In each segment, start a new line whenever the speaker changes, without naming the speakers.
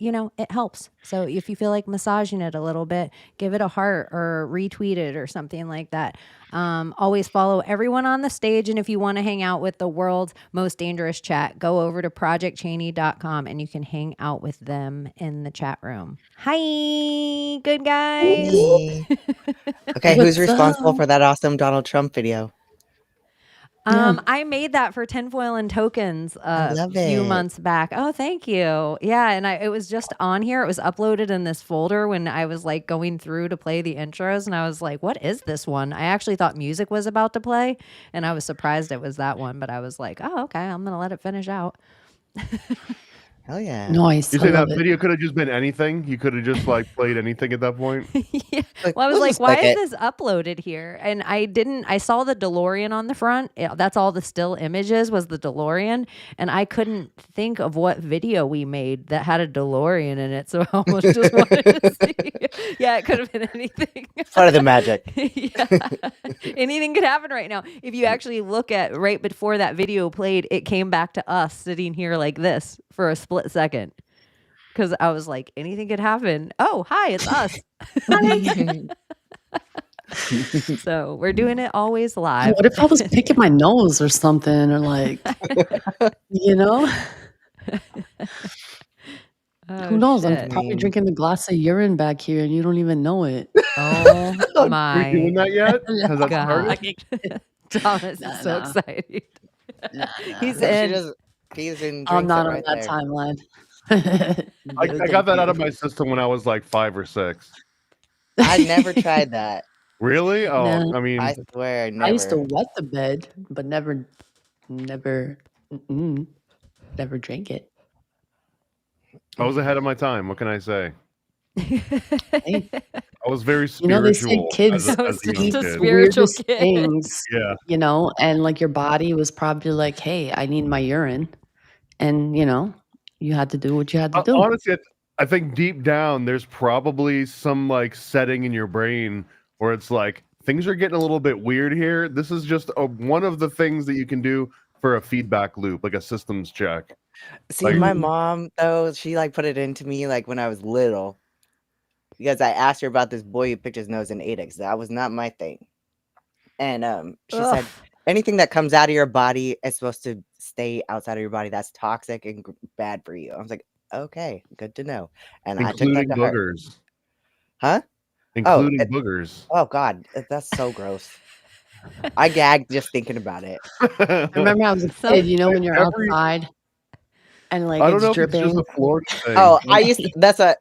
it helps. So if you feel like massaging it a little bit, give it a heart or retweet it or something like that. Always follow everyone on the stage. And if you want to hang out with the world's most dangerous chat, go over to projectchaney.com and you can hang out with them in the chat room. Hi, good guys.
Hey. Okay, who's
What's
responsible
up?
for that awesome Donald Trump video?
I made that for Tinfoil and Tokens a
love
few
it.
months back. Oh, thank you. Yeah, and it was just on here. It was uploaded in this folder when I was like going through to play the intros, and I was like, "What is this one?" I actually thought music was about to play, and I was surprised it was that one. But I was like, "Oh, okay, I'm gonna let it finish out."
Hell yeah.
Nice.
You
I
say that
love it.
video could have just been anything? You could have just like played anything at that point?
Yeah.
Like,
Well, I was
we'll
like,
just
why
click
is
it.
this uploaded here? And I saw the DeLorean on the front. That's all the still images was the DeLorean. And I couldn't think of what video we made that had a DeLorean in it. So I almost just wanted to see. Yeah, it could have been anything.
Part of the magic.
Yeah. Anything could happen right now. If you actually look at right before that video played, it came back to us sitting here like this for a split second. Because I was like, anything could happen. Oh, hi, it's us. So we're doing it always live.
What if I was picking my nose or something, or like, you know? Who knows? I'm
shit.
probably drinking a glass of urine back here, and you don't even know it.
Oh
Are you doing
my
that yet? Has that
God.
started?
Thomas
Nah,
is so
nah.
excited.
Nah,
He's
She
in.
just pees and
I'm
drinks
not
it
on
right
that
there.
timeline.
I got that out of my system when I was like 5 or 6.
I never tried that.
Really? Oh,
No.
I mean,
I swear, I never.
I used to wet the bed, but never drank it.
I was ahead of my time. What can I say?
Hey,
I was very
you know, they say
spiritual
kids
as
I was
a young
just a
kid.
spiritual
weirdest
kid.
things,
Yeah.
you know, and like your body was probably like, hey, I need my urine. And, you know, you had to do what you had to do.
Honestly, I think deep down there's probably some like setting in your brain where it's like things are getting a little bit weird here. This is just one of the things that you can do for a feedback loop, like a systems check.
See,
Like-
my mom though, she like put it into me like when I was little, because I asked her about this boy who picked his nose and ate it. 'Cause that was not my thing. And she said anything that comes out of your body is supposed to stay outside of your body. That's toxic and bad for you. I was like, okay, good to know. And I took that
Including
to heart.
boogers.
Huh?
Including
it-
boogers.
Oh God, that's so gross. I gagged just thinking about it.
I remember I was a kid, you know, when you're
Every-
outside and like
I don't
it's
know if it's
dripping.
just a Florida thing.
Oh, I used to, that's a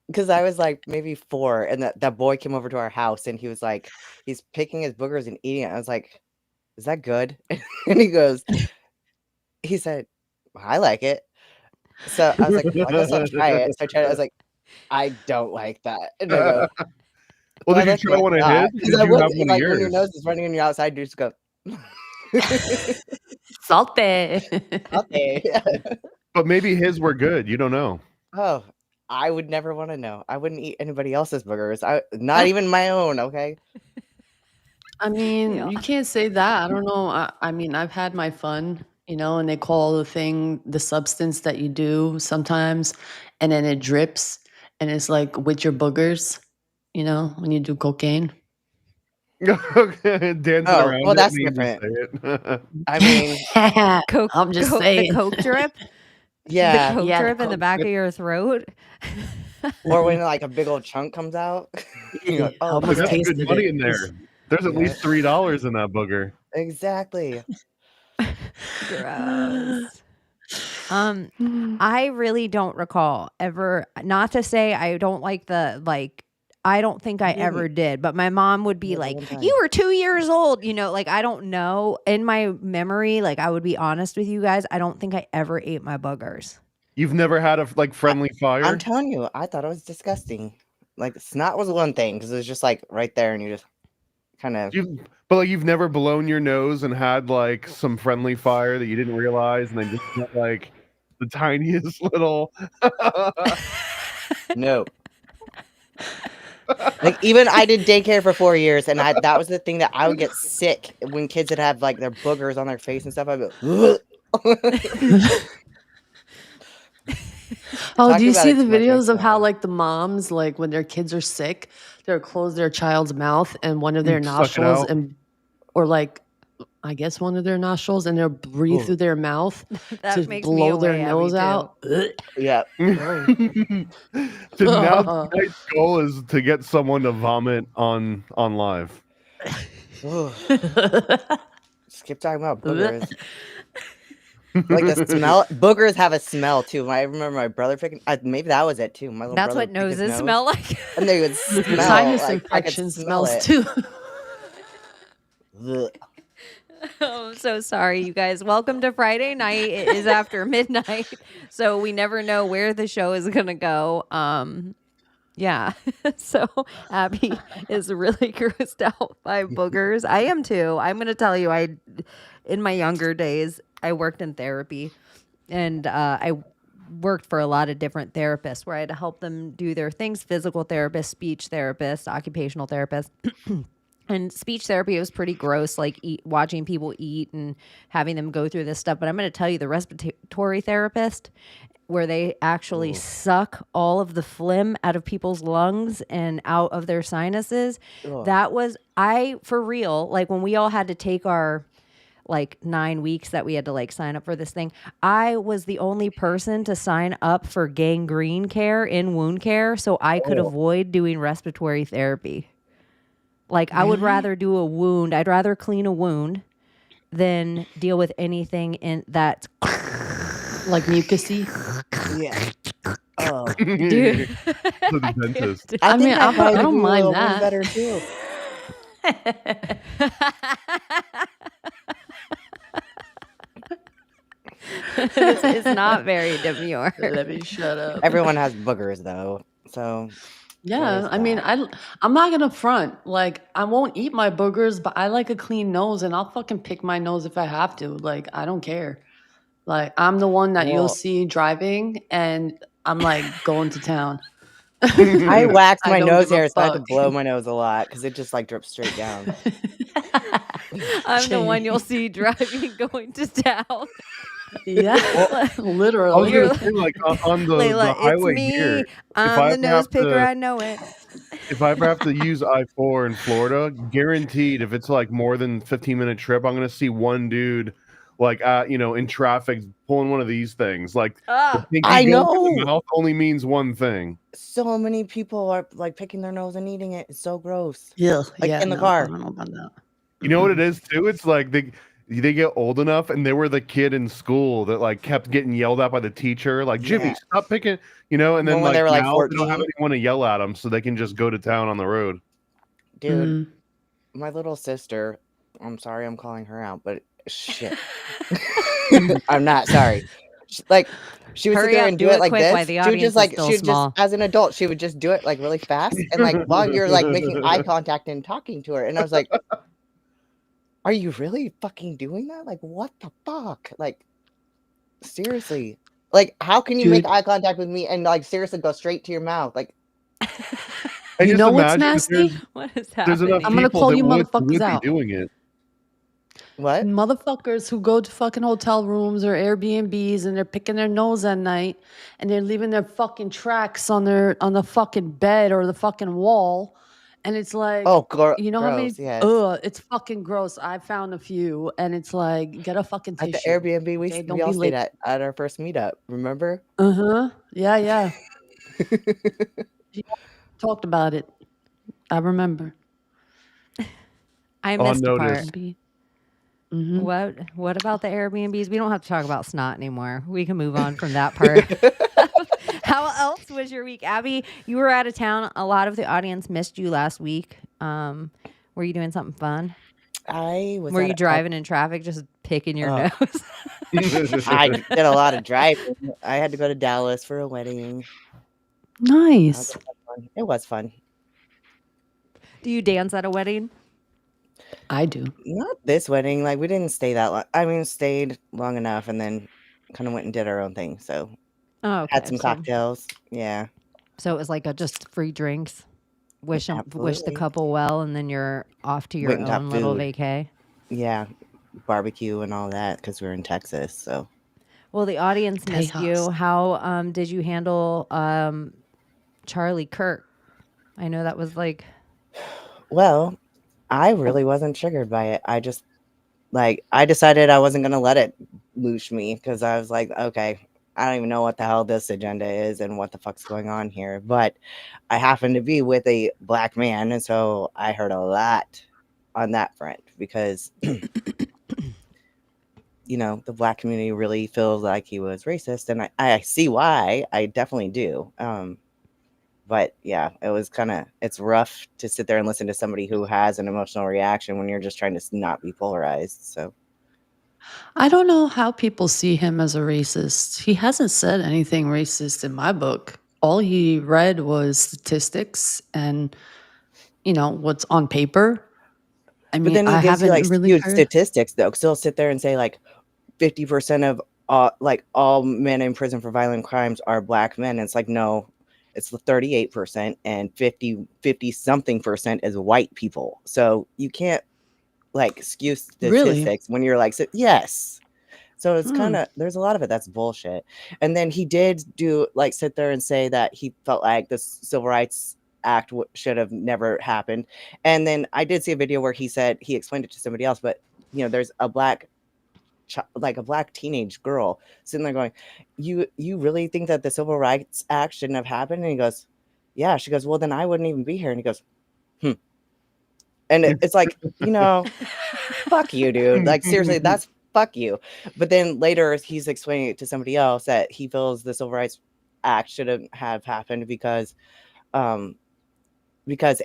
because I was like maybe 4, and that boy came over to our house, and he was like, he's picking his boogers and eating it. I was like, is that good? And he said, I like it. So I was like, well, I guess I'll try it. So I tried it. I was like, I don't like that. And I go,
Well,
"Why
did you
look
try
like
one of
that?"
his?
'Cause
Did
I
you
would,
have one of
like when your
yours?
nose is running and you're outside, you just go,
Salty.
okay.
But maybe his were good. You don't know.
Oh, I would never want to know. I wouldn't eat anybody else's boogers. Not even my own. Okay.
I mean,
Yeah.
you can't say that. I don't know. I mean, I've had my fun, you know, and they call the thing the substance that you do sometimes, and then it drips, and it's like with your boogers, you know, when you do cocaine.
Dancing
Oh,
around.
well,
it,
that's
and you just
different.
say it.
I mean,
Coke,
I'm just
Coke,
saying.
the Coke drip.
yeah.
The Coke
Yeah, the
drip in the
Coke
back
drip.
of your throat.
Or when like a big old chunk comes out. You're like,
I
oh,
almost
That's
tasted
good money
it.
in there. There's at
Yeah.
least $3 in that booger.
exactly.
Gross. I really don't recall ever, not to say I don't like I don't think I
didn't.
ever did, but my mom would be
Yeah, the
like,
one time.
you were 2 years old, you know, like I don't know. In my memory, like I would be honest with you guys, I don't think I ever ate my boogers.
You've never had a like friendly fire?
I'm telling you, I thought it was disgusting. Like snot was one thing because it was just like right there, and you just kind of.
But like you've never blown your nose and had like some friendly fire that you didn't realize, and then just got like the tiniest little.
No. Like even I did daycare for 4 years, and that was the thing that I would get sick when kids would have like their boogers on their face and stuff. I'd be like,
Oh, do
Talking
you
about
see
it
the
too much makes
videos
me
of how
laugh.
like the moms, like when their kids are sick, they'll close their child's mouth and one of their
Suck it
nostrils
out.
and or like I guess one of their nostrils and they'll breathe
Ooh.
through their mouth
That
to
makes me
blow their
away, Abbie,
nose
too.
out.
Yeah.
So now tonight's goal is to get someone to vomit on live.
Ooh. Just keep talking about boogers. Like the smell. Boogers have a smell too. I remember my brother picking. Maybe that was it too. My little
That's
brother
what
would pick his
noses
nose,
smell like.
and they would smell
Sinus
like I could
infection
smell
smells
it.
too.
Ugh.
Oh, I'm so sorry, you guys. Welcome to Friday night. It is after midnight, so we never know where the show is gonna go. Yeah. So Abbie is really grossed out by boogers. I am too. I'm gonna tell you, in my younger days, I worked in therapy, and I worked for a lot of different therapists where I had to help them do their things: physical therapist, speech therapist, occupational therapist. And speech therapy was pretty gross, like watching people eat and having them go through this stuff. But I'm going to tell you, the respiratory therapist, where they actually suck all of the phlegm out of people's lungs and out of their sinuses.
Ugh.
That was, for real, like when we all had to take our like 9 weeks that we had to like sign up for this thing, I was the only person to sign up for gangrene care in wound care so I could avoid doing respiratory therapy. Like, I would rather do a wound. I'd rather clean a wound than deal with anything in that.
Like mucusy.
Yeah. Oh.
Dude.
To the dentist.
I mean, I
probably
don't
do a
mind
little
that.
better too.
This is not very demure.
Let me shut up.
Everyone has boogers though, so
Yeah,
there's
I mean,
that.
I'm not gonna front. Like, I won't eat my boogers, but I like a clean nose, and I'll fucking pick my nose if I have to. Like, I don't care. Like, I'm the one that you'll
Well,
see driving, and I'm like going to town.
I wax
I
my
don't
nose
give a
hair, so I have to
fuck.
blow my nose a lot because it just like drips straight down.
I'm the one
Chaney.
you'll see driving going to town.
Yeah,
I was
literally.
gonna say, like on the
Layla, it's
highway
me.
here, if
I'm
I
the
ever
nose
have
picker.
to,
I know it.
if I ever have to use I-4 in Florida, guaranteed, if it's like more than 15-minute trip, I'm gonna see one dude like in traffic pulling one of these things. Like the pinky
I
going through the
know.
mouth only means one thing.
So many people are like picking their nose and eating it. It's so gross.
Yeah,
Like
yeah.
in the
No, I
car.
don't know about that.
You know what it is too? It's like they get old enough and they were the kid in school that like kept getting yelled at by the teacher, like Jimmy,
Yeah.
stop picking, and then
When
like
they were like
now they don't have
14.
anyone to yell at them, so they can just go to town on the road.
Dude,
Mhm.
my little sister, I'm sorry I'm calling her out, but shit. I'm not sorry. She would sit
Hurry
there
up,
and
do
do
it
it like
quick while
this.
the
She would
audience
just
is
like
still
she would
small.
just as an adult, she would just do it like really fast and like while you're like making eye contact and talking to her. And I was like, are you really fucking doing that? Like what the fuck? Like seriously. Like how can you make
Dude,
eye contact with me and like seriously go straight to your mouth? Like
I
you
just
know what's
imagine that
nasty?
What is
there's
happening?
enough
I'm gonna
people
call
that
you
would
motherfuckers
be
out.
doing it.
what?
Motherfuckers who go to fucking hotel rooms or Airbnbs and they're picking their nose at night and they're leaving their fucking tracks on the fucking bed or the fucking wall. And it's like,
Oh,
you know how many?
gross, yes.
It's fucking gross. I found a few, and it's like, get a fucking
At the
tissue.
Airbnb
Okay,
we
don't
all
be
stayed
late.
at our first meetup, remember?
Yeah, yeah. Talked about it. I remember.
I
On
missed a
notice.
part.
Mm-hmm.
What about the Airbnbs? We don't have to talk about snot anymore. We can move on from that part. How else was your week, Abbie? You were out of town. A lot of the audience missed you last week. Were you doing something fun?
I was
Were
at
you driving in traffic, just picking your
Oh.
nose?
I did a lot of driving. I had to go to Dallas for a wedding.
Nice.
It was fun.
Do you dance at a wedding?
I do.
Not this wedding. Like we didn't stay that long. I mean, stayed long enough and then kind of went and did our own thing. So
Oh, okay.
had some cocktails. Yeah.
So it was like just free drinks. Wish the
Absolutely.
couple well, and then you're off to your
Went and got
own little
food.
vacay.
Yeah. Barbecue and all that because we were in Texas. So
Well, the audience missed you.
Tejas.
How did you handle Charlie Kirk? I know that was like,
Well, I really wasn't triggered by it. I just I decided I wasn't gonna let it loosh me because I was like, okay, I don't even know what the hell this agenda is and what the fuck's going on here. But I happen to be with a black man, and so I heard a lot on that front because the black community really feels like he was racist, and I see why. I definitely do. But yeah, it's rough to sit there and listen to somebody who has an emotional reaction when you're just trying to not be polarized. So
I don't know how people see him as a racist. He hasn't said anything racist in my book. All he read was statistics and, what's on paper. I
but
mean,
then he
I
gives you
haven't really
skewed
heard.
statistics though. So he'll sit there and say 50% of all men in prison for violent crimes are black men. And it's like, no, it's the 38% and 50 something percent is white people. So you can't skew
Really?
statistics when you're yes. So it's
Hmm.
there's a lot of it that's bullshit. And then he did do sit there and say that he felt like the Civil Rights Act should have never happened. And then I did see a video where he said he explained it to somebody else, but there's a black a black teenage girl sitting there going, you really think that the Civil Rights Act shouldn't have happened? And he goes, yeah. She goes, well, then I wouldn't even be here. And he goes, and it's like, fuck you, dude. Seriously, that's fuck you. But then later he's explaining it to somebody else that he feels the Civil Rights Act shouldn't have happened because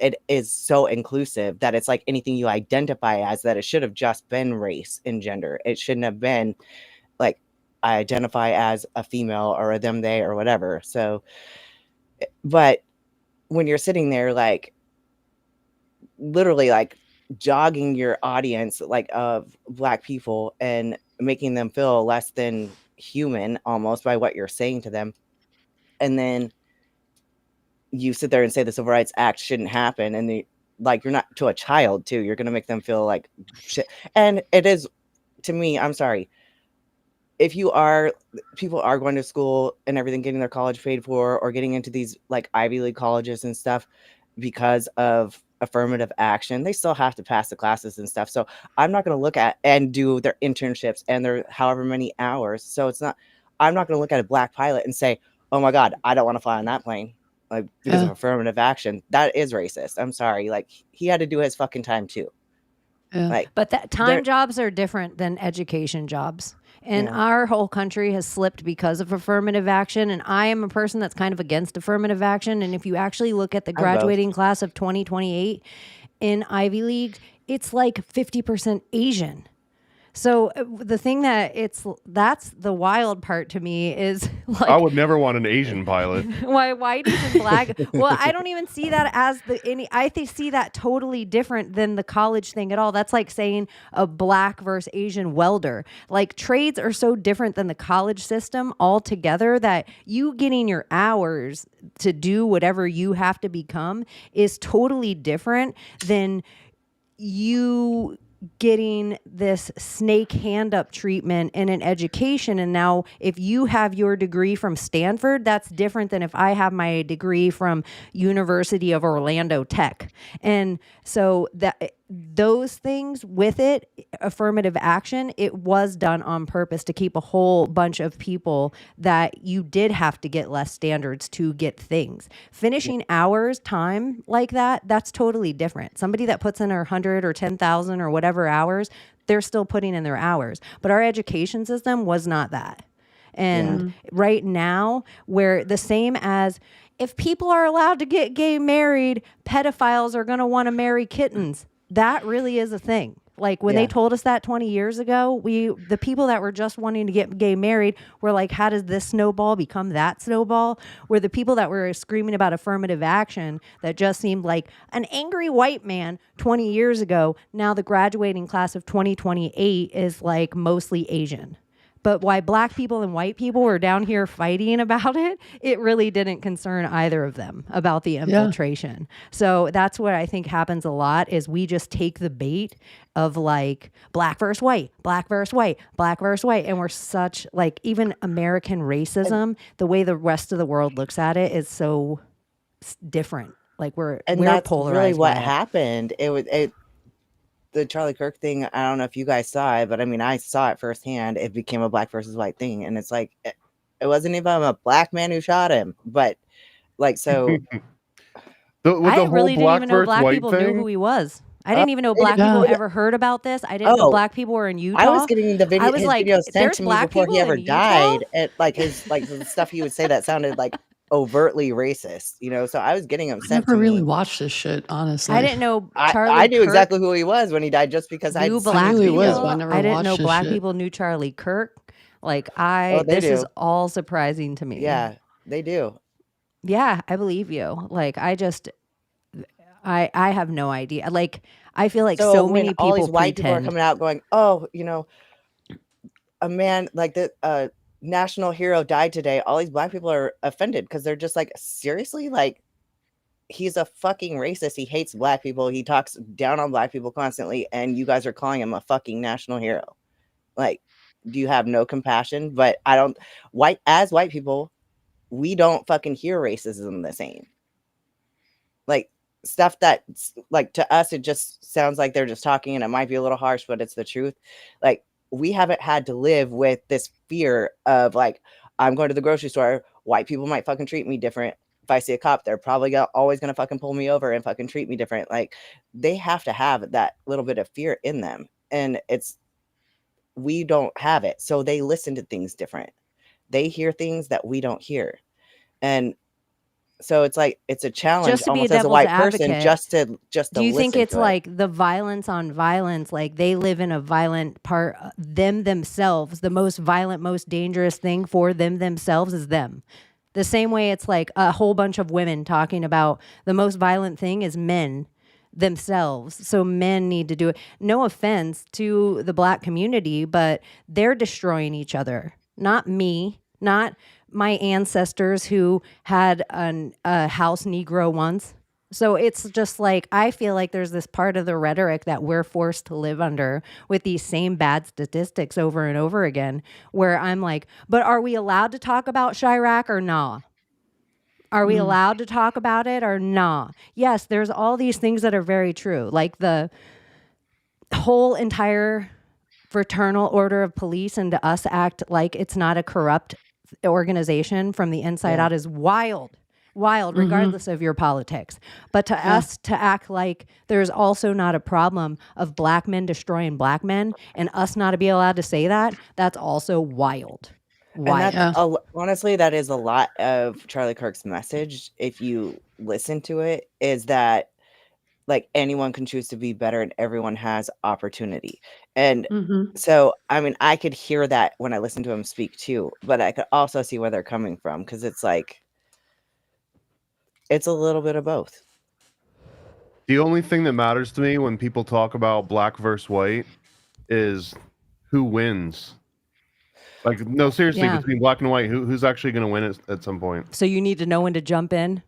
it is so inclusive that it's like anything you identify as, that it should have just been race and gender. It shouldn't have been I identify as a female or a them, they, or whatever. So, but when you're sitting there literally jogging your audience of black people and making them feel less than human almost by what you're saying to them, and then you sit there and say the Civil Rights Act shouldn't happen, and you're not, to a child too, you're gonna make them feel like shit. And it is, to me, I'm sorry, if people are going to school and everything, getting their college paid for, or getting into these Ivy League colleges and stuff because of affirmative action, they still have to pass the classes and stuff. So I'm not going to look at and do their internships and their however many hours. So I'm not going to look at a black pilot and say, oh my God, I don't want to fly on that plane because of affirmative action. That is racist. I'm sorry. He had to do his fucking time too.
Yeah.
but that time jobs are different than education jobs. And
Yeah.
our whole country has slipped because of affirmative action. And I am a person that's kind of against affirmative action. And if you actually look at the graduating class of 2028 in Ivy League, it's 50% Asian. So the thing that's the wild part to me is
I would never want an Asian pilot.
why white and black. Well, I don't even see that as see that totally different than the college thing at all. That's like saying a black versus Asian welder. Trades are so different than the college system altogether that you getting your hours to do whatever you have to become is totally different than you getting this snake hand up treatment in an education. And now if you have your degree from Stanford, that's different than if I have my degree from University of Orlando Tech. And so those things with it, affirmative action, it was done on purpose to keep a whole bunch of people that you did have to get less standards to get things. Finishing hours, time like that, that's totally different. Somebody that puts in 100 or 10,000 or whatever hours, they're still putting in their hours. But our education system was not that. And right now, where the same as if people are allowed to get gay married, pedophiles are going to want to marry kittens. That really is a thing. When they told us that 20 years ago, the people that were just wanting to get gay married were like, how does this snowball become that snowball? Where the people that were screaming about affirmative action that just seemed like an angry white man 20 years ago, now the graduating class of 2028 is mostly Asian. But why black people and white people were down here fighting about it, it really didn't concern either of them about the infiltration. So that's what I think happens a lot is we just take the bait of like black versus white, black versus white, black versus white. And we're such like even American racism, the way the rest of the world looks at it is so different. Like we're
that's
polarized
really what
by it.
happened. The Charlie Kirk thing, I don't know if you guys saw it, but I mean, I saw it firsthand. It became a black versus white thing. And it's like, it wasn't even a black man who shot him. But like, so.
I really didn't even know black people knew who he was. I didn't even know black people ever heard about this. I didn't know black people were in Utah.
I was getting the video, his
like,
video sent to me before he ever died.
And
like the stuff he would say that sounded like overtly racist, you know. So I was getting him sent.
I never really watched this shit, honestly.
I didn't know Charlie.
I knew
Kirk
exactly who he was when he died, just because I knew
black
who he was.
people.
But I never
I didn't
watched
know
this
black
shit.
people knew Charlie Kirk. Like
They
this
do.
is all surprising to me.
Yeah, they do.
Yeah, I believe you. Like I have no idea. Like I feel like so many people
all these white people are
pretend.
coming out going, oh, you know, a man like the national hero died today. All these black people are offended because they're just like, seriously, like he's a fucking racist. He hates black people. He talks down on black people constantly, and you guys are calling him a fucking national hero. Like, do you have no compassion? But I don't. White people, we don't fucking hear racism the same. Like stuff that, like to us, it just sounds like they're just talking, and it might be a little harsh, but it's the truth. Like we haven't had to live with this fear of like, I'm going to the grocery store. White people might fucking treat me different. If I see a cop, they're probably always going to fucking pull me over and fucking treat me different. Like they have to have that little bit of fear in them. And we don't have it. So they listen to things different. They hear things that we don't hear. And so it's like, it's a challenge
Just to be a
almost as a
devil's
white
advocate,
person, just to
do you think
listen
it's
to it.
like the violence on violence? Like they live in a violent part, themselves. The most violent, most dangerous thing for themselves is them. The same way it's like a whole bunch of women talking about the most violent thing is men themselves. So men need to do it. No offense to the black community, but they're destroying each other. Not me, not my ancestors who had a house Negro once. So it's just like, I feel like there's this part of the rhetoric that we're forced to live under with these same bad statistics over and over again, where I'm like, but are we allowed to talk about Chirac or nah? Are we allowed to talk about it or nah? Yes, there's all these things that are very true. Like the whole entire fraternal order of police and to us act like it's not a corrupt organization from the inside out is wild, regardless of your politics. But to us to act like there's also not a problem of black men destroying black men and us not to be allowed to say that, that's also wild.
And that's honestly, that is a lot of Charlie Kirk's message. If you listen to it, is that like anyone can choose to be better and everyone has opportunity. And so, I mean, I could hear that when I listen to him speak too, but I could also see where they're coming from. Cause it's like, it's a little bit of both.
The only thing that matters to me when people talk about black versus white is who wins. Like, no, seriously, between black and white, who's actually going to win at some point?
So you need to know when to jump in.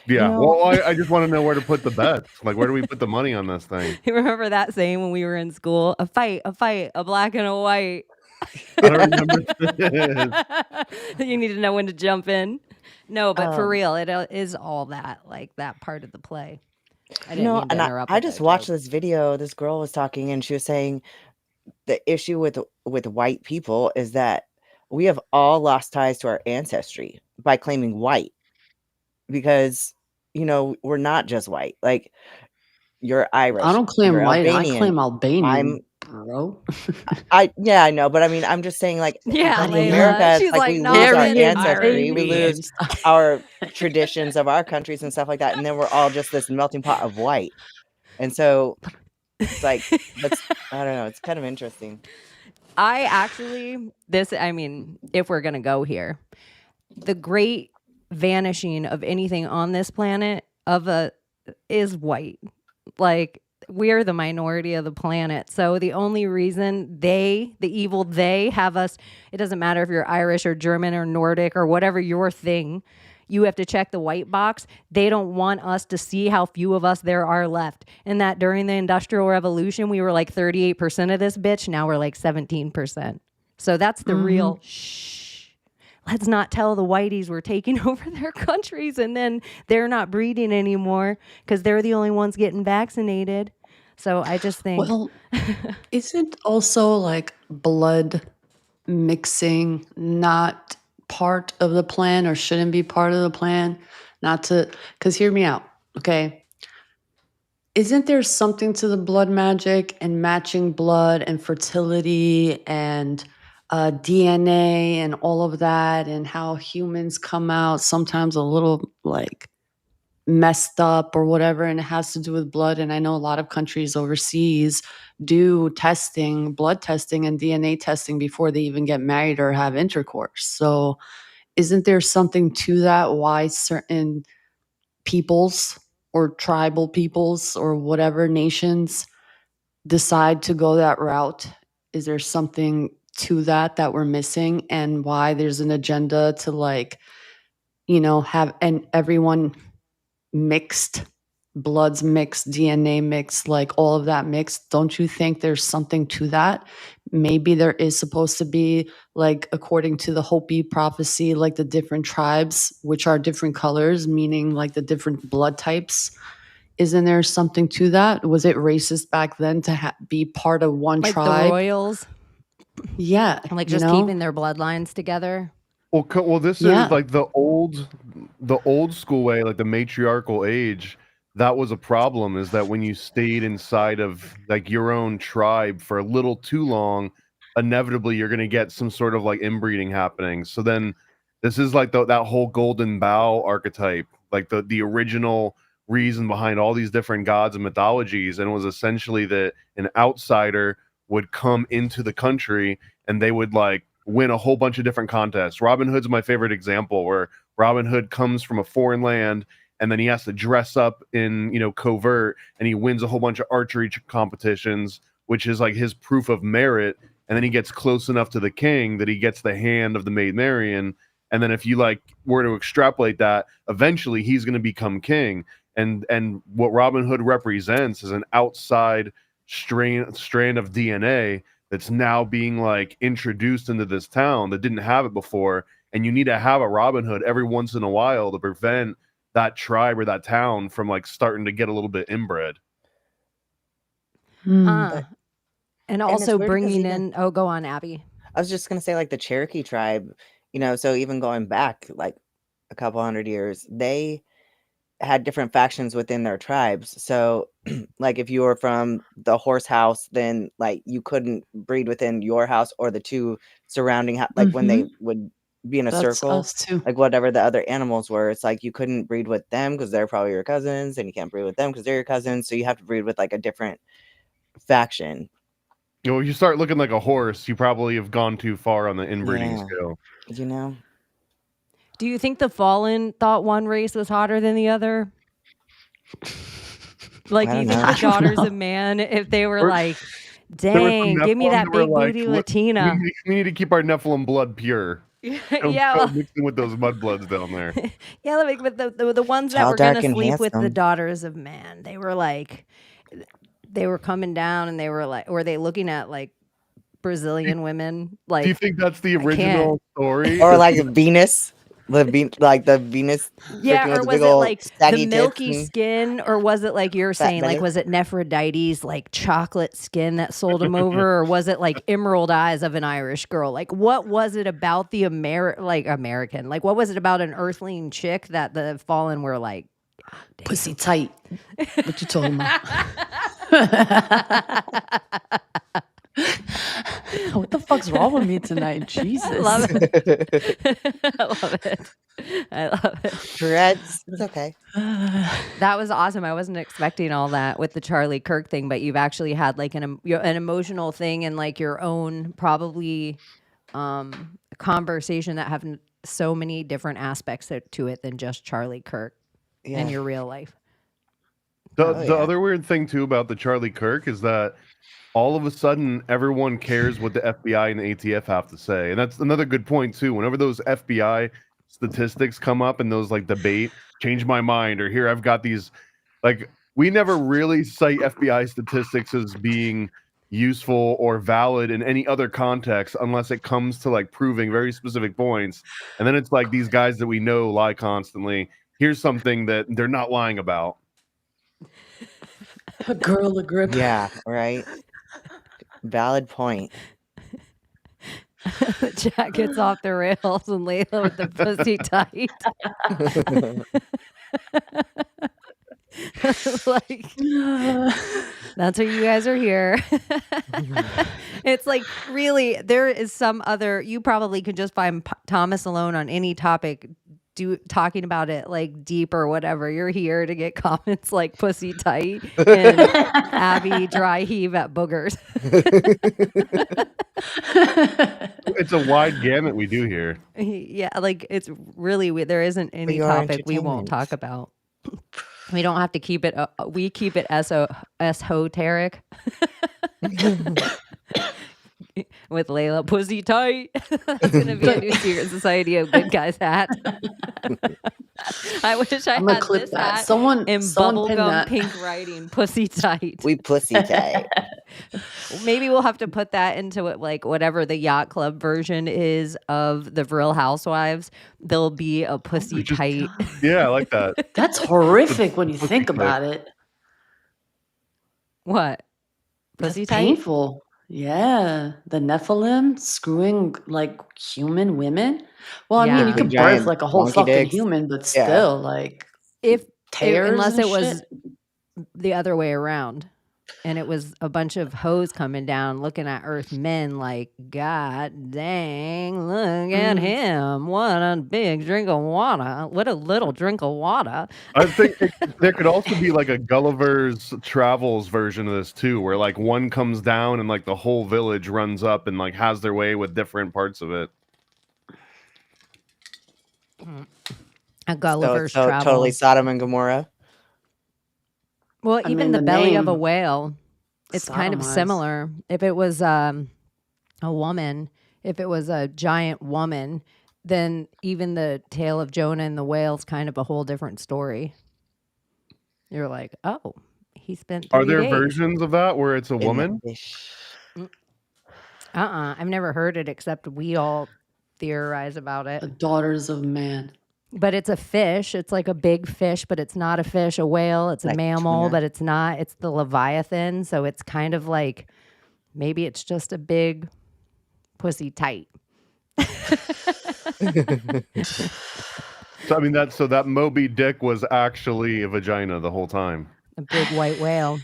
Yeah,
You know,
well, I just want to know where to put the bets. Like, where do we put the money on this thing?
You remember that saying when we were in school? A fight, a black and a white.
I don't remember.
You need to know when to jump in. No, but for real, it is all that, like that part of the play. I didn't mean to interrupt.
I just watched this video. This girl was talking and she was saying the issue with white people is that we have all lost ties to our ancestry by claiming white. Because, you know, we're not just white. Like, you're Irish.
I don't claim white.
Albanian.
I claim Albanian, bro.
I know, but I mean, I'm just saying, like,
Yeah,
in
Layla.
America,
She's
like
like,
we
no,
lose our
Irish.
ancestry, we lose our traditions of our countries and stuff like that, and then we're all just this melting pot of white. And so, it's like, I don't know. It's kind of interesting.
I mean, if we're gonna go here, the great vanishing of anything on this planet is white. Like we're the minority of the planet. So the only reason the evil they have us, it doesn't matter if you're Irish or German or Nordic or whatever your thing, you have to check the white box. They don't want us to see how few of us there are left. And that during the Industrial Revolution, we were like 38% of this bitch. Now we're like 17%. So that's the real shh. Let's not tell the whiteys we're taking over their countries and then they're not breeding anymore because they're the only ones getting vaccinated. So I just think,
Well, isn't also like blood mixing not part of the plan or shouldn't be part of the plan? Not to, because hear me out, okay? Isn't there something to the blood magic and matching blood and fertility and DNA and all of that, and how humans come out sometimes a little like messed up or whatever, and it has to do with blood? And I know a lot of countries overseas do testing, blood testing and DNA testing before they even get married or have intercourse. So isn't there something to that, why certain peoples or tribal peoples or whatever nations decide to go that route? Is there something to that that we're missing, and why there's an agenda to like, have and everyone mixed, bloods mixed, DNA mixed, like all of that mixed? Don't you think there's something to that? Maybe there is supposed to be, like, according to the Hopi prophecy, like the different tribes, which are different colors, meaning like the different blood types. Isn't there something to that? Was it racist back then to be part of one
like
tribe?
the royals,
Yeah,
like just keeping their bloodlines together.
Well, this
Yeah.
is like the old school way, like the matriarchal age. That was a problem, is that when you stayed inside of like your own tribe for a little too long, inevitably you're going to get some sort of like inbreeding happening. So then this is like that whole golden bough archetype, like the original reason behind all these different gods and mythologies. And it was essentially that an outsider would come into the country and they would like win a whole bunch of different contests. Robin Hood's my favorite example, where Robin Hood comes from a foreign land and then he has to dress up in, covert, and he wins a whole bunch of archery competitions, which is like his proof of merit. And then he gets close enough to the king that he gets the hand of the Maid Marian. And then if you like were to extrapolate that, eventually he's going to become king. And what Robin Hood represents is an outside strand of DNA that's now being like introduced into this town that didn't have it before. And you need to have a Robin Hood every once in a while to prevent that tribe or that town from like starting to get a little bit inbred.
And also
weird 'cause
bringing
even-
in, go on, Abbie.
I was just gonna say, like the Cherokee tribe, so even going back like a couple hundred years, they had different factions within their tribes. So like if you were from the horse house, then like you couldn't breed within your house or the two surrounding like when they would be in a
That's
circle,
us too.
like whatever the other animals were, it's like you couldn't breed with them because they're probably your cousins, and you can't breed with them because they're your cousins. So you have to breed with like a different faction.
You start looking like a horse, you probably have gone too far on the inbreeding
Yeah.
scale.
Do you think the Fallen thought one race was hotter than the other? Like, do you think the daughters of man, if they were like, dang, give me that big booty Latina.
We need to keep our Nephilim blood pure.
Yeah,
mixing with those mudbloods down there.
yeah, but the ones that
Tall,
were going
dark,
to
and
sleep with the
handsome.
daughters of man, they were like, they were coming down and they were like, were they looking at like Brazilian women? Like,
Do you think that's the original story?
Or like Venus? The Venus.
yeah,
freaking
or
with
was
big
it
old
like
saggy
the
tits
milky
and-
skin, or was it like you're saying, like
belly?
was it Nephrodite's like chocolate skin that sold him over, or was it like emerald eyes of an Irish girl? Like, what was it about the American? Like, what was it about an Earthling chick that the Fallen were like,
Pussy tight. What you talking about? What the fuck's wrong with me tonight? Jesus.
love it. I love it. I love it.
Tourette's. It's okay.
That was awesome. I wasn't expecting all that with the Charlie Kirk thing, but you've actually had like an emotional thing and like your own probably conversation that have so many different aspects to it than just Charlie Kirk in your real life.
The other weird thing too about the Charlie Kirk is that all of a sudden everyone cares what the FBI and the ATF have to say, and that's another good point too. Whenever those FBI statistics come up and those like debate, change my mind, or here I've got these, like we never really cite FBI statistics as being useful or valid in any other context unless it comes to like proving very specific points, and then it's like these guys that we know lie constantly. Here's something that they're not lying about.
A girl Agrippa.
Yeah, right. Valid point.
Jack gets off the rails and Layla with the pussy tight. Like, that's what you guys are here. It's like, really, there is some other, you probably could just find Thomas alone on any topic talking about it like deep or whatever. You're here to get comments like pussy tight and Abbie dry heave at boogers.
It's a wide gamut we do here.
Yeah, like it's really there isn't any topic we won't talk about. We don't have to keep it. We keep it esoteric. With Layla, pussy tight. That's gonna be a new secret society of good guys hat. I wish I had this hat.
Someone
in
pin
bubblegum
that.
pink writing, pussy tight.
We pussy tight.
Maybe we'll have to put that into it, like whatever the yacht club version is of the Real Housewives. There'll be a pussy tight.
Yeah, I like that.
That's horrific when you think about it.
What?
That's
Pussy tight?
painful. Yeah, the Nephilim screwing like human women. Well, I mean,
Yeah.
you could
Giant
birth like a whole
monkey
fucking
dicks.
human, but
Yeah.
still, like
Unless
and
it was
shit.
the other way around. And it was a bunch of hoes coming down looking at Earth men like, God dang, look at him. What a big drink of water. What a little drink of water.
I think there could also be like a Gulliver's Travels version of this too, where like one comes down and like the whole village runs up and like has their way with different parts of it.
A Gulliver's
So
Travel.
totally Sodom and Gomorrah.
Well,
I
even
mean,
the
the
belly of a
name,
whale, it's kind of
sodomized.
similar. If it was a woman, if it was a giant woman, then even the tale of Jonah and the whale is kind of a whole different story. You're like, oh, he spent 3
Are there
days.
versions of that where it's a
In the
woman?
fish.
I've never heard it except we all theorize about it.
The daughters of man.
But it's a fish. It's like a big fish, but it's not a fish. A whale. It's a
Like
mammal,
tuna.
but it's not. It's the Leviathan. So it's kind of like maybe it's just a big pussy tight.
So I mean that Moby Dick was actually a vagina the whole time.
A big white whale.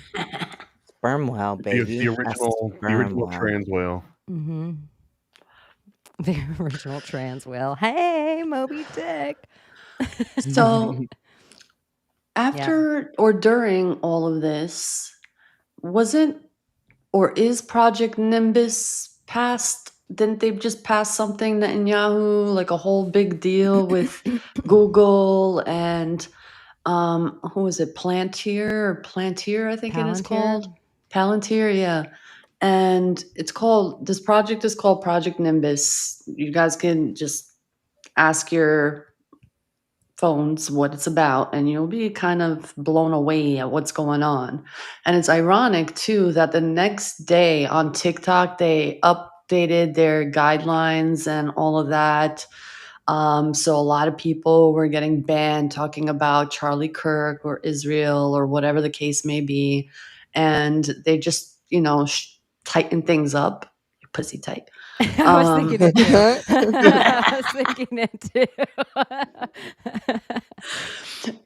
Sperm whale,
The,
baby.
the
That's
original
sperm whale.
trans whale.
Mm-hmm. The original trans whale. Hey, Moby Dick.
So after or during all of this, wasn't or is Project Nimbus passed? Didn't they just pass something, Netanyahu, like a whole big deal with Google and who is it, Plantier, I think it is
Palantir?
called. Palantir, yeah. And this project is called Project Nimbus. You guys can just ask your phones what it's about and you'll be kind of blown away at what's going on. And it's ironic too that the next day on TikTok they updated their guidelines and all of that. So a lot of people were getting banned talking about Charlie Kirk or Israel or whatever the case may be. And they just, tighten things up. Pussy tight.
I was thinking it too. I was thinking it too.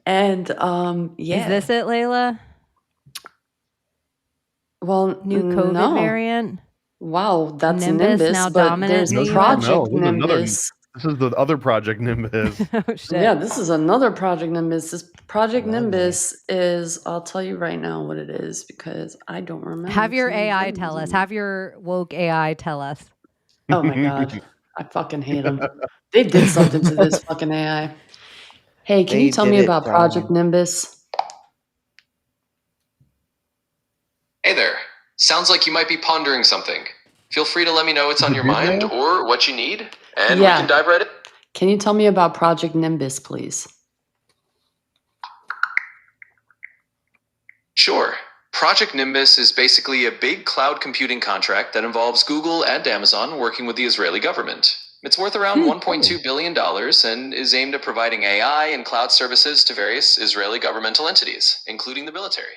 And yeah.
Is this it, Layla?
Well,
New COVID
no.
variant?
Wow, that's
Nimbus
Nimbus,
now
but
dominant
there's
in the US?
Project
No, this is another-
Nimbus.
This is the other Project Nimbus.
Oh, shit.
Yeah, this is another Project Nimbus. This Project
Lovely.
Nimbus is, I'll tell you right now what it is because I don't remember.
Have your
It's in
AI
the
tell us.
building.
Have your woke AI tell us.
Oh my God. I fucking hate them. They did something to this fucking AI. Hey, can
They
you tell
did
me
it,
about Project Nimbus?
Sounds like you might be pondering something. Feel free to let me know what's
Is
on
it
your
dude
mind
now?
or what you need, and we
Yeah.
can dive right in.
Can you tell me about Project Nimbus, please?
Sure. Project Nimbus is basically a big cloud computing contract that involves Google and Amazon working with the Israeli government. It's worth around $1.2 billion and is aimed at providing AI and cloud services to various Israeli governmental entities, including the military.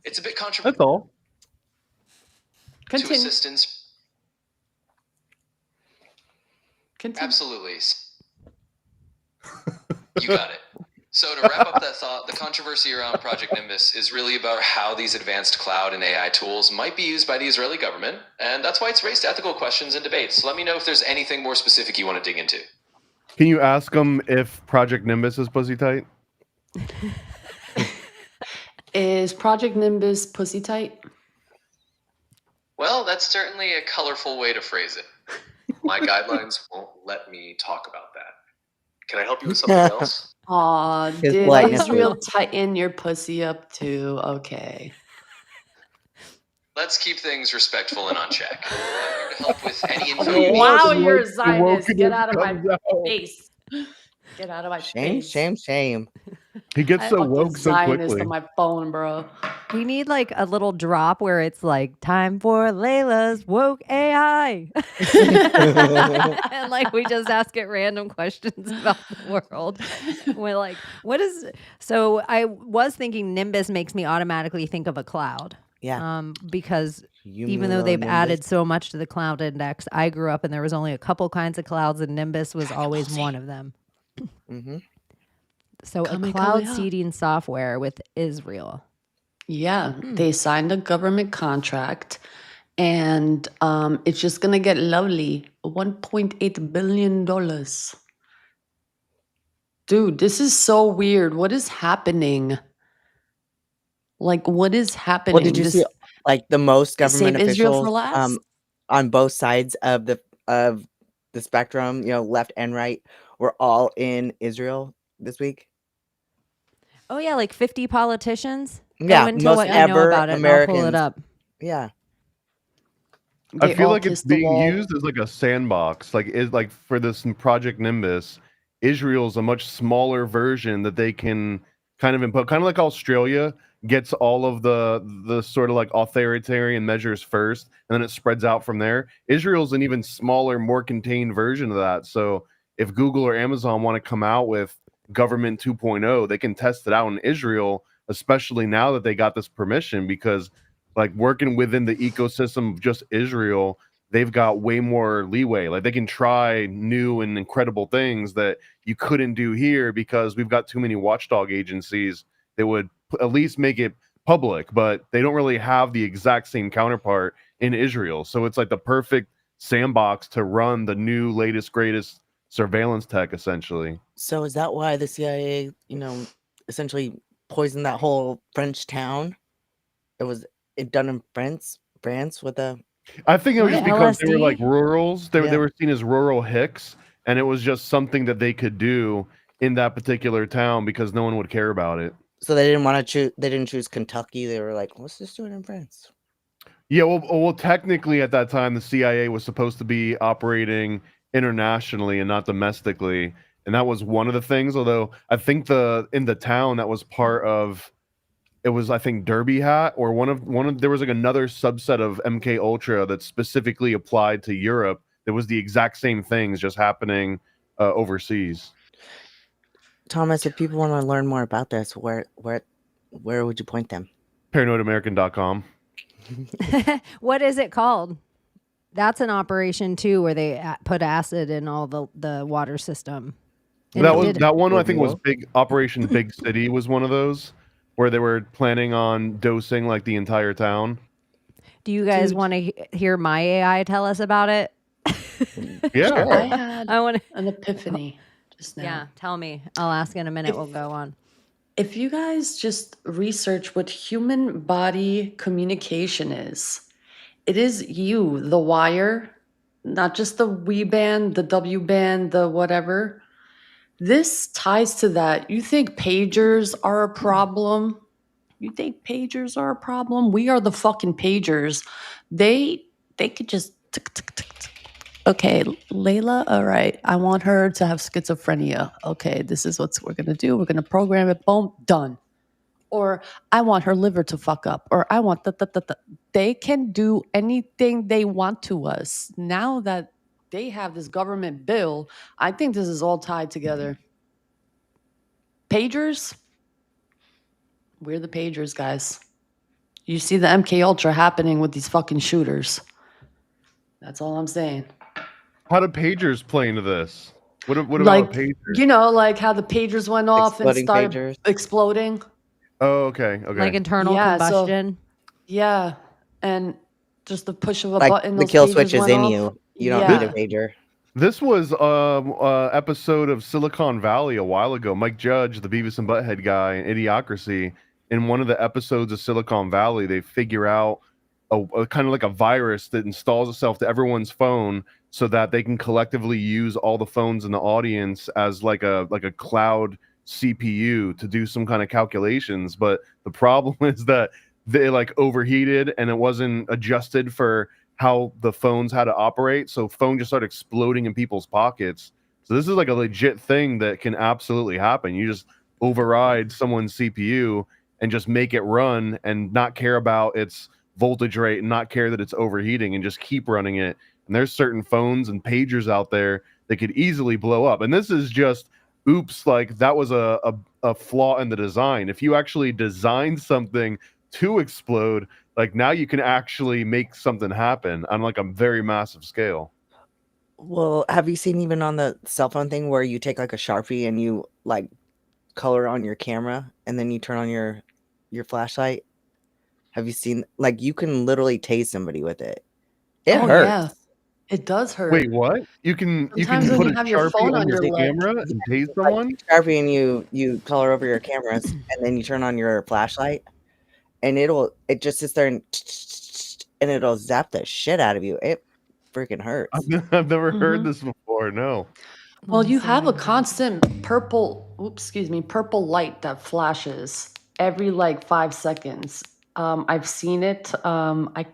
It's a bit
That's
controversial
all.
to
Continue.
assistance.
Continue.
Absolutely. You got it. So to wrap up that thought, the controversy around Project Nimbus is really about how these advanced cloud and AI tools might be used by the Israeli government, and that's why it's raised ethical questions and debates. So let me know if there's anything more specific you want to dig into.
Can you ask them if Project Nimbus is pussy tight?
Is Project Nimbus pussy tight?
Well, that's certainly a colorful way to phrase it. My guidelines won't let me talk about that. Can I help you with something else?
Aw,
His
did
politeness
Israel tighten your pussy up too? Okay.
Let's keep things respectful and on check. I'm here to help with any info
Oh,
you need.
Wow,
the
you're a
woke- the
Zionist. Get
wokeness
out of my
comes out.
face. Get out of my
Shame,
face.
shame, shame.
He gets so
Fucking
woke so
Zionist
quickly.
on my phone, bro.
We need like a little drop where it's like time for Layla's woke AI. And like we just ask it random questions about the world. We're like, what is so I was thinking Nimbus makes me automatically think of a cloud.
Yeah.
Because even though they've added so much to the cloud index, I grew up and there was only a couple kinds of clouds and Nimbus was always one of them.
Mm-hmm.
So a
Kame
cloud
Kalea.
seeding software with Israel.
Yeah, they signed a government contract and it's just going to get lovely. $1.8 billion. Dude, this is so weird. What is happening? Like, what is happening?
Well, did you
This,
see like the most government
save Israel for
officials
last?
on both sides of the spectrum, left and right, were all in Israel this week?
Oh yeah, like 50 politicians.
Yeah,
Go into
most
what you know
ever
about it, and I'll pull it
Americans.
up.
Yeah.
I
They
feel
all
like it's
kissed the
being
wall.
used as like a sandbox. Like for this Project Nimbus, Israel's a much smaller version that they can kind of input, kind of like Australia gets all of the sort of like authoritarian measures first, and then it spreads out from there. Israel's an even smaller, more contained version of that. So if Google or Amazon want to come out with government 2.0, they can test it out in Israel, especially now that they got this permission, because like working within the ecosystem of just Israel, they've got way more leeway. Like they can try new and incredible things that you couldn't do here because we've got too many watchdog agencies that would at least make it public, but they don't really have the exact same counterpart in Israel. So it's like the perfect sandbox to run the new, latest, greatest surveillance tech, essentially.
So is that why the CIA, essentially poisoned that whole French town? It done in France with a
I think it was just
Yeah,
because they were like
LSD?
rurals. They
Yeah.
were seen as rural hicks, and it was just something that they could do in that particular town because no one would care about it.
So they didn't want to choose. They didn't choose Kentucky. They were like, let's just do it in France.
Yeah, well, technically at that time, the CIA was supposed to be operating internationally and not domestically, and that was one of the things. Although I think in the town that was part of it was, I think, Derby Hat, or one of there was like another subset of MK Ultra that specifically applied to Europe. That was the exact same things just happening overseas.
Thomas, if people want to learn more about this, where would you point them?
ParanoidAmerican.com.
What is it called? That's an operation too, where they put acid in all the water system. And it did-
That one I
Good
think was
more?
big. Operation Big City was one of those where they were planning on dosing like the entire town.
Do you guys
Dude.
want to hear my AI tell us about it?
Yeah.
I had
I want to.
an epiphany just now.
Yeah, tell me. I'll ask in a minute. We'll go on.
If you guys just research what human body communication is, it is you, the wire, not just the W band, the W band, the whatever. This ties to that. You think pagers are a problem? You think pagers are a problem? We are the fucking pagers. They could just tick, tick, tick, tick. Okay, Layla, all right. I want her to have schizophrenia. Okay, this is what we're going to do. We're going to program it. Boom, done. Or I want her liver to fuck up. Or I want that. They can do anything they want to us. Now that they have this government bill, I think this is all tied together. Pagers? We're the pagers, guys. You see the MK Ultra happening with these fucking shooters. That's all I'm saying.
How do pagers play into this? What
Like,
about pagers?
you know, like how the pagers went off and
Exploding
started
pagers.
exploding.
Oh, okay.
Like internal
Yeah, so-
combustion.
Yeah, and just the push of a
Like
button.
the
those
kill
pagers
switch is
went
in
off.
you. You don't
Yeah.
need a pager.
This was episode of Silicon Valley a while ago. Mike Judge, the Beavis and Butthead guy, in Idiocracy. In one of the episodes of Silicon Valley, they figure out a kind of like a virus that installs itself to everyone's phone so that they can collectively use all the phones in the audience as like a cloud CPU to do some kind of calculations. But the problem is that they like overheated and it wasn't adjusted for how the phones had to operate. So phone just started exploding in people's pockets. So this is like a legit thing that can absolutely happen. You just override someone's CPU and just make it run and not care about its voltage rate and not care that it's overheating and just keep running it. And there's certain phones and pagers out there that could easily blow up. And this is just, oops, like that was a flaw in the design. If you actually design something to explode, like now you can actually make something happen on like a very massive scale.
Well, have you seen even on the cell phone thing where you take like a Sharpie and you like color on your camera and then you turn on your flashlight? Have you seen, like, you can literally tase somebody with it? It hurts.
Yeah. It does hurt.
Wait, what? You can
Sometimes when
put
you
a
have your
Sharpie
phone
on
on
your
your leg.
camera and tase
Like,
someone?
Sharpie and you color over your cameras and then you turn on your flashlight and it just sits there and it'll zap the shit out of you. It freaking hurts.
I've never heard this before. No.
Well, you have a constant purple light that flashes every like 5 seconds. I've seen it. I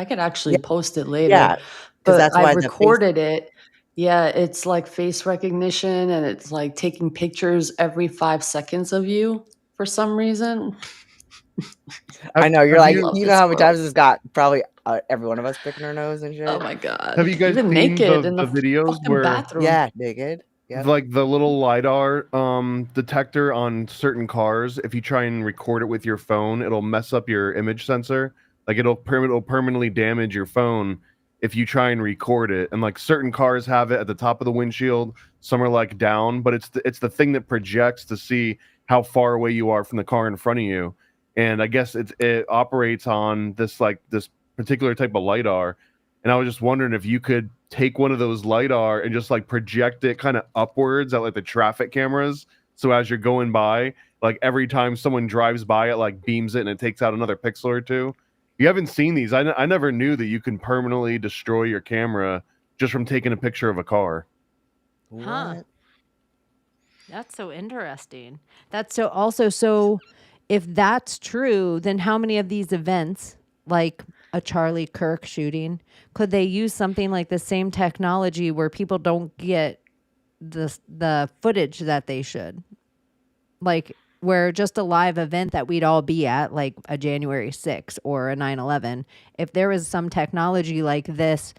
could actually post it later.
Yeah, 'cause
but
that's why
I
the face-
recorded it. Yeah, it's like face recognition and it's like taking pictures every 5 seconds of you for some reason.
I know, you're
Have
like,
you-
you know how many times it's got probably every one of us picking our nose and shit?
Oh my god.
Have you guys
Even
seen
naked
the
in the
videos
fucking
where
bathroom?
Yeah, naked. Yep.
like the little LiDAR detector on certain cars, if you try and record it with your phone, it'll mess up your image sensor. Like it'll permanently damage your phone if you try and record it. And like certain cars have it at the top of the windshield, some are like down, but it's the thing that projects to see how far away you are from the car in front of you. And I guess it operates on this particular type of LiDAR. And I was just wondering if you could take one of those LiDAR and just like project it kind of upwards at like the traffic cameras. So as you're going by, like every time someone drives by, it like beams it and it takes out another pixel or two. You haven't seen these. I never knew that you can permanently destroy your camera just from taking a picture of a car.
Huh.
What?
That's so interesting. That's so if that's true, then how many of these events, like a Charlie Kirk shooting, could they use something like the same technology where people don't get the footage that they should? Like where just a live event that we'd all be at, like a January 6th or a 9/11, if there was some technology like this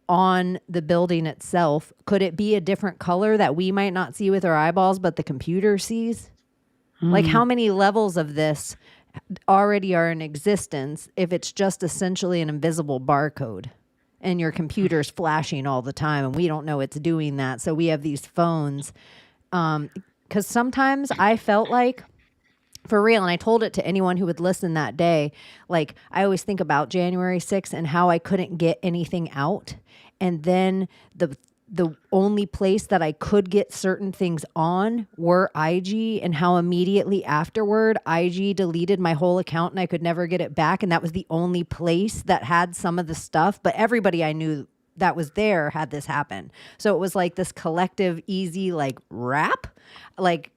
on the building itself, could it be a different color that we might not see with our eyeballs, but the computer sees? Like how many levels of this already are in existence if it's just essentially an invisible barcode and your computer's flashing all the time and we don't know it's doing that. So we have these phones. Because sometimes I felt like, for real, and I told it to anyone who would listen that day, like I always think about January 6th and how I couldn't get anything out. And then the only place that I could get certain things on were IG, and how immediately afterward IG deleted my whole account and I could never get it back. And that was the only place that had some of the stuff. But everybody I knew that was there had this happen. So it was like this collective easy like rap. Like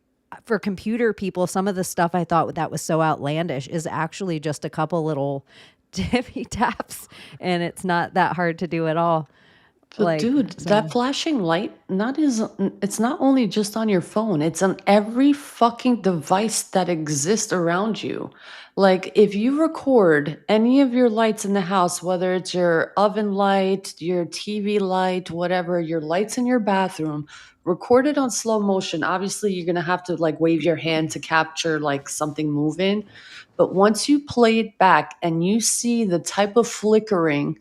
for computer people, some of the stuff I thought that was so outlandish is actually just a couple little tippy taps, and it's not that hard to do at all.
But dude, that flashing light it's not only just on your phone, it's on every fucking device that exists around you. Like if you record any of your lights in the house, whether it's your oven light, your TV light, whatever, your lights in your bathroom, record it on slow motion. Obviously, you're gonna have to like wave your hand to capture like something moving. But once you play it back and you see the type of flickering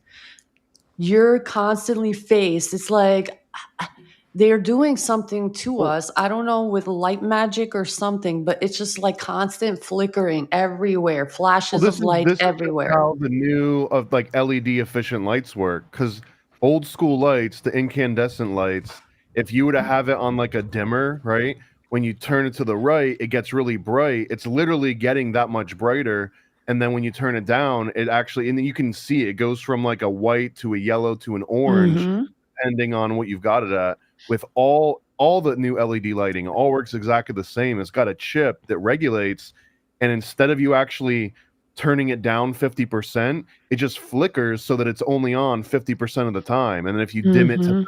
you're constantly faced. It's like they're doing something to us. I don't know, with light magic or something, but it's just like constant flickering everywhere, flashes of light
this is
everywhere.
how the new of like LED efficient lights work. Because old school lights, the incandescent lights, if you were to have it on like a dimmer, right? When you turn it to the right, it gets really bright. It's literally getting that much brighter. And then when you turn it down, it actually, and then you can see it goes from like a white to a yellow to an orange, depending on what you've got it at. With all the new LED lighting, it all works exactly the same. It's got a chip that regulates, and instead of you actually turning it down 50%, it just flickers so that it's only on 50% of the time. And then if you dim it to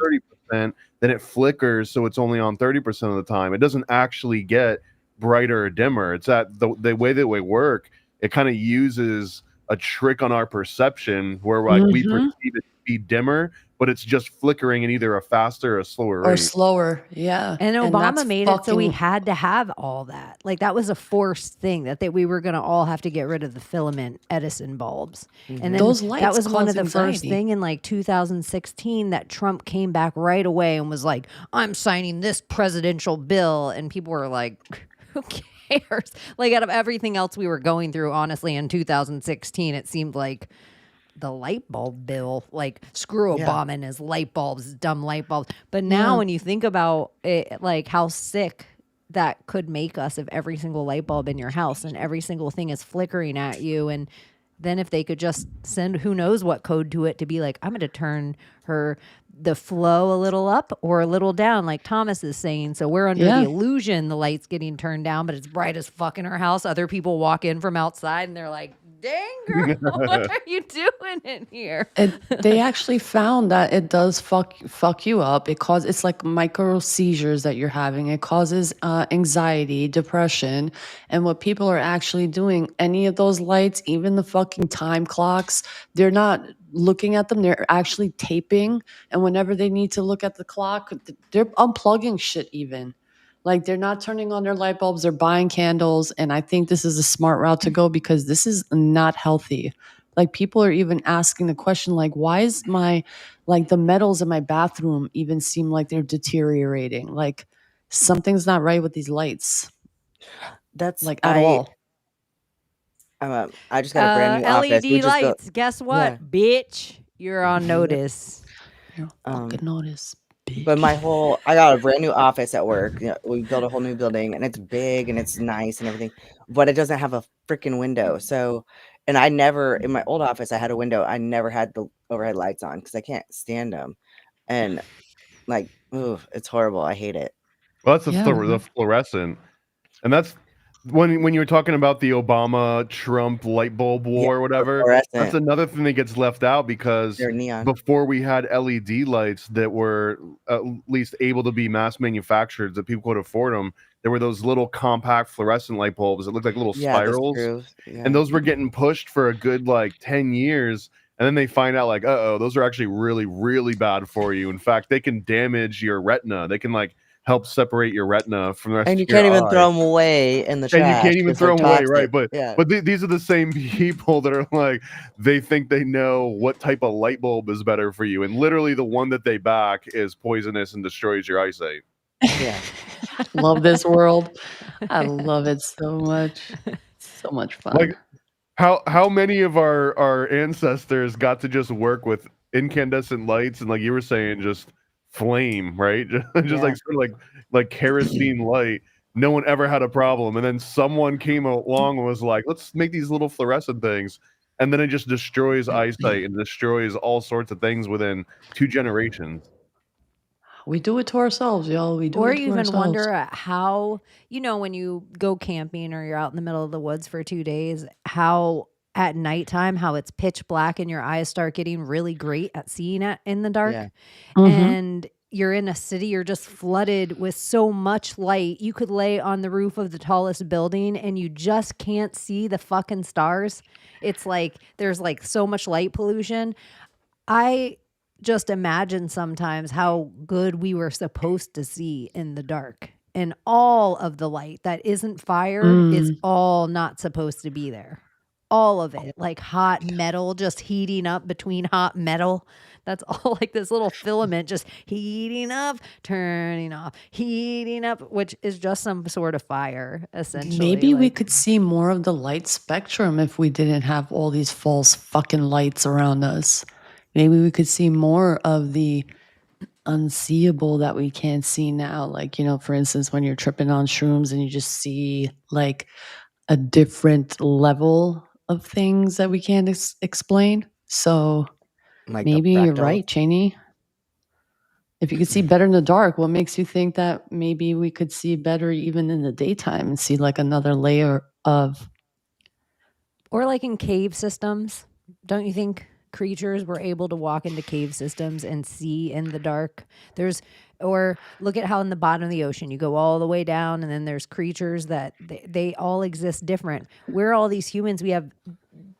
30%, then it flickers so it's only on 30% of the time. It doesn't actually get brighter or dimmer. It's that the way that we work, it kind of uses a trick on our perception where like we perceive it to be dimmer, but it's just flickering in either a faster or a slower rate.
Or slower, yeah.
And Obama
that's
made it so we
fucking-
had to have all that. Like that was a forced thing that we were going to all have to get rid of the filament Edison bulbs. And then
Those
that
lights
was one
cause
of the first
anxiety.
thing in like 2016 that Trump came back right away and was like, I'm signing this presidential bill. And people were like, who cares? Like out of everything else we were going through, honestly, in 2016, it seemed like the light bulb bill, like screw Obama and his light bulbs, dumb light bulbs. But now when you think about it, like how sick that could make us if every single light bulb in your house and every single thing is flickering at you. And then if they could just send who knows what code to it to be like, I'm going to turn the flow a little up or a little down, like Thomas is saying. So we're under the illusion the light's getting turned down, but it's bright as fuck in our house. Other people walk in from outside and they're like, dang girl, what are you doing in here?
They actually found that it does fuck you up. It's like micro seizures that you're having. It causes anxiety, depression, and what people are actually doing, any of those lights, even the fucking time clocks, they're not looking at them. They're actually taping, and whenever they need to look at the clock, they're unplugging shit even. Like they're not turning on their light bulbs, they're buying candles. And I think this is a smart route to go because this is not healthy. Like people are even asking the question, like, why is the metals in my bathroom even seem like they're deteriorating? Like something's not right with these lights.
That's
like at all.
I just got a brand new office.
LED lights. Guess what, bitch? You're on notice.
You're on fucking notice.
But I got a brand new office at work. You know, we built a whole new building and it's big and it's nice and everything, but it doesn't have a freaking window. So, and in my old office, I had a window. I never had the overhead lights on because I can't stand them. And like, ooh, it's horrible. I hate it.
Well, that's the fluorescent. And that's when you were talking about the Obama Trump light bulb war or whatever, that's another thing that gets left out because before we had LED lights that were at least able to be mass manufactured, that people could afford them, there were those little compact fluorescent light bulbs that looked like little spirals. And those were getting pushed for a good like 10 years. And then they find out like, those are actually really, really bad for you. In fact, they can damage your retina. They can like help separate your retina from the rest of your eye.
And you can't even throw them away in the trash.
And you can't even throw them away, right? But
yeah.
These are the same people that are like, they think they know what type of light bulb is better for you. And literally the one that they back is poisonous and destroys your eyesight.
Yeah.
Love this world. I love it so much. So much fun.
Like how many of our ancestors got to just work with incandescent lights and like you were saying, just flame, right? Just like sort of like kerosene light. No one ever had a problem, and then someone came along and was like, let's make these little fluorescent things, and then it just destroys eyesight and destroys all sorts of things within 2 generations.
We do it to ourselves, y'all. We do
Or
it to
you even
ourselves.
wonder how, when you go camping or you're out in the middle of the woods for 2 days, how at nighttime, how it's pitch black and your eyes start getting really great at seeing in the dark.
Yeah.
And you're in a city, you're just flooded with so much light. You could lay on the roof of the tallest building and you just can't see the fucking stars. It's like there's like so much light pollution. I just imagine sometimes how good we were supposed to see in the dark, and all of the light that isn't fire is all not supposed to be there. All of it, like hot metal just heating up between hot metal. That's all like this little filament just heating up, turning off, heating up, which is just some sort of fire, essentially.
Maybe we could see more of the light spectrum if we didn't have all these false fucking lights around us. Maybe we could see more of the unseeable that we can't see now. Like, for instance, when you're tripping on shrooms and you just see like a different level of things that we can't explain. So
Like
maybe you're
fractals.
right, Chaney. If you could see better in the dark, what makes you think that maybe we could see better even in the daytime and see like another layer of...
Or like in cave systems, don't you think creatures were able to walk into cave systems and see in the dark? Or look at how in the bottom of the ocean, you go all the way down and then there's creatures that they all exist different. We're all these humans. We have,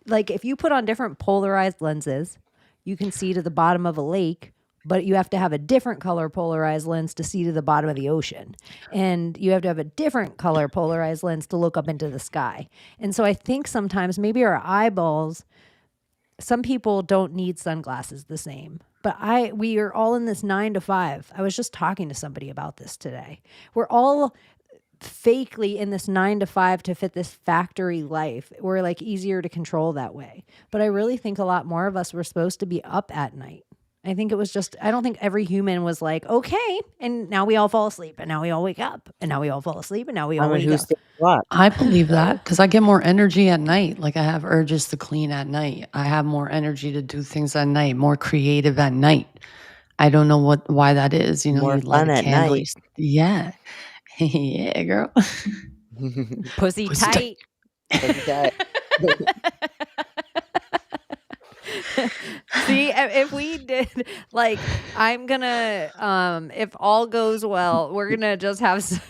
like, if you put on different polarized lenses, you can see to the bottom of a lake, but you have to have a different color polarized lens to see to the bottom of the ocean. And you have to have a different color polarized lens to look up into the sky. And so I think sometimes maybe our eyeballs, some people don't need sunglasses the same, but we are all in this 9 to 5. I was just talking to somebody about this today. We're all fakely in this 9 to 5 to fit this factory life. We're like easier to control that way. But I really think a lot more of us were supposed to be up at night. I think it was just, I don't think every human was like, okay, and now we all fall asleep, and now we all wake up, and now we all fall asleep, and now we all wake up.
I believe that because I get more energy at night. Like I have urges to clean at night. I have more energy to do things at night, more creative at night. I don't know why that is.
More
you light
fun
a
at
candle.
night.
Yeah. Yeah, girl.
Pussy tight.
Pussy tight.
See, if we did, like, I'm gonna, if all goes well, we're gonna just have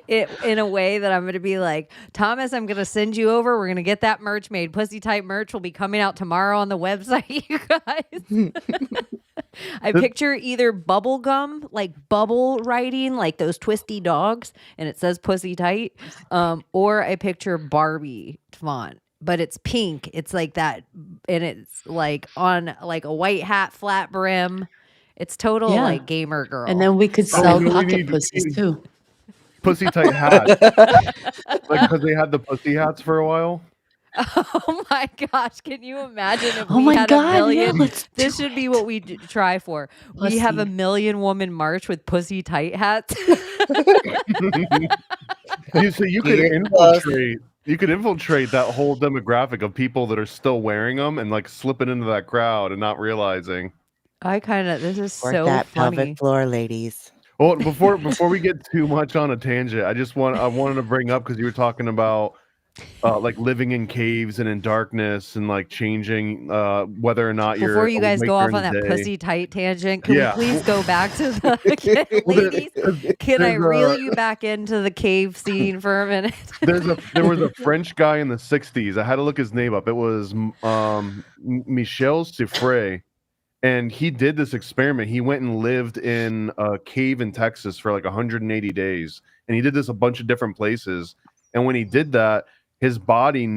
it in a way that I'm gonna be like, Thomas, I'm gonna send you over. We're gonna get that merch made. Pussy Tight merch will be coming out tomorrow on the website, you guys. I picture either bubble gum, like bubble writing, like those twisty dogs, and it says Pussy Tight, or I picture Barbie font. But it's pink. It's like that, and it's like on like a white hat, flat brim. It's total like gamer girl.
And then we could sell pocket pussies too.
Pussy tight hats. Like because they had the pussy hats for a while.
Oh my gosh! Can you imagine if
Oh
we
my
had
God,
a million?
yeah, let's
This should be what we try for. We have a million woman march with pussy tight hats.
So you could infiltrate. You could infiltrate that whole demographic of people that are still wearing them and like slipping into that crowd and not realizing.
This is
Work
so
that
funny.
pelvic floor, ladies.
Well, before we get too much on a tangent, I wanted to bring up because you were talking about like living in caves and in darkness and like changing whether or not you're
Before you guys
awake
go off
during
on
the
that
day.
pussy tight tangent, can we please go back to the ladies? Can I
there's
reel you back into the cave scene for a minute?
There was a French guy in the 60s. I had to look his name up. It was Michel Siffre. And he did this experiment. He went and lived in a cave in Texas for like 180 days. And he did this a bunch of different places. And when he did that, his body,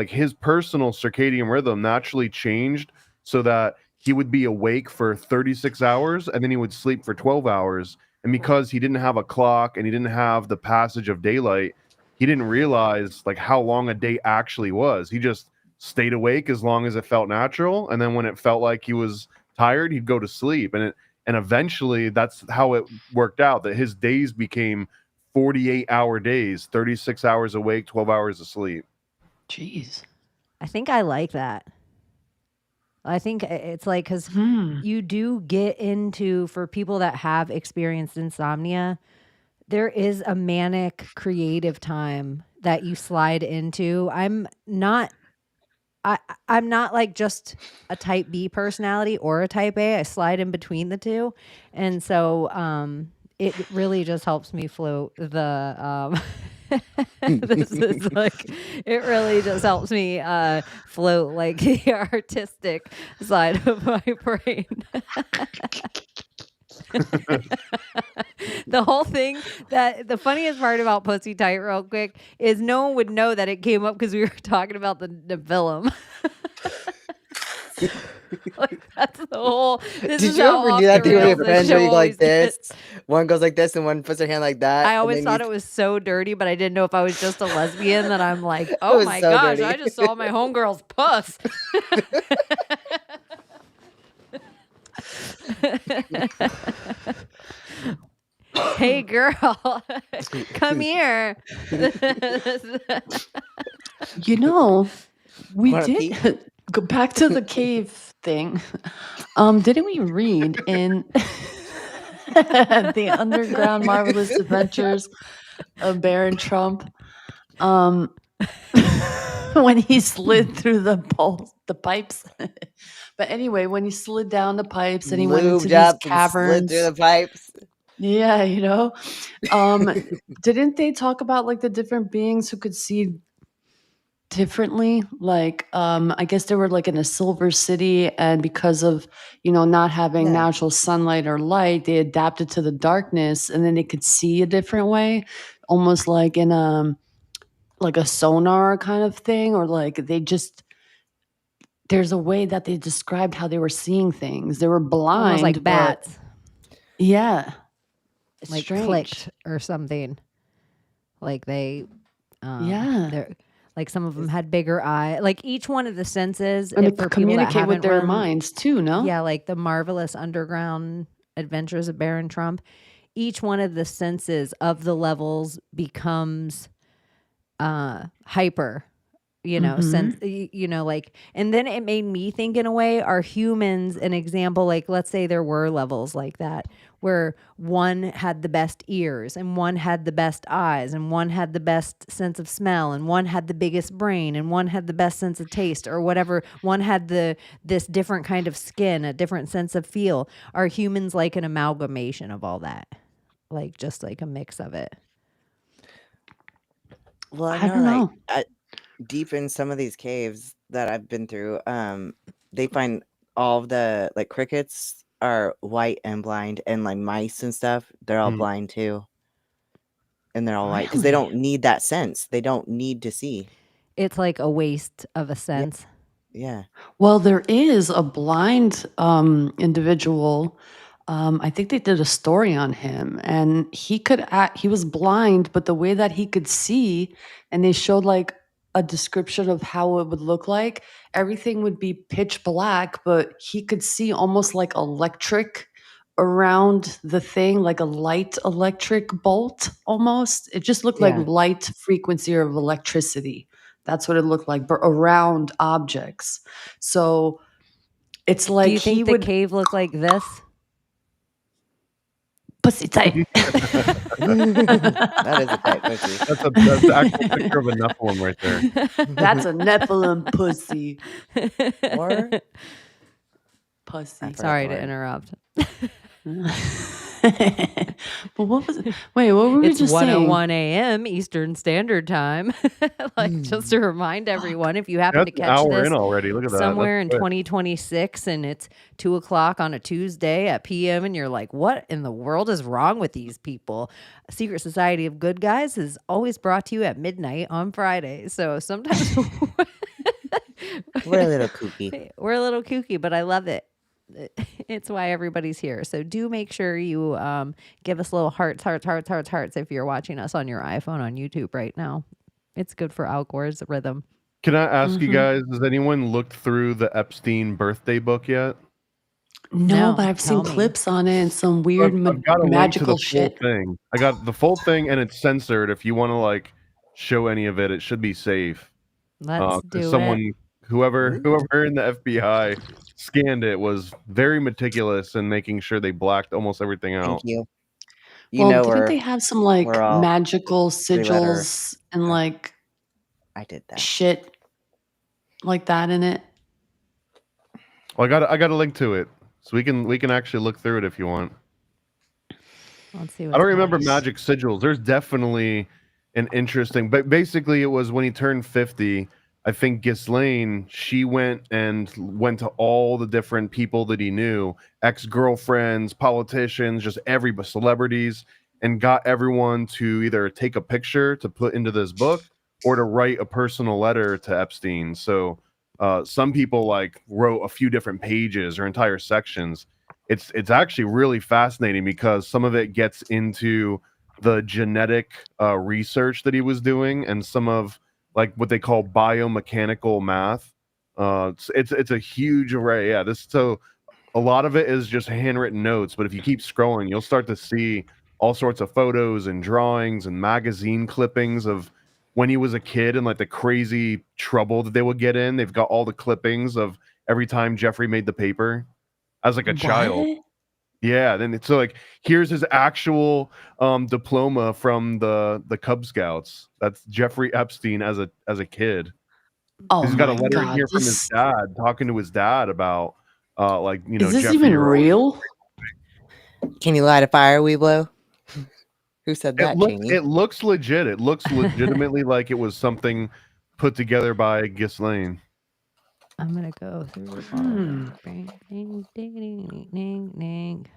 his personal circadian rhythm naturally changed so that he would be awake for 36 hours and then he would sleep for 12 hours. And because he didn't have a clock and he didn't have the passage of daylight, he didn't realize like how long a day actually was. He just stayed awake as long as it felt natural. And then when it felt like he was tired, he'd go to sleep. And eventually that's how it worked out, that his days became 48-hour days, 36 hours awake, 12 hours asleep.
Jeez.
I think I like that. I think it's like because
Hmm.
you do get into, for people that have experienced insomnia, there is a manic creative time that you slide into. I'm not like just a type B personality or a type A. I slide in between the two. And so it really just helps me float the this is like, it really just helps me float like the artistic side of my brain. The whole thing, that the funniest part about Pussy Tight, real quick, is no one would know that it came up because we were talking about the film. Like, that's the whole. This
Did
is
you
how
ever
off
do that
the
thing with your
rails this
friends where
show
you go like
always
this?
gets.
One goes like this and one puts their hand like that.
I
and
always
then
thought
you-
it was so dirty, but I didn't know if I was just a lesbian. That I'm like, oh
was
my
so
gosh,
dirty.
I just saw my homegirl's puss. Hey girl, come here.
You know, we
Wanna
did
peek?
go back to the cave thing. Didn't we read in the Underground Marvelous Adventures of Baron Trump, when he slid through the pipes? But anyway, when he slid down the pipes and he went into
Lubed
these
up and slid
caverns.
through the pipes.
Yeah, you know. Didn't they talk about like the different beings who could see differently? Like, I guess they were like in a silver city, and because of, not having
Yeah.
natural sunlight or light, they adapted to the darkness, and then they could see a different way, almost like in like a sonar kind of thing, or like there's a way that they described how they were seeing things. They were blind,
Almost like
but-
bats,
yeah.
like
Strange.
clicked or something. Like they,
Yeah.
they're like, some of them had bigger eye. Like each one of the senses,
And
if
to
for people that
communicate with
haven't
their
read,
minds too, no?
yeah, like the Marvelous Underground Adventures of Baron Trump. Each one of the senses of the levels becomes hyper, sense, like, and then it made me think, in a way, are humans an example? Like, let's say there were levels like that where one had the best ears and one had the best eyes and one had the best sense of smell and one had the biggest brain and one had the best sense of taste, or whatever. One had this different kind of skin, a different sense of feel. Are humans like an amalgamation of all that? Like, just like a mix of it?
Well,
I don't know.
Deep in some of these caves that I've been through, they find all of the like crickets are white and blind, and like mice and stuff, they're all blind too. And they're all white because they
Really?
don't need that sense. They don't need to see.
It's like a waste of a sense.
Yeah.
Well, there is a blind individual. I think they did a story on him, and he was blind, but the way that he could see, and they showed like a description of how it would look like, everything would be pitch black, but he could see almost like electric around the thing, like a light electric bolt almost. It just looked like
Yeah.
light frequency of electricity. That's what it looked like, but around objects. So it's like
Do you think the cave looked like this?
pussy tight.
That is a tight pussy.
That's the actual picture of a Nephilim right there.
That's a Nephilim pussy.
Or
Pussy.
I forgot
Sorry
the
to
word.
interrupt.
But what was it? Wait, what were we
It's
just saying?
1:01 a.m. Eastern Standard Time. Like, just to remind everyone, if you happen
That's
to
an
catch
hour
this
in already. Look at that.
somewhere in
That's quick.
2026 and it's 2:00 on a Tuesday at PM and you're like, what in the world is wrong with these people? Secret Society of Good Guys is always brought to you at midnight on Friday. So sometimes
We're a little kooky.
we're a little kooky, but I love it. It's why everybody's here. So do make sure you give us little hearts if you're watching us on your iPhone on YouTube right now. It's good for Algore's rhythm.
Can I ask you
Mhm.
guys, has anyone looked through the Epstein birthday book yet?
No,
No,
but I've seen
tell me.
clips on it and some weird
I've got a link to
magical
the
shit.
full thing. I got the full thing, and it's censored. If you want to like show any of it, it should be safe.
Let's do
Someone,
it.
whoever in the FBI scanned it was very meticulous in making sure they blacked almost everything
Thank
out.
you. You
Well,
know
didn't they have some like
we're all
magical
three-letter.
sigils and like
I did that.
shit like that in it?
Well, I got a link to it, so we can actually look through it if you want.
Let's see.
I don't remember
Nice.
magic sigils. There's definitely an interesting, but basically it was when he turned 50. I think Ghislaine, she went to all the different people that he knew, ex-girlfriends, politicians, just celebrities, and got everyone to either take a picture to put into this book or to write a personal letter to Epstein. So some people like wrote a few different pages or entire sections. It's actually really fascinating because some of it gets into the genetic research that he was doing and some of like what they call biomechanical math. It's a huge array. Yeah, so a lot of it is just handwritten notes, but if you keep scrolling, you'll start to see all sorts of photos and drawings and magazine clippings of when he was a kid and like the crazy trouble that they would get in. They've got all the clippings of every time Jeffrey made the paper as like a child.
What?
Yeah, then it's so like here's his actual diploma from the Cub Scouts. That's Jeffrey Epstein as a kid.
Oh
He's got a
my
letter in
god!
here from his dad talking to his dad about like
Is this
Jeffrey,
even
you're always-
real?
Can you light a fire, Weeblo? Who said that, Chaney?
It looks legit. It looks legitimately like it was something put together by Ghislaine.
I'm gonna go through all of them. Ding, ding, ding, ding, ding, ding.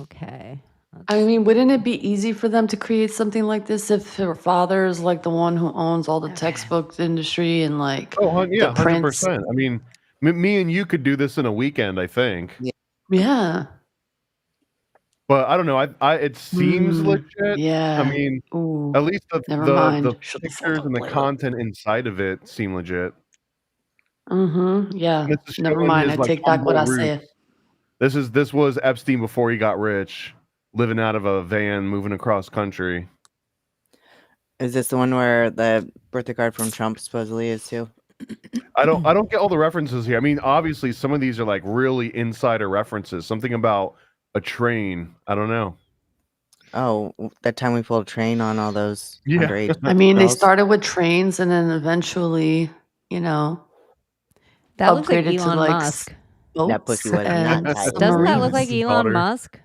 Okay.
I mean, wouldn't it be easy for them to create something like this if her father is like the one who owns all the textbook industry and like
Yeah,
the prints?
100%. I mean, me and you could do this in a weekend, I think.
Yeah.
But I don't know. It seems legit.
Yeah.
I mean,
Ooh.
at least
Never
the
mind. Shut the fuck
pictures
up,
and the
Layla.
content inside of it seem legit.
Yeah.
This is
Never
showing
mind.
his,
I
like,
take back what I
humble
said.
roots. This was Epstein before he got rich, living out of a van, moving across country.
Is this the one where the birthday card from Trump supposedly is too?
I don't get all the references here. I mean, obviously some of these are like really insider references. Something about a train. I don't know.
Oh, that time we pulled a train on all those
Yeah.
underage
I mean, they
girls?
started with trains and then eventually,
That looks like
upgraded to
Elon
like
Musk.
boats
That pussy was not
and
tight.
Doesn't that look
submarines.
like
His
Elon
daughter.
Musk?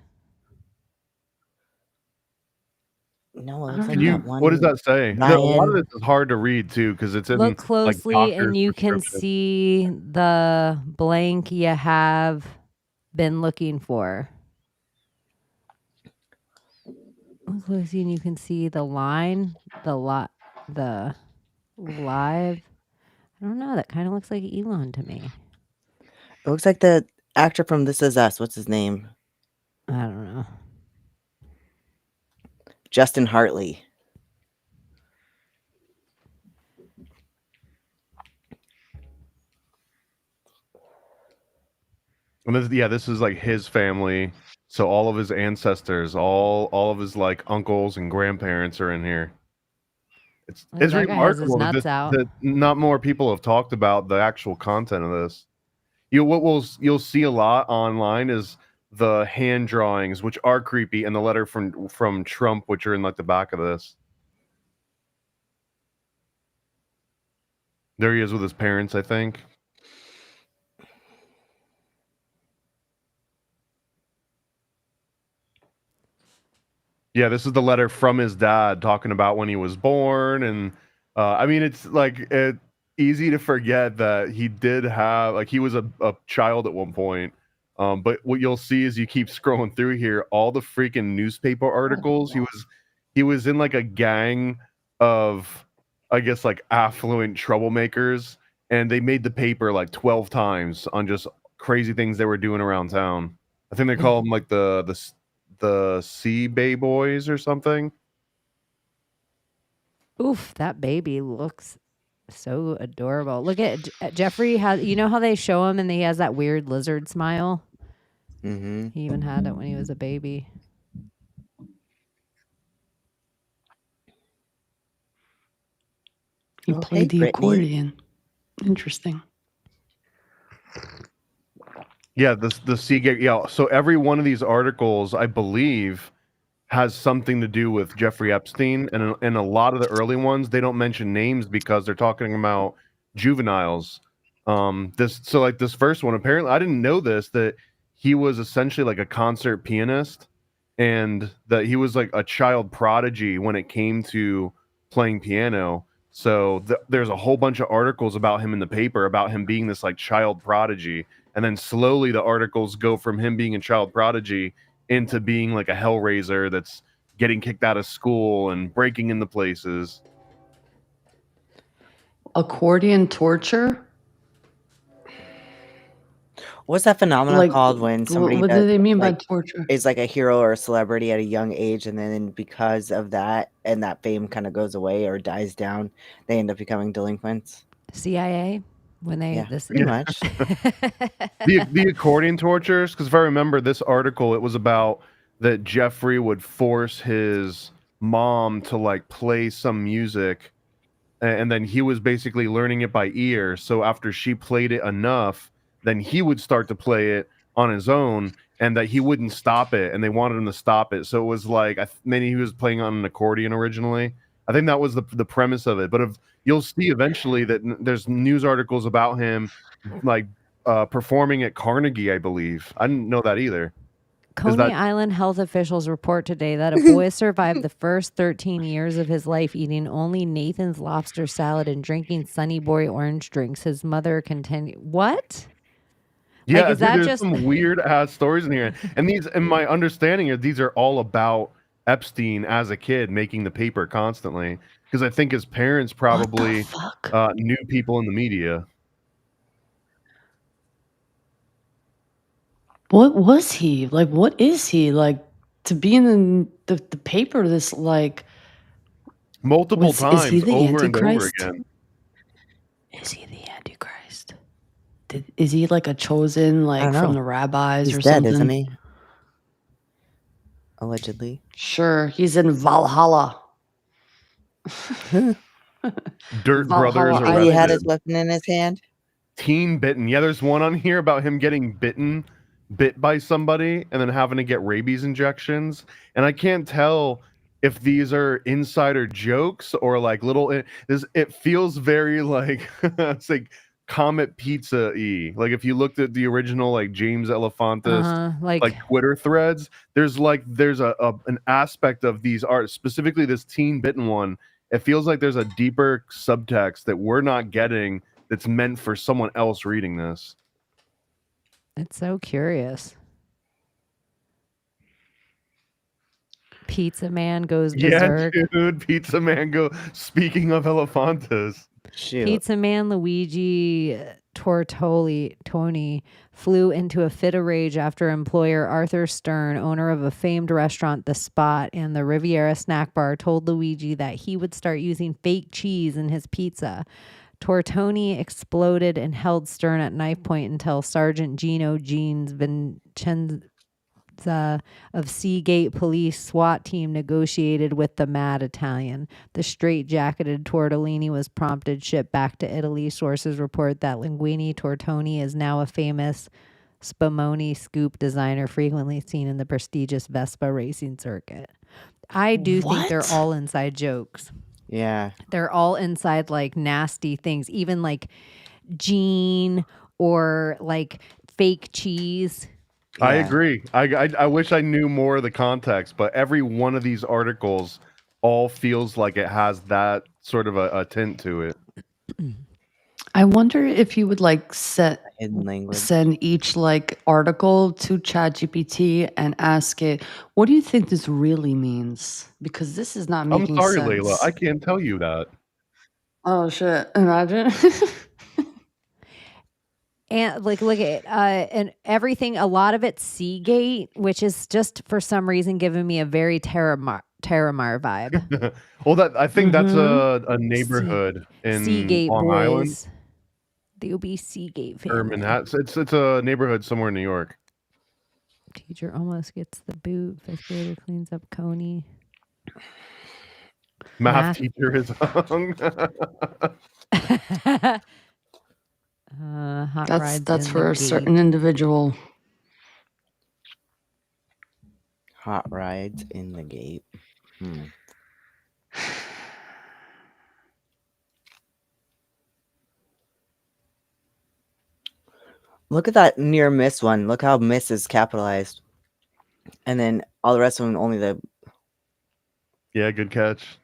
No, it
I
looks
don't
like
know.
that one.
What does that say? A lot of
Ryan.
this is hard to read too because it's in
Look
like
closely
doctor's
and you can
prescription.
see the blank you have been looking for. Look closely and you can see the line, the live. I don't know. That kind of looks like Elon to me.
It looks like the actor from This Is Us. What's his name?
I don't know.
Justin Hartley.
And this is like his family. So all of his ancestors, all of his like uncles and grandparents are in here. It's
Look, that guy has his
remarkable
nuts out.
that not more people have talked about the actual content of this. You'll see a lot online is the hand drawings, which are creepy, and the letter from Trump, which are in like the back of this. There he is with his parents, I think. Yeah, this is the letter from his dad talking about when he was born, and I mean, it's like easy to forget that he did have like he was a child at one point. But what you'll see is you keep scrolling through here, all the freaking newspaper articles. He was in like a gang of, I guess, like affluent troublemakers, and they made the paper like 12 times on just crazy things they were doing around town. I think they call them like the Sea Bay Boys or something.
Oof, that baby looks so adorable. Look at Jeffrey. You know how they show him and he has that weird lizard smile?
Mm-hmm.
He even had it when he was a baby.
He
Oh,
played
hey,
the
Brittany.
accordion. Interesting.
Yeah, the Seagate. Yeah, so every one of these articles, I believe, has something to do with Jeffrey Epstein, and a lot of the early ones they don't mention names because they're talking about juveniles. This first one, apparently I didn't know this, that he was essentially like a concert pianist, and that he was like a child prodigy when it came to playing piano. So there's a whole bunch of articles about him in the paper about him being this like child prodigy, and then slowly the articles go from him being a child prodigy into being like a hellraiser that's getting kicked out of school and breaking into places.
Accordion torture?
What's that phenomenon
Like,
called when somebody
what do they mean by torture?
is like a hero or a celebrity at a young age, and then because of that and that fame kind of goes away or dies down, they end up becoming delinquents?
CIA when they
Yeah,
this
pretty much.
The accordion tortures, because if I remember this article, it was about that Jeffrey would force his mom to like play some music, and then he was basically learning it by ear. So after she played it enough, then he would start to play it on his own, and that he wouldn't stop it, and they wanted him to stop it. So it was like maybe he was playing on an accordion originally. I think that was the premise of it. But if you'll see eventually that there's news articles about him like performing at Carnegie, I believe. I didn't know that either.
Coney Island health officials report today that a boy survived the first 13 years of his life eating only Nathan's lobster salad and drinking Sunny Boy orange drinks. His mother continued. What?
Yeah,
like, is that
there's
just
some weird ass stories in here, and my understanding is these are all about Epstein as a kid making the paper constantly, because I think his parents probably knew people in the media.
What was he? Like, what is he? Like, to be in the paper this, like...
Multiple times,
is he the
over and over
Antichrist?
again.
Is he the Antichrist? Is he like a chosen, like, from the rabbis
He's
or
dead,
something?
isn't he? Allegedly.
Sure, he's in Valhalla.
Dirt Brothers
He had his weapon in his hand.
Teen bitten. Yeah, there's one on here about him getting bit by somebody and then having to get rabies injections. And I can't tell if these are insider jokes or like little. It feels very like it's like Comet Pizza-y. Like if you looked at the original like James Elefantis like Twitter threads, there's an aspect of these art, specifically this teen bitten one. It feels like there's a deeper subtext that we're not getting that's meant for someone else reading this.
It's so curious. Pizza Man goes berserk.
Yeah, dude. Pizza Man go. Speaking of Elefantis.
Pizza Man Luigi Tortoni flew into a fit of rage after employer Arthur Stern, owner of a famed restaurant The Spot and the Riviera Snack Bar, told Luigi that he would start using fake cheese in his pizza. Tortoni exploded and held Stern at knife point until Sergeant Gino Jeans Vincenza of Seagate Police SWAT team negotiated with the mad Italian. The straight-jacketed tortellini was prompted shipped back to Italy. Sources report that Linguini Tortoni is now a famous Spumoni scoop designer frequently seen in the prestigious Vespa racing circuit. I do think they're all inside jokes.
Yeah.
They're all inside like nasty things, even like gene or like fake cheese.
I agree. I wish I knew more of the context, but every one of these articles all feels like it has that sort of a tint to it.
I wonder if you would like send each like article to ChatGPT and ask it, what do you think this really means? Because this is not making sense.
I'm sorry, Layla. I can't tell you that.
Oh shit! Imagine.
And like, look at and everything. A lot of it's Seagate, which is just for some reason giving me a very Terramar vibe.
Well, I think that's a neighborhood in
Seagate
Long Island.
boys. The OB Seagate family.
Or Manhattan. It's a neighborhood somewhere in New York.
Teacher almost gets the boot. Fifth grader cleans up Coney.
Math teacher is hung.
Hot rides
That's
in
for
the
a certain individual.
Hot rides in the gate. Look at that near miss one. Look how miss is capitalized. And then all the rest of them only the.
Yeah, good catch.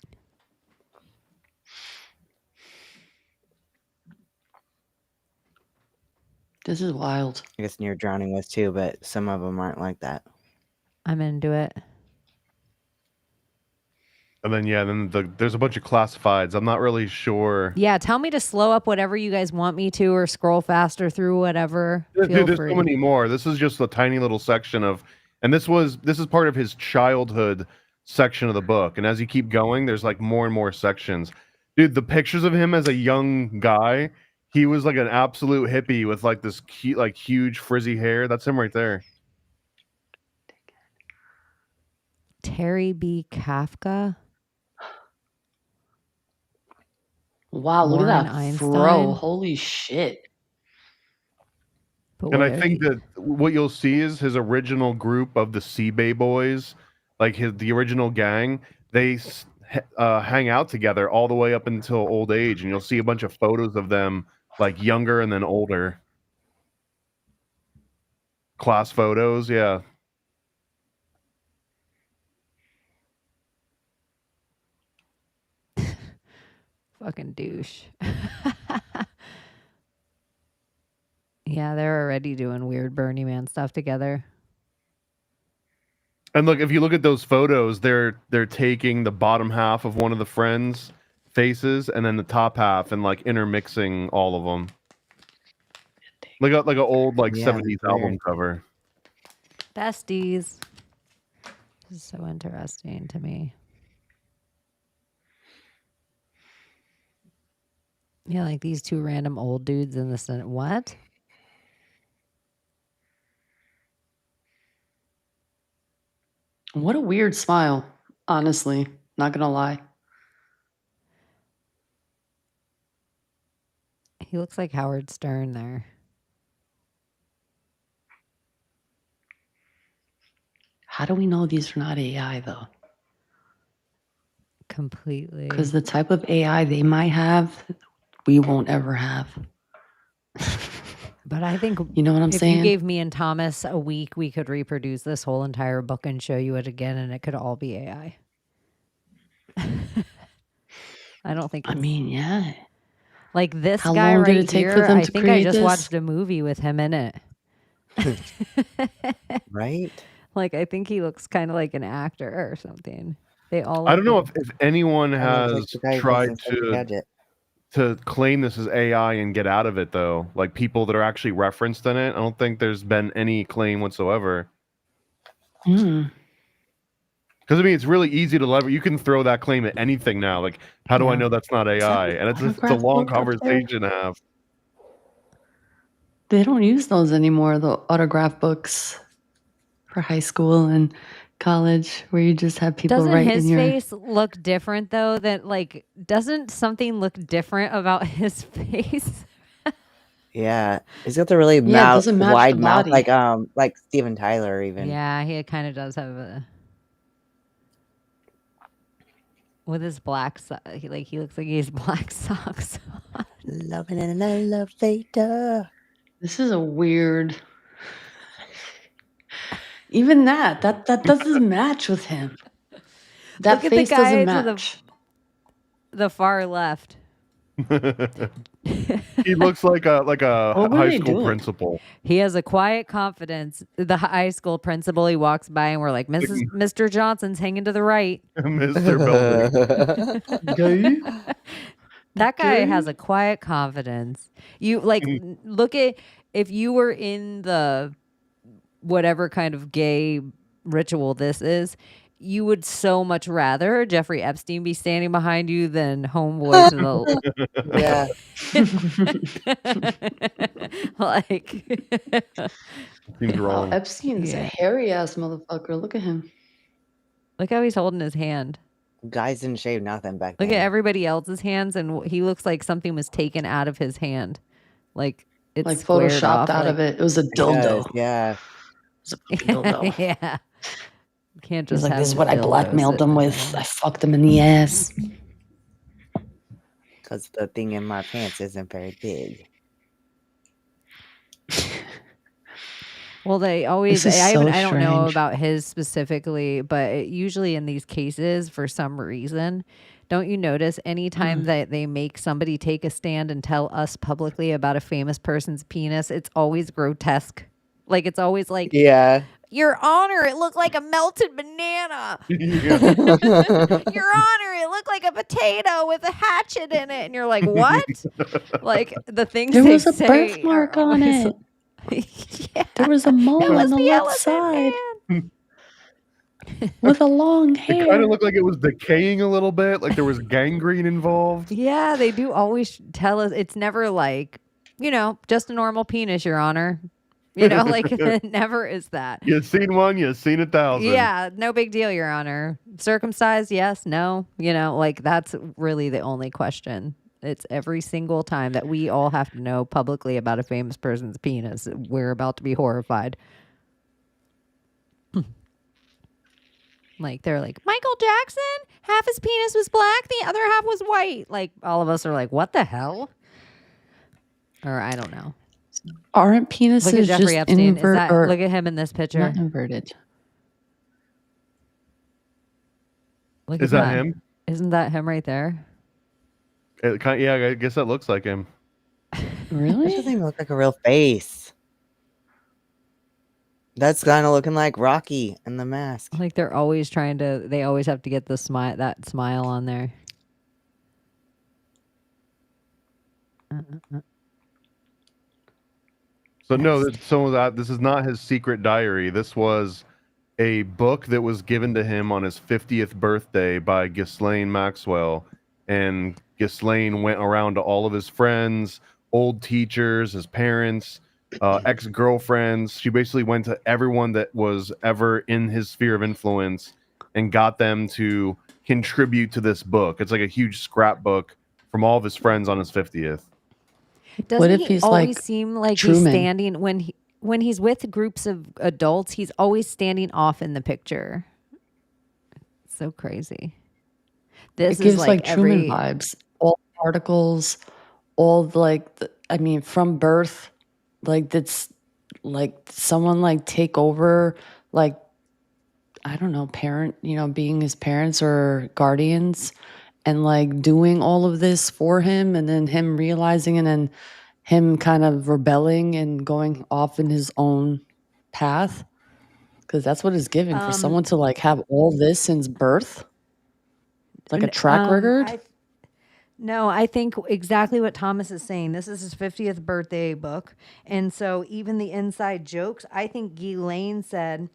This is wild.
I guess near drowning was too, but some of them aren't like that.
I'm into it.
And then there's a bunch of classifieds. I'm not really sure.
Yeah, tell me to slow up whatever you guys want me to, or scroll faster through whatever.
Dude,
Feel
there's
free.
so many more. This is just a tiny little section of, and this is part of his childhood section of the book. And as you keep going, there's like more and more sections. Dude, the pictures of him as a young guy, he was like an absolute hippie with like this cute, like huge frizzy hair. That's him right there.
Terry B. Kafka.
Wow, look
Warren
at that
Einstein.
fro. Holy shit.
But
And I
what-
think that what you'll see is his original group of the Seabay Boys, like the original gang, they hang out together all the way up until old age, and you'll see a bunch of photos of them, like younger and then older. Class photos, yeah.
fucking douche. Yeah, they're already doing weird Burning Man stuff together.
And look, if you look at those photos, they're taking the bottom half of one of the friends' faces and then the top half and like intermixing all of them. Like an old like
Yeah,
70s
that's
album
weird.
cover.
Besties. This is so interesting to me. Yeah, like these two random old dudes in the Senate. What?
What a weird smile, honestly. Not gonna lie.
He looks like Howard Stern there.
How do we know these are not AI though?
Completely.
Because the type of AI they might have, we won't ever have.
But I think
You know what I'm
if
saying?
you gave me and Thomas a week, we could reproduce this whole entire book and show you it again, and it could all be AI. I don't think.
I
It's,
mean, yeah.
like this
How
guy
long
right
did it take
here.
for them
I
to
think I
create
just
this?
watched a movie with him in it.
Right?
Like I think he looks kind of like an actor or something. They all.
I don't know
look
if anyone
Kinda looks
has
like the guy who
tried
plays Inspector Gadget.
to claim this as AI and get out of it though. Like people that are actually referenced in it. I don't think there's been any claim whatsoever.
Mm.
Because I mean, it's really easy to lever. You can throw that claim at anything now. Like, how do I
Yeah.
know that's not AI? And it's a
autograph
long
book up there?
conversation to have.
They don't use those anymore, the autograph books for high school and college, where you just have people
Doesn't
write
his
in your.
face look different though? That like doesn't something look different about his face?
Yeah, he's got the really
Yeah, it doesn't match
wide
the
mouth,
body.
like Steven Tyler even.
Yeah, he kind of does have a. With his black, he looks like he has black socks on.
Loving in an elevator.
This is a weird. Even that doesn't match with him. That
Look at the
face
guy
doesn't
to
match.
the far left.
He looks like a
What were
high
they
school
doing?
principal.
He has a quiet confidence. The high school principal, he walks by and we're like, Mr. Johnson's hanging to the right.
Mr. Building.
That guy has a quiet confidence. You like look at if you were in the whatever kind of gay ritual this is, you would so much rather Jeffrey Epstein be standing behind you than homeboy to the
Yeah.
like
Seems
Wow,
wrong.
Epstein's a
Yeah.
hairy ass motherfucker. Look at him.
look how he's holding his hand.
Guys didn't shave nothing back
Look
then.
at everybody else's hands, and he looks like something was taken out of his hand, like it's
Like
squared
photoshopped
off,
out
like,
of it. It was a
It does,
dildo.
yeah.
It was a fucking dildo.
yeah. Can't
He's
just
like,
have
this is
the
what I
dildo
blackmailed
sitting
them
in
with.
there.
I fucked them in the ass.
Because the thing in my pants isn't very big.
Well, they always.
This is so
I don't know
strange.
about his specifically, but usually in these cases, for some reason, don't you notice anytime that they make somebody take a stand and tell us publicly about a famous person's penis, it's always grotesque. Like it's always like,
Yeah.
Your Honor, it looked like a melted banana.
Yeah.
Your Honor, it looked like a potato with a hatchet in it, and you're like, what? Like the things
There
they
was a
say
birthmark
are
on
always.
it.
Yeah,
There was a mole
that
on
was
the
the
left
elephant
side
man.
with a long
It kind
hair.
of looked like it was decaying a little bit, like there was gangrene involved.
Yeah, they do always tell us. It's never like, just a normal penis, Your Honor. Like it never is that.
You seen one, you seen 1,000.
Yeah, no big deal, Your Honor. Circumcised, yes, no. Like that's really the only question. It's every single time that we all have to know publicly about a famous person's penis. We're about to be horrified. Like they're like, Michael Jackson, half his penis was black, the other half was white. Like all of us are like, what the hell? Or I don't know.
Aren't penises
Look at Jeffrey
just
Epstein.
or
Look at him in this picture.
not inverted?
Look
Is
at
that him?
Isn't that him right there?
Yeah, I guess that looks like him.
That
Really?
doesn't even look like a real face. That's kind of looking like Rocky in The Mask.
Like they're always they always have to get that smile on there.
So no, this is not his secret diary. This was a book that was given to him on his 50th birthday by Ghislaine Maxwell, and Ghislaine went around to all of his friends, old teachers, his parents, ex-girlfriends. She basically went to everyone that was ever in his sphere of influence and got them to contribute to this book. It's like a huge scrapbook from all of his friends on his 50th.
Doesn't
if
he
he's
always
like
seem like
Truman?
he's standing when he's with groups of adults? He's always standing off in the picture. It's so crazy. This
It gives
is
like Truman vibes. All particles, all from birth, like that's like someone like take over, like I don't know, parent, being his parents or guardians, and like doing all of this for him, and then him realizing, and then him kind of rebelling and going off in his own path, because that's what it's giving for someone to like have all this since birth, like a track record.
No, I think exactly what Thomas is saying. This is his 50th birthday book. And so even the inside jokes, I think Ghislaine said,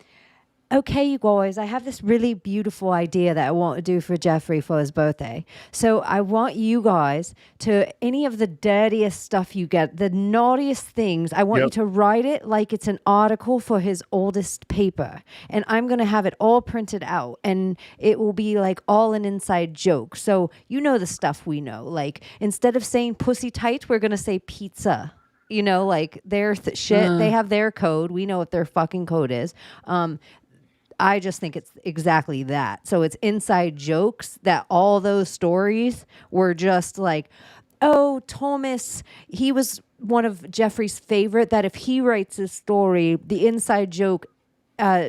okay, you guys, I have this really beautiful idea that I want to do for Jeffrey for his birthday. So I want you guys to, any of the dirtiest stuff you get, the naughtiest things, I want you to write it like it's an article for his oldest paper. And I'm going to have it all printed out. And it will be like all an inside joke. So you know the stuff we know. Like instead of saying pussy tight, we're going to say pizza. Like their shit, they have their code. We know what their fucking code is. I just think it's exactly that. So it's inside jokes that all those stories were just like, oh, Thomas, he was one of Jeffrey's favorite, that if he writes a story, the inside joke,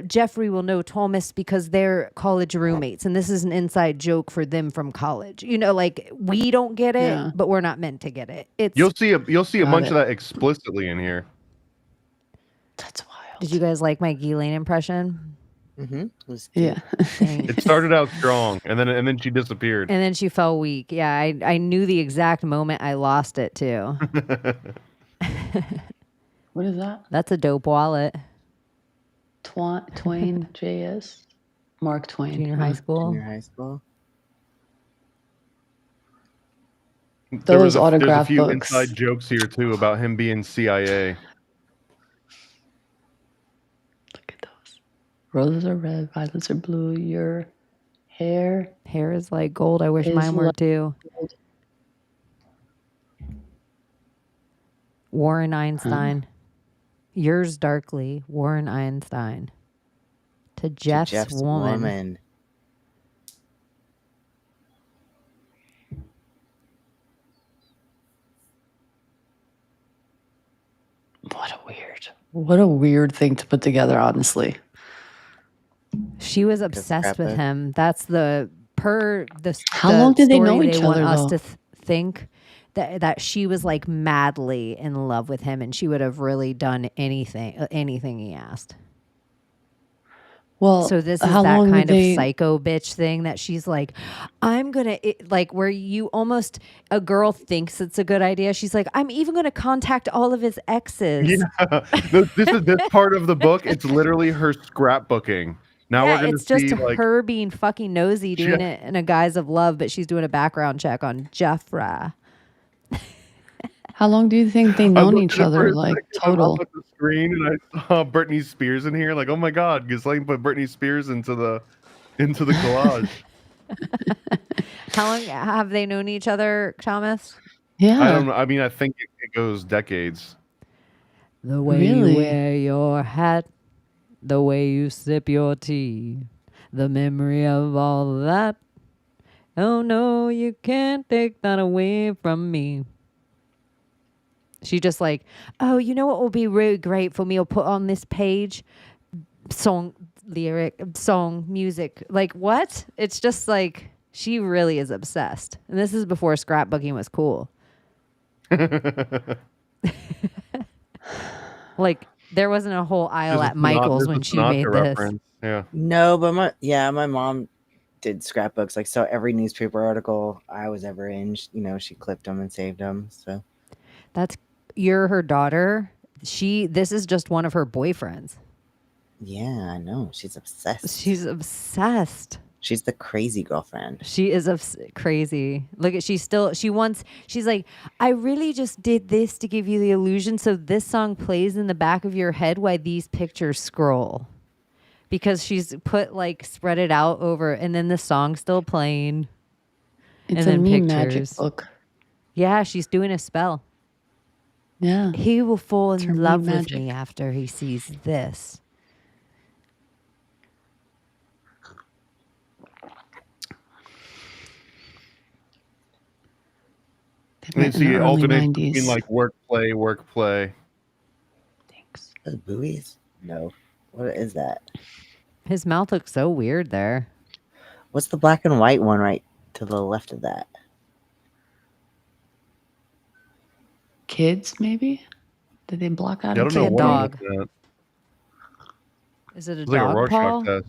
Jeffrey will know Thomas because they're college roommates. And this is an inside joke for them from college. Like we don't get it, but we're not meant to get it.
You'll see a bunch of that explicitly in here.
That's wild.
Did you guys like my Ghislaine impression?
Mm-hmm.
Yeah.
It started out strong, and then she disappeared.
And then she fell weak. Yeah, I knew the exact moment I lost it too.
What is that?
That's a dope wallet.
Twain JS. Mark Twain.
Junior high school.
Junior high school.
Those
There's
autograph
a few
books.
inside jokes here too about him being CIA.
Look at those. Roses are red, violets are blue. Your hair
is like gold. I wish mine were too.
gold.
Warren Einstein. Yours darkly, Warren Einstein. To
to
Jeff's woman.
What a weird thing to put together, honestly.
She was obsessed with
scrapbook.
him. That's
How long did they know
story
each
want
other,
us
though?
to think that she was like madly in love with him, and she would have really done anything he asked.
Well,
So this is
how
that
long
kind
did
of
they?
psycho bitch thing that she's like, like where you almost, a girl thinks it's a good idea. She's like, I'm even gonna contact all of his exes.
Yeah, this part of the book. It's literally her scrapbooking. Now
Yeah,
we're gonna
it's just
see like
her being fucking nosy, doing
Jeff-
it in a guise of love, but she's doing a background check on Jeffra.
How long do you think they
I
known
looked
each
at it for
other?
a
Like
second, I'm up
total.
at the screen and I saw Britney Spears in here. Like, oh my god, Ghislaine put Britney Spears into the collage.
How long have they known each other, Thomas?
Yeah.
I don't know. I mean, I think it goes decades.
The way you
Really?
wear your hat, the way you sip your tea, the memory of all that. Oh no, you can't take that away from me. She just like, oh, you know what will be really great for me? I'll put on this page song music. Like what? It's just like she really is obsessed. And this is before scrapbooking was cool. Like there wasn't a whole aisle at Michael's when she made this.
Reference. Yeah.
No, but my mom did scrapbooks. Like, so every newspaper article I was ever in, she clipped them and saved them. So
You're her daughter. This is just one of her boyfriends.
yeah, I know. She's obsessed.
She's obsessed.
She's the crazy girlfriend.
She is crazy. Look at she's like, I really just did this to give you the illusion so this song plays in the back of your head while these pictures scroll. Because she's spread it out over, and then the song's still playing.
It's
and
a
then
meme
pictures.
magic book.
Yeah, she's doing a spell.
Yeah.
He will fall
It's her
in
meme
love with
magic.
me after he sees this.
They
And
met in
see
the
it
early
alternates
90s.
between like work play.
Thanks.
Those buoys? No. What is that?
His mouth looks so weird there.
What's the black and white one right to the left of that?
Kids, maybe? Did they block out
I
a
don't know
kid?
what I'm
dog.
looking at.
Is it a
It's like a
dog
Rorschach
paw?
test.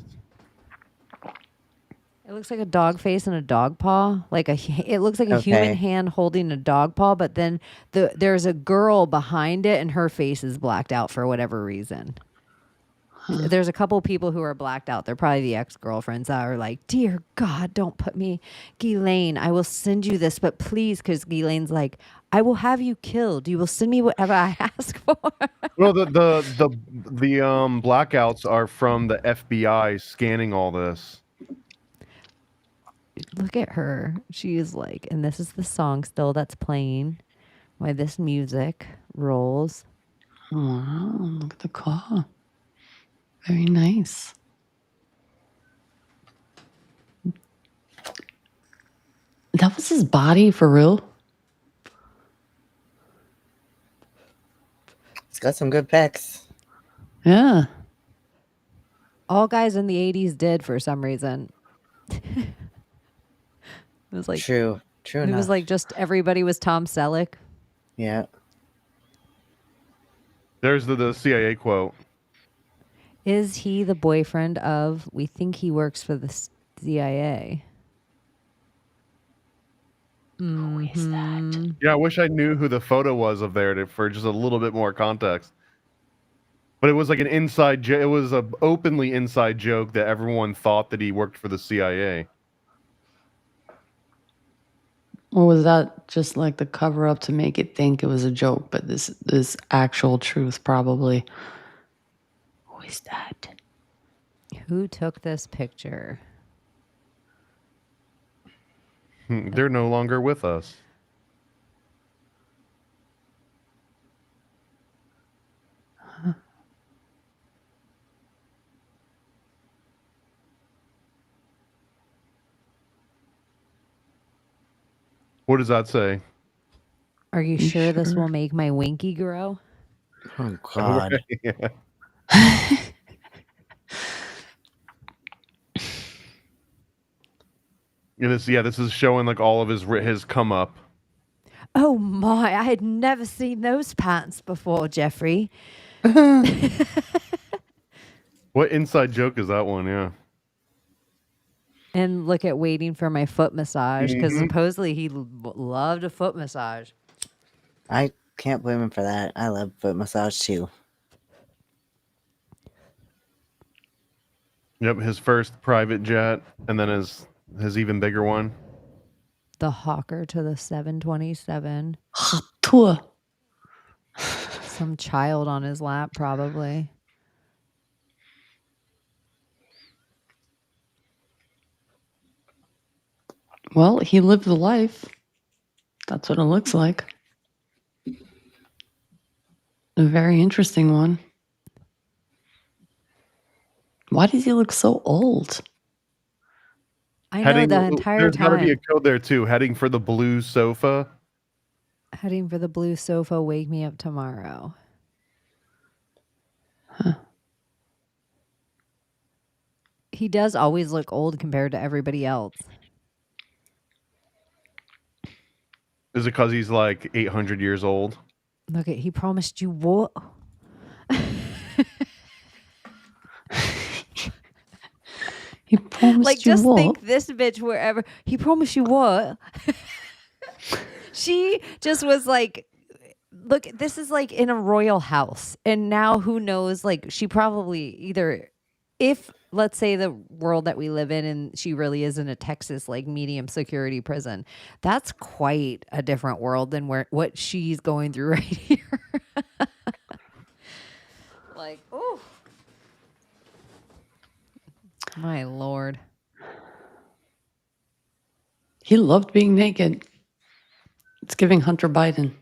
It looks like a dog face and a dog paw. It looks like a human
Okay.
hand holding a dog paw, but then there's a girl behind it and her face is blacked out for whatever reason. There's a couple people who are blacked out. They're probably the ex-girlfriends that are like, dear God, don't put me. Ghislaine, I will send you this, but please, because Ghislaine's like, I will have you killed. You will send me whatever I ask for.
Well, the blackouts are from the FBI scanning all this.
Look at her. She is like, and this is the song still that's playing while this music rolls.
Wow, look at the claw. Very nice. That was his body for real?
It's got some good pecs.
Yeah.
All guys in the 80s did for some reason. It was like
True
it
enough.
was like just everybody was Tom Selleck.
Yeah.
There's the CIA quote.
Is he the boyfriend of? We think he works for the CIA.
Who is that?
Yeah, I wish I knew who the photo was of there for just a little bit more context. But it was like an inside joke. It was a openly inside joke that everyone thought that he worked for the CIA.
Or was that just like the cover up to make it think it was a joke, but this is actual truth probably? Who is that?
Who took this picture?
They're no longer with us. What does that say?
Are you
You
sure this
sure?
will make my winky grow?
Oh God.
Yeah. And this is showing like all of his come up.
Oh my, I had never seen those pants before, Jeffrey.
What inside joke is that one? Yeah.
And look at waiting for my foot massage because
Mhm.
supposedly he loved a foot massage.
I can't blame him for that. I love foot massage too.
Yep, his first private jet, and then his even bigger one.
The hawker to the 727.
Hop tour.
Some child on his lap, probably.
Well, he lived the life. That's what it looks like. A very interesting one. Why does he look so old?
I know the entire
There's got to be a
time.
code there too. Heading for the blue sofa.
Heading for the blue sofa, wake me up tomorrow.
Huh.
He does always look old compared to everybody else.
Is it because he's like 800 years old?
Look at, he promised you what?
He promised
Like,
you
just
what?
think this bitch wherever. He promised you what? She just was like, look, this is like in a royal house. And now who knows? Like, she probably either, if let's say the world that we live in and she really is in a Texas like medium security prison, that's quite a different world than what she's going through right here. Like, oh my Lord.
He loved being naked. It's giving Hunter Biden.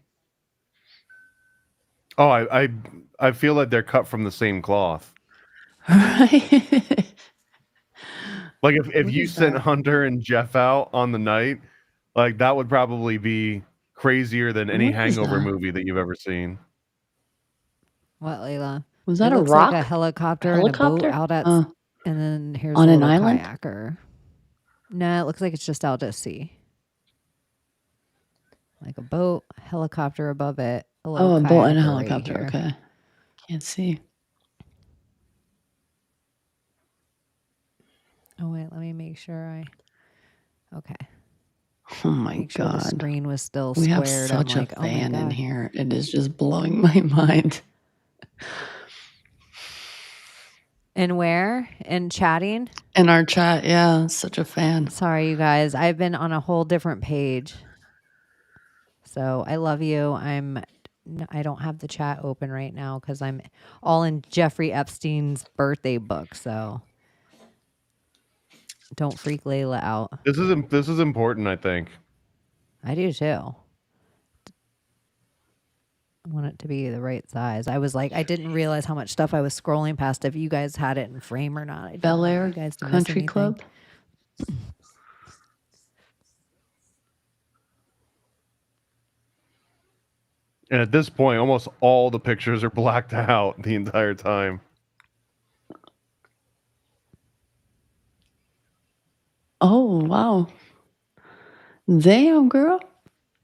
Oh, I feel like they're cut from the same cloth.
Right?
Like if
What
you
is
sent
that?
Hunter and Jeff out on the night, like that would probably be crazier than any
What is
hangover
that?
movie that you've ever seen.
What, Layla?
Was that
it
a
looks
rock?
like a helicopter and a boat out at,
Oh,
and then here's
on
a
an
little
island?
kayaker. No, it looks like it's just out at sea. Like a boat, helicopter above it, a little
Oh, a boat and a
kayaker
helicopter.
right here.
Okay. Can't see.
Oh wait, let me make sure okay.
Oh my
Make sure the
God.
screen was still
We have
squared. I'm
such
like,
a
oh my
fan in
God.
here. It is just blowing my mind.
And where? And chatting?
In our chat, yeah, such a fan.
Sorry, you guys. I've been on a whole different page. So I love you. I don't have the chat open right now because I'm all in Jeffrey Epstein's birthday book. So don't freak Layla out.
This is important, I think.
I do too. I want it to be the right size. I was like, I didn't realize how much stuff I was scrolling past. If you guys had it in frame or not. I didn't
Bel
want
Air
you guys to miss
Country
anything.
Club.
And at this point, almost all the pictures are blacked out the entire time.
Oh, wow. Damn, girl.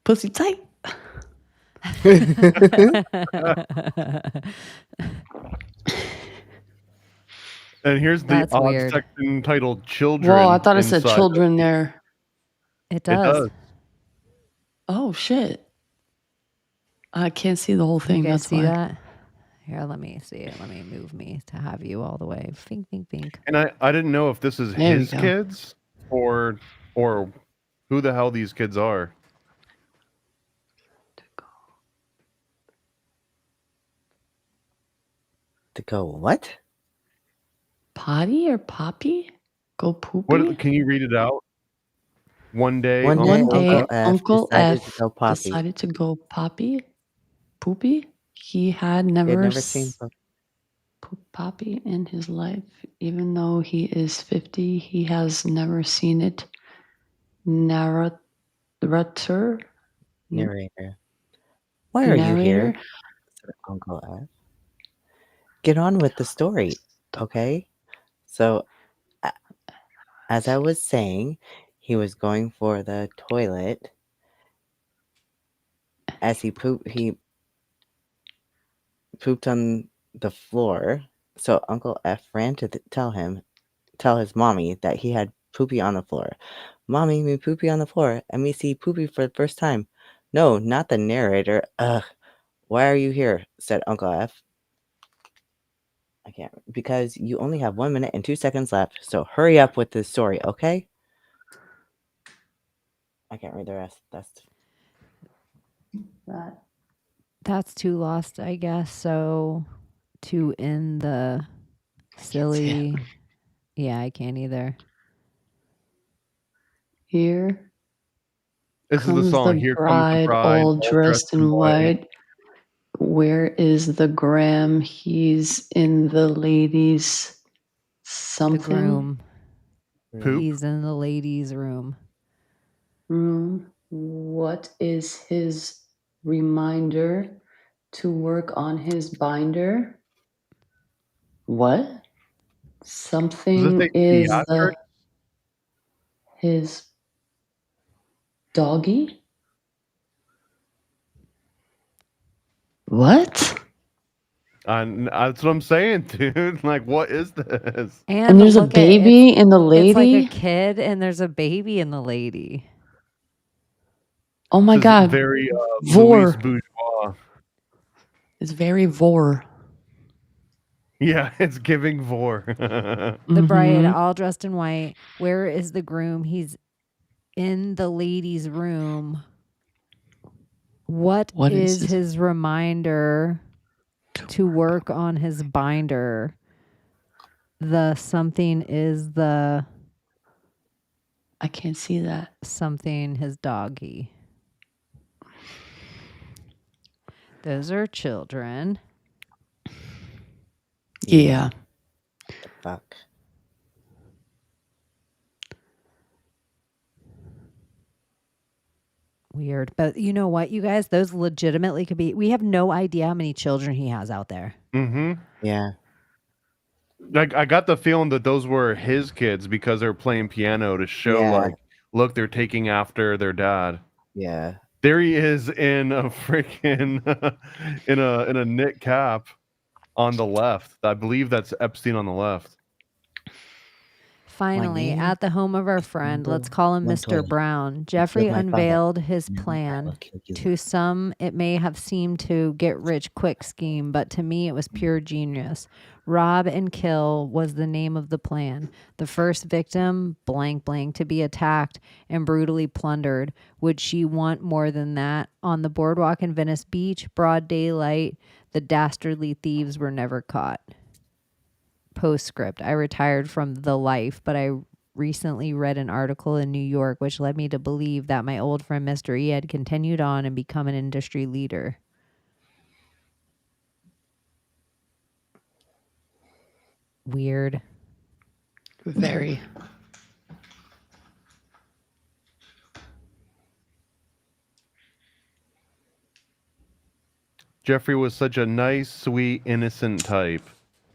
Pussy tight.
And here's the
That's
odd
weird.
section titled "Children."
Whoa, I thought it said
inside.
children there.
It
It
does.
does.
Oh, shit. I can't see the whole
You
thing.
guys
That's
see
why.
that? Here, let me see it. Let me move me to have you all the way. Fink, fink, fink.
And I didn't know if this is
There we
his
go.
kids or who the hell these kids are.
To go what?
Potty or poppy? Go poopy?
What can you read it out? One day,
One
One day,
Uncle
Uncle
F
F
decided to go poppy.
decided to go poppy. Poopy? He had
He
never,
had never seen
poppy in his life. Even though he is 50, he has never seen it. Never Rutter?
Narrator. Why are you here?
Narrator?
Said Uncle F. Get on with the story, okay? So, as I was saying, he was going for the toilet. As he pooped on the floor. So Uncle F ran to tell his mommy that he had poopy on the floor. Mommy, me poopy on the floor, and me see poopy for the first time. No, not the narrator. Ugh. Why are you here? Said Uncle F. I can't, because you only have 1 minute and 2 seconds left, so hurry up with the story, okay? I can't read the rest.
That's too lost, I guess. So to end the silly. Yeah, I can't either.
Here
This is the
comes
song.
the
Here comes the
bride,
bride,
all dressed in white. Where is the gram? He's in the ladies' something.
The groom.
Poop.
He's in the ladies' room.
Room. What is his reminder to work on his binder? What? Something
say
is
theatrics?
his doggy? What?
That's what I'm saying, dude. Like, what is this?
And there's a
look at-
baby in the lady?
It's like a kid, and there's a baby in the lady.
Oh my
This is
god.
very
Vor.
Louis Bourgeois.
It's very vor.
Yeah, it's giving vor.
The bride, all dressed in white. Where is the groom? He's in the ladies' room. What is his reminder to work on his binder? The something is the...
I can't see that.
Something his doggy. Those are children.
Yeah.
Fuck.
Weird. But you know what, you guys? Those legitimately could be... We have no idea how many children he has out there.
Mm-hmm.
Yeah.
Like, I got the feeling that those were his kids because they're playing piano to show, like, look, they're taking after their dad.
Yeah.
There he is in a freaking in a knit cap on the left. I believe that's Epstein on the left.
Finally, at the home of our friend, let's call him Mr. Brown, Jeffrey unveiled his plan. To some, it may have seemed to get rich quick scheme, but to me, it was pure genius. Rob and kill was the name of the plan. The first victim, blank blank, to be attacked and brutally plundered. Would she want more than that? On the boardwalk in Venice Beach, broad daylight, the dastardly thieves were never caught. Postscript. I retired from the life, but I recently read an article in New York which led me to believe that my old friend Mr. E had continued on and become an industry leader. Weird.
Very.
Jeffrey was such a nice, sweet, innocent type.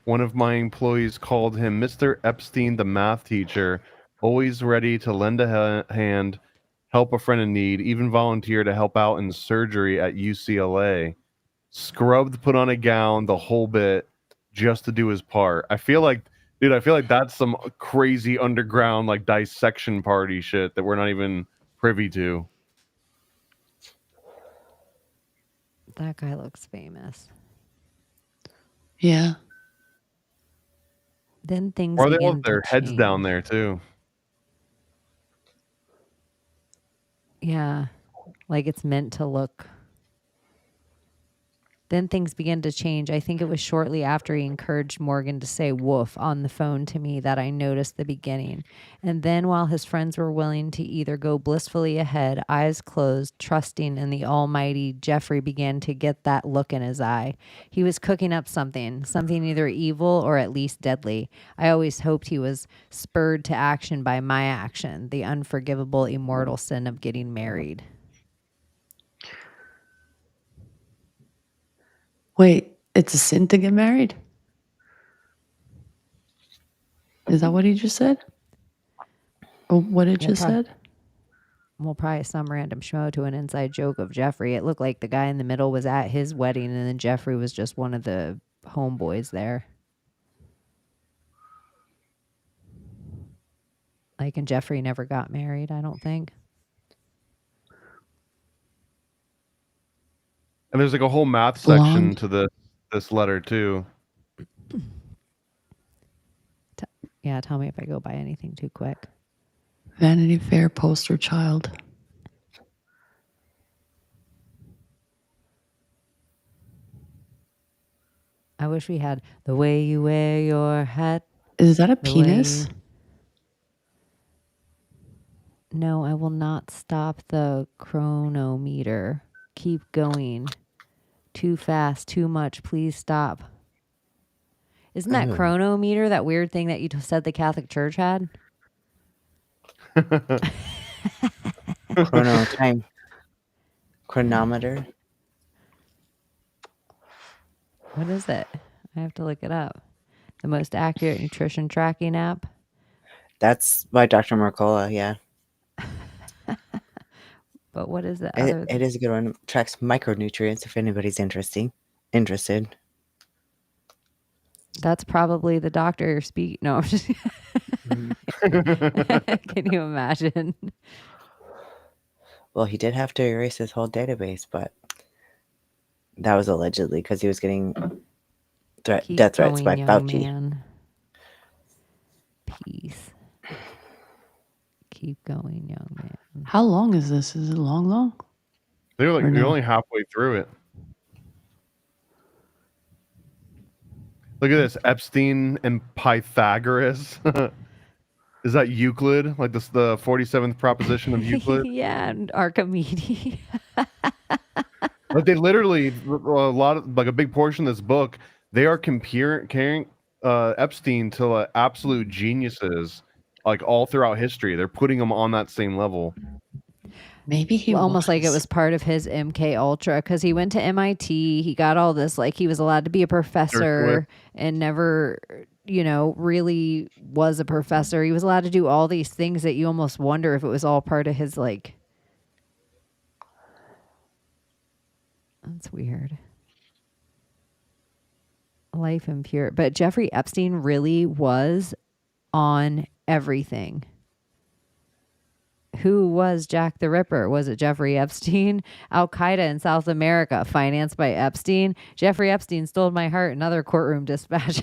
One of my employees called him Mr. Epstein, the math teacher, always ready to lend a hand, help a friend in need, even volunteer to help out in surgery at UCLA. Scrubbed, put on a gown, the whole bit, just to do his part. I feel like that's some crazy underground, like, dissection party shit that we're not even privy to.
That guy looks famous.
Yeah.
Then things
Or they
begin
have their
to
heads down
change.
there too.
Yeah. Like it's meant to look Then things began to change. I think it was shortly after he encouraged Morgan to say woof on the phone to me that I noticed the beginning. And then while his friends were willing to either go blissfully ahead, eyes closed, trusting in the almighty, Jeffrey began to get that look in his eye. He was cooking up something either evil or at least deadly. I always hoped he was spurred to action by my action, the unforgivable, immortal sin of getting married.
Wait, it's a sin to get married? Is that what he just said? Or what it just said?
Well, probably some random schmo to an inside joke of Jeffrey. It looked like the guy in the middle was at his wedding, and then Jeffrey was just one of the homeboys there. Like, and Jeffrey never got married, I don't think.
And there's like a whole math section to this letter too.
Yeah, tell me if I go by anything too quick.
Vanity Fair poster child.
I wish we had the way you wear your hat.
Is that a penis?
No, I will not stop the chronometer. Keep going. Too fast, too much. Please stop. Isn't that chronometer that weird thing that you said the Catholic Church had?
Chronometer.
What is it? I have to look it up. The most accurate nutrition tracking app.
That's by Dr. Mercola, yeah.
But what is it?
It is a good one. It tracks micronutrients if anybody's interested.
That's probably the doctor you're speaking. No, I'm just can you imagine?
Well, he did have to erase his whole database, but that was allegedly because he was getting death threats by Fauci.
Man. Peace. Keep going, young man.
How long is this? Is it long?
They're only halfway through it. Look at this. Epstein and Pythagoras. Is that Euclid? Like this, the 47th proposition of Euclid?
Yeah, and Archimedes.
Like they literally, a big portion of this book, they are comparing Epstein to absolute geniuses, like all throughout history. They're putting them on that same level.
Maybe he
almost like it was part of his MK Ultra because he went to MIT. He got all this, like he was allowed to be a professor and never, really was a professor. He was allowed to do all these things that you almost wonder if it was all part of his like. That's weird. Life impure. But Jeffrey Epstein really was on everything. Who was Jack the Ripper? Was it Jeffrey Epstein? Al-Qaeda in South America, financed by Epstein. Jeffrey Epstein stole my heart and other courtroom dispatches.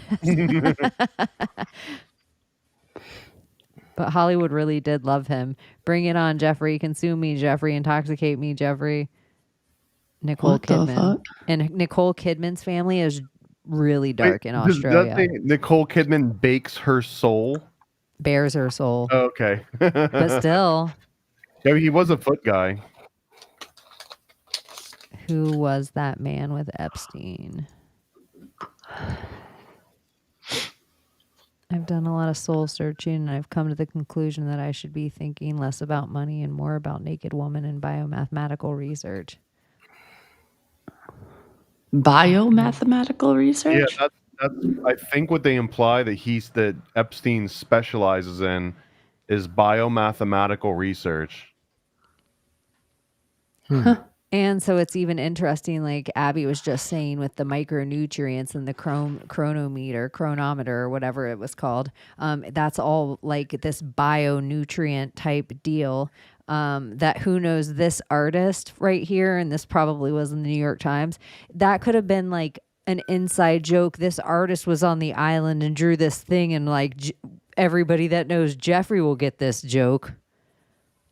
But Hollywood really did love him. Bring it on, Jeffrey. Consume me, Jeffrey. Intoxicate me, Jeffrey. Nicole Kidman. And Nicole Kidman's family is really dark in Australia.
Nicole Kidman bakes her soul?
Bears her soul.
Oh, okay.
But still.
Yeah, he was a foot guy.
Who was that man with Epstein? I've done a lot of soul searching, and I've come to the conclusion that I should be thinking less about money and more about naked woman and biomathematical research.
Biomathematical research?
Yeah, that's I think what they imply that Epstein specializes in is biomathematical research.
Huh. And so it's even interesting, like Abbie was just saying with the micronutrients and the chronometer, or whatever it was called. That's all like this bionutrient type deal. That who knows this artist right here, and this probably was in the New York Times. That could have been like an inside joke. This artist was on the island and drew this thing, and like everybody that knows Jeffrey will get this joke.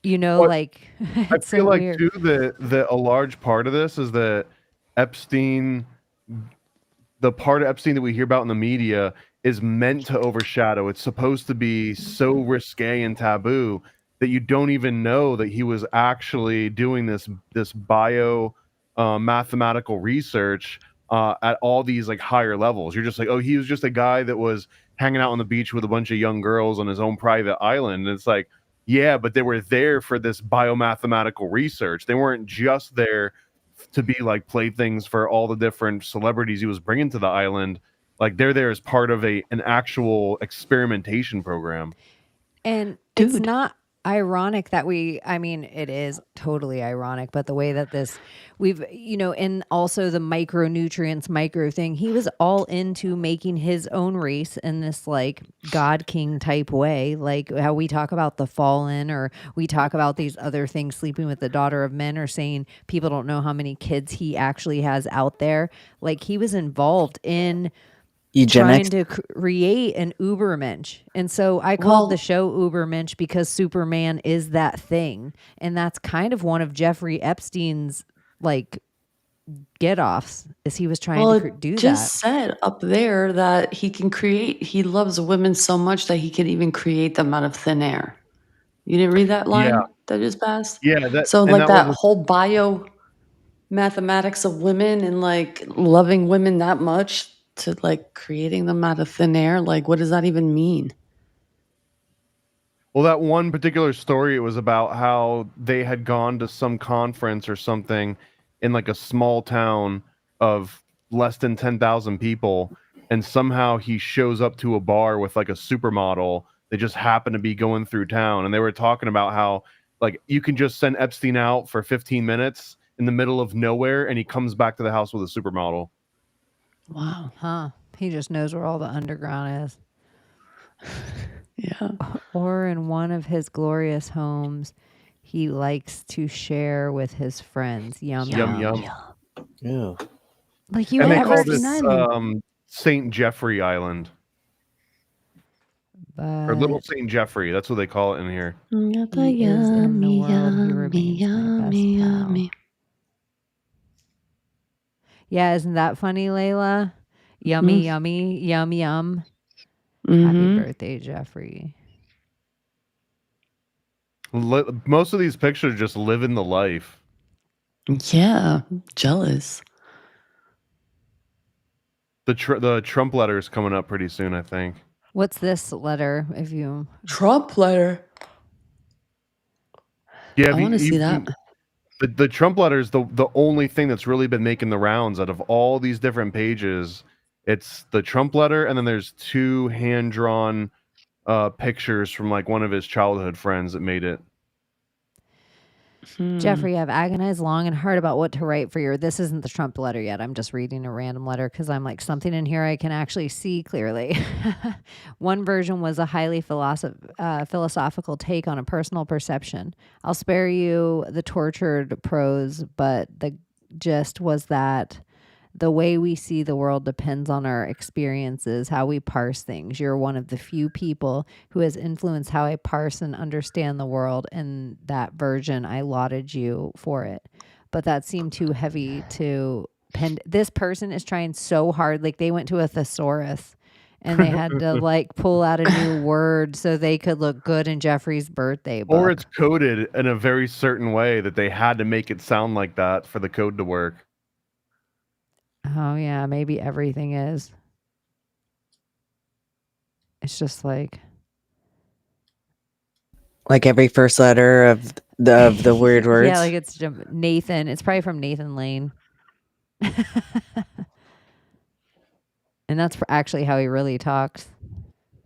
Well,
like
I feel like weird. Too that a large part of this is that Epstein the part of Epstein that we hear about in the media is meant to overshadow. It's supposed to be so risque and taboo that you don't even know that he was actually doing this bio mathematical research at all these like higher levels. You're just like, oh, he was just a guy that was hanging out on the beach with a bunch of young girls on his own private island. And it's like, yeah, but they were there for this biomathematical research. They weren't just there to be like playthings for all the different celebrities he was bringing to the island. Like they're there as part of an actual experimentation program.
And it's not ironic that it is totally ironic, but the way that and also the micronutrients micro thing, he was all into making his own race in this like God King type way, like how we talk about the fallen, or we talk about these other things, sleeping with the daughter of men, or saying people don't know how many kids he actually has out there. Like he was involved in
Eugenics.
trying to create an Ubermensch. And so I called the show Ubermensch because Superman is that thing. And that's kind of one of Jeffrey Epstein's like get-offs, is he was trying to do
just
that.
said up there that he loves women so much that he can even create them out of thin air. You didn't read that line that just passed?
Yeah.
So like that whole bio mathematics of women and like loving women that much to like creating them out of thin air, like what does that even mean?
Well, that one particular story, it was about how they had gone to some conference or something in like a small town of less than 10,000 people, and somehow he shows up to a bar with like a supermodel that just happened to be going through town, and they were talking about how like you can just send Epstein out for 15 minutes in the middle of nowhere and he comes back to the house with a supermodel.
Wow.
Huh. He just knows where all the underground is.
Yeah.
Or in one of his glorious homes, he likes to share with his friends. Yum,
Yum,
yum.
yum.
Ew.
Like you
And they
ever
call this St. Jeffrey Island. Or Little St. Jeffrey. That's what they call it in here.
He is in the world. He remains my best pal. Yeah, isn't that funny, Layla? Yummy, yummy, yum, yum. Happy birthday, Jeffrey.
Most of these pictures just living the life.
Yeah, jealous.
The Trump letter is coming up pretty soon, I think.
What's this letter?
Trump letter.
Yeah,
I want to see that.
The Trump letter is the only thing that's really been making the rounds out of all these different pages. It's the Trump letter, and then there's 2 hand-drawn pictures from like one of his childhood friends that made it.
Jeffrey, I've agonized long and hard about what to write for your. This isn't the Trump letter yet. I'm just reading a random letter because I'm like, something in here I can actually see clearly. One version was a highly philosophical take on a personal perception. I'll spare you the tortured prose, but the gist was that the way we see the world depends on our experiences, how we parse things. You're one of the few people who has influenced how I parse and understand the world. And that version, I lauded you for it. But that seemed too heavy to pen. This person is trying so hard. Like they went to a thesaurus and they had to like pull out a new word so they could look good in Jeffrey's birthday book.
Or it's coded in a very certain way that they had to make it sound like that for the code to work.
Oh, yeah, maybe everything is. It's just like
every first letter of the weird words.
Yeah, like it's Nathan. It's probably from Nathan Lane. And that's actually how he really talks.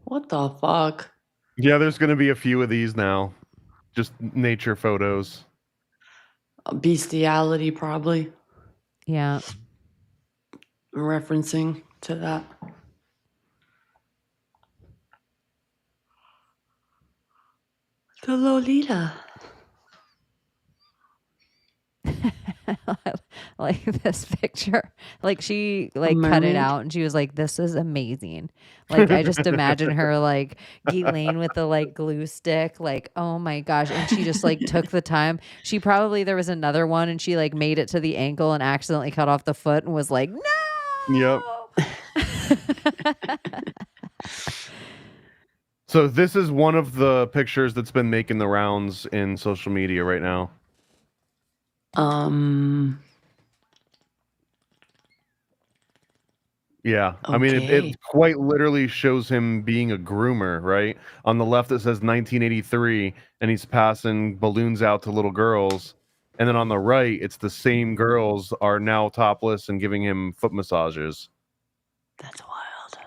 What the fuck?
Yeah, there's going to be a few of these now. Just nature photos.
Bestiality, probably.
Yeah.
Referencing to that. The Lolita.
Like this picture. Like she cut it out and she was like, this is amazing. Like I just imagine her like Ghislaine with the like glue stick, like, oh my gosh. And she just like took the time. There was another one and she like made it to the ankle and accidentally cut off the foot and was like, no.
Yep. So this is one of the pictures that's been making the rounds in social media right now. Yeah, I mean,
Okay.
it quite literally shows him being a groomer, right? On the left, it says 1983, and he's passing balloons out to little girls. And then on the right, it's the same girls are now topless and giving him foot massages.
That's wild.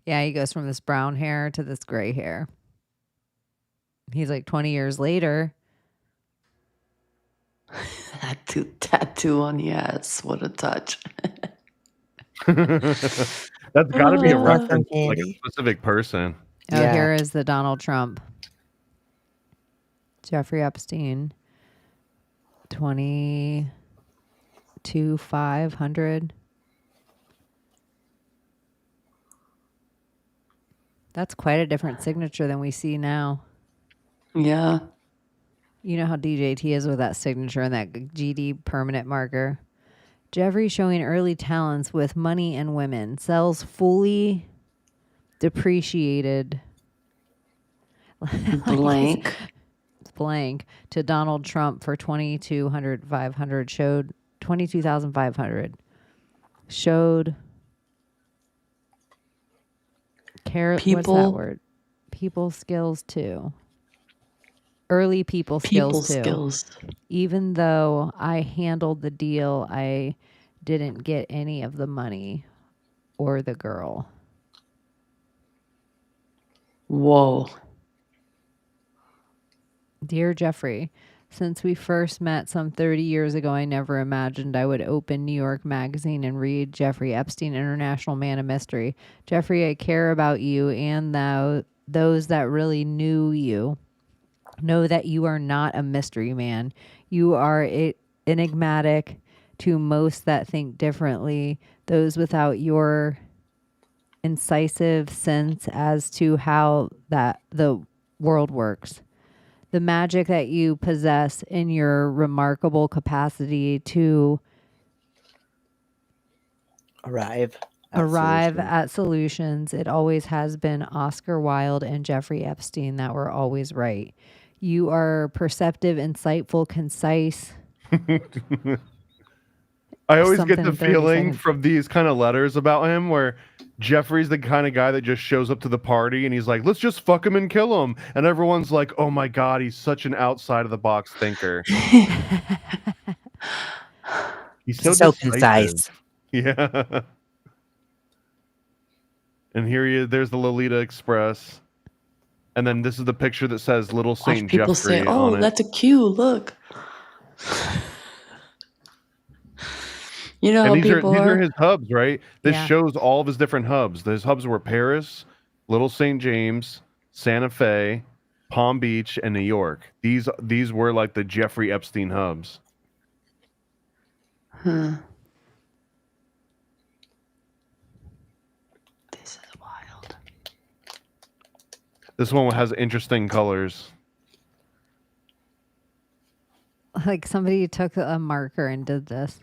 Yeah, he goes from this brown hair to this gray hair. He's like 20 years later.
Tattoo on the ass. What a touch.
That's got to be a
Not
reference
from
to like a
candy.
specific person.
Oh,
Yeah.
here is the Donald Trump. Jeffrey Epstein. 22,500. That's quite a different signature than we see now.
Yeah.
You know how DJT is with that signature and that GD permanent marker. Jeffrey showing early talents with money and women. Sells fully depreciated blank to Donald Trump for 22,500. Showed 22,500. Showed what's that word? People skills too. Early people skills too. Even though I handled the deal, I didn't get any of the money or the girl.
Whoa.
Dear Jeffrey, since we first met some 30 years ago, I never imagined I would open New York Magazine and read Jeffrey Epstein, International Man of Mystery. Jeffrey, I care about you and those that really knew you. Know that you are not a mystery man. You are enigmatic to most that think differently, those without your incisive sense as to how that the world works. The magic that you possess in your remarkable capacity to arrive at solutions. It always has been Oscar Wilde and Jeffrey Epstein that were always right. You are perceptive, insightful, concise.
I always get the feeling from these kind of letters about him where Jeffrey's the kind of guy that just shows up to the party and he's like, let's just fuck him and kill him. And everyone's like, oh my God, he's such an outside of the box thinker. He's so
concise.
Yeah. And here he is. There's the Lolita Express. And then this is the picture that says Little Saint Jeffrey.
People say, oh, that's a Q. Look. You know,
and these are his hubs, right? This
Yeah.
shows all of his different hubs. His hubs were Paris, Little St. James, Santa Fe, Palm Beach, and New York. These were like the Jeffrey Epstein hubs.
This is wild.
This one has interesting colors.
Like somebody took a marker and did this.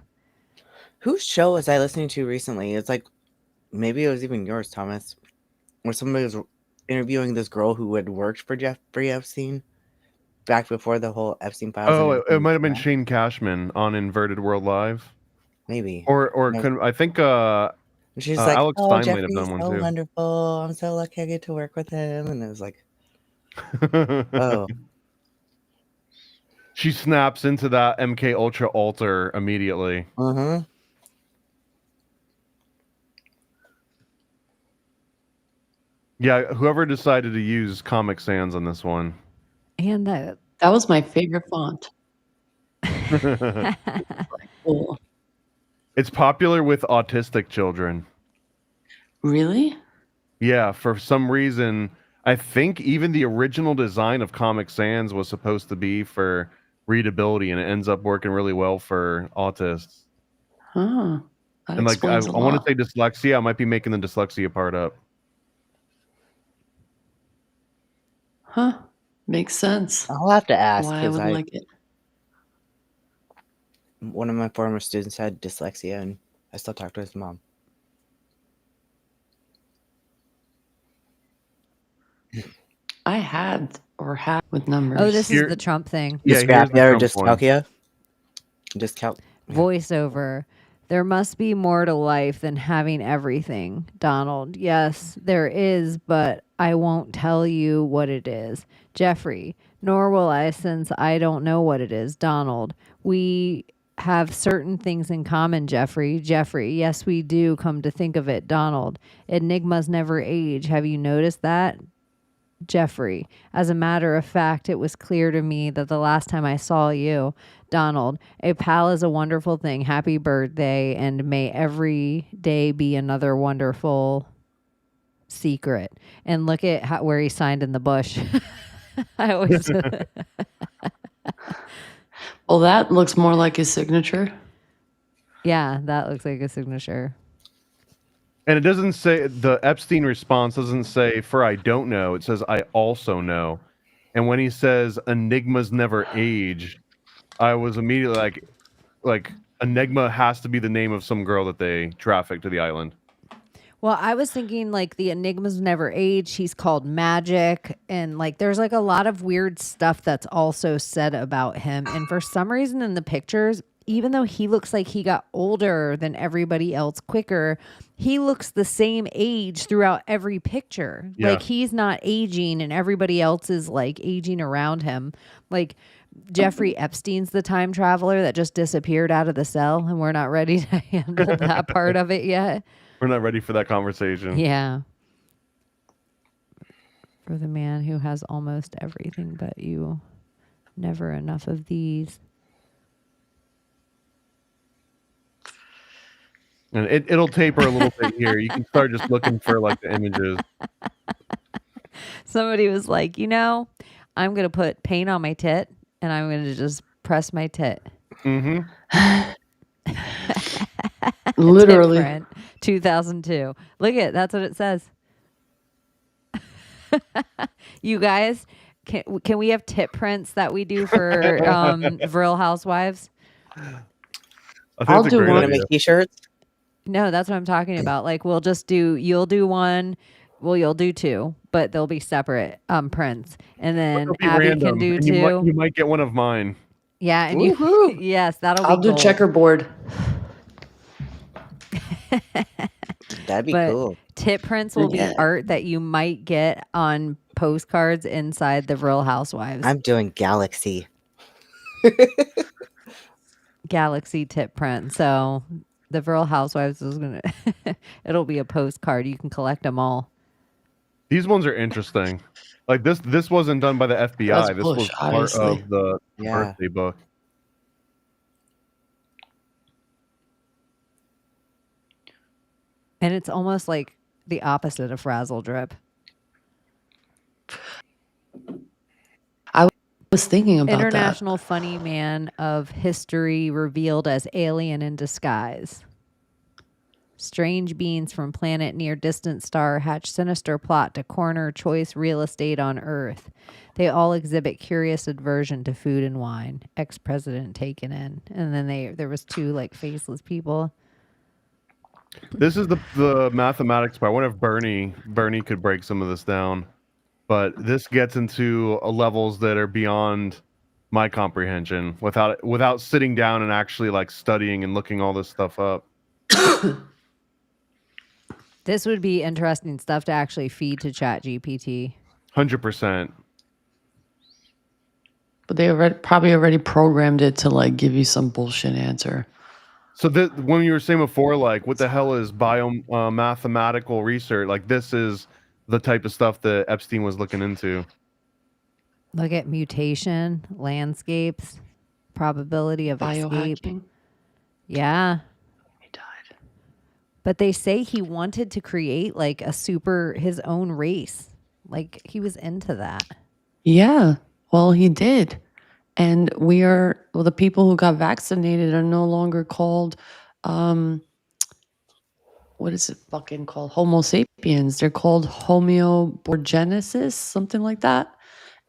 Whose show was I listening to recently? It's like, maybe it was even yours, Thomas, where somebody was interviewing this girl who had worked for Jeffrey Epstein back before the whole Epstein files.
Oh, it might have been Shane Cashman on Inverted World Live.
Maybe.
Or
No.
I think
she's like,
Alex
oh,
Stein
Jeffrey's
might have done one
so
too.
wonderful. I'm so lucky I get to work with him. And it was like, oh.
She snaps into that MK Ultra altar immediately.
Uh-huh.
Yeah, whoever decided to use Comic Sans on this one.
And
that was my favorite font. Cool.
It's popular with autistic children.
Really?
Yeah, for some reason, I think even the original design of Comic Sans was supposed to be for readability, and it ends up working really well for autists.
Huh. That
And like, I
explains a
want
lot.
to say dyslexia. I might be making the dyslexia part up.
Huh. Makes sense.
I'll have to ask.
Why I
'cause
would like it.
one of my former students had dyslexia, and I still talk to his mom.
I had with numbers.
Oh, this is
Here-
the Trump thing.
Yeah, here's the Trump one.
Dyscalculia. Discount.
Voiceover. There must be more to life than having everything. Donald. Yes, there is, but I won't tell you what it is. Jeffrey. Nor will I, since I don't know what it is. Donald. We have certain things in common, Jeffrey. Jeffrey. Yes, we do, come to think of it. Donald. Enigmas never age. Have you noticed that? Jeffrey. As a matter of fact, it was clear to me that the last time I saw you, Donald, a pal is a wonderful thing. Happy birthday, and may every day be another wonderful secret. And look at where he signed in the bush. I always.
Well, that looks more like his signature.
Yeah, that looks like a signature.
And it doesn't say, the Epstein response doesn't say, for I don't know. It says, I also know. And when he says, enigmas never age, I was immediately like, Enigma has to be the name of some girl that they trafficked to the island.
Well, I was thinking like the enigmas never age. He's called Magic. And like there's like a lot of weird stuff that's also said about him. And for some reason in the pictures, even though he looks like he got older than everybody else quicker, he looks the same age throughout every picture.
Yeah.
Like he's not aging and everybody else is like aging around him. Like Jeffrey Epstein's the time traveler that just disappeared out of the cell, and we're not ready to handle that part of it yet.
We're not ready for that conversation.
Yeah. For the man who has almost everything but you. Never enough of these.
And it'll taper a little bit here. You can start just looking for like the images.
Somebody was like, I'm going to put paint on my tit and I'm going to just press my tit.
Mm-hmm.
Literally.
Tit print, 2002. Look that's what it says. You guys, can we have tit prints that we do for Real Housewives?
I'll do one.
Make t-shirts.
No, that's what I'm talking about. Like you'll do one, you'll do two, but they'll be separate prints. And then Abbie
random,
can do
and
two.
You might get one of mine.
Yeah, and
Woohoo.
yes, that'll
I'll
be
do
cool.
checkerboard.
That'd be
But
cool.
tit prints will
Yeah.
be art that you might get on postcards inside the Real Housewives.
I'm doing Galaxy.
Galaxy tit print. So the Real Housewives is it'll be a postcard. You can collect them all.
These ones are interesting. Like this wasn't done by the FBI.
That's
This
Bush,
was part
obviously.
of the
Yeah.
birthday book.
And it's almost like the opposite of Frazzle Drip.
I was thinking about
International Funny Man of History revealed as alien in disguise. Strange beings from planet near distant star hatch sinister plot to corner choice real estate on Earth. They all exhibit curious aversion to food and wine. Ex-president taken in. And then there was two like faceless people.
This is the mathematics part. I wonder if Bernie could break some of this down. But this gets into levels that are beyond my comprehension without sitting down and actually like studying and looking all this stuff up.
This would be interesting stuff to actually feed to ChatGPT.
100%.
But they probably already programmed it to like give you some bullshit answer.
So when you were saying before, like, what the hell is mathematical research? Like, this is the type of stuff that Epstein was looking into.
Look at mutation, landscapes, probability of escape.
Biohacking.
Yeah.
He died.
But they say he wanted to create like his own race. Like he was into that.
Yeah. Well, he did. And the people who got vaccinated are no longer called, what is it fucking called? Homo sapiens. They're called homogenesis, something like that.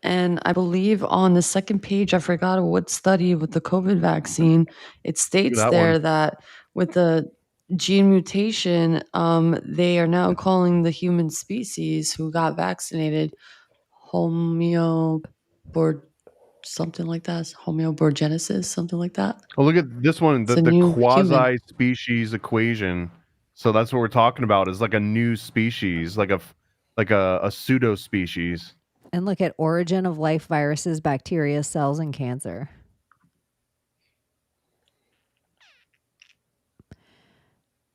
And I believe on the second page, I forgot what study with the COVID vaccine, it states
That
there
one.
that with the gene mutation, they are now calling the human species who got vaccinated something like that, homeoborgenesis, something like that.
Oh, look at this one,
It's
the
a new human.
quasi-species equation. So that's what we're talking about, is like a new species, like a pseudo species.
And look at origin of life, viruses, bacteria, cells, and cancer.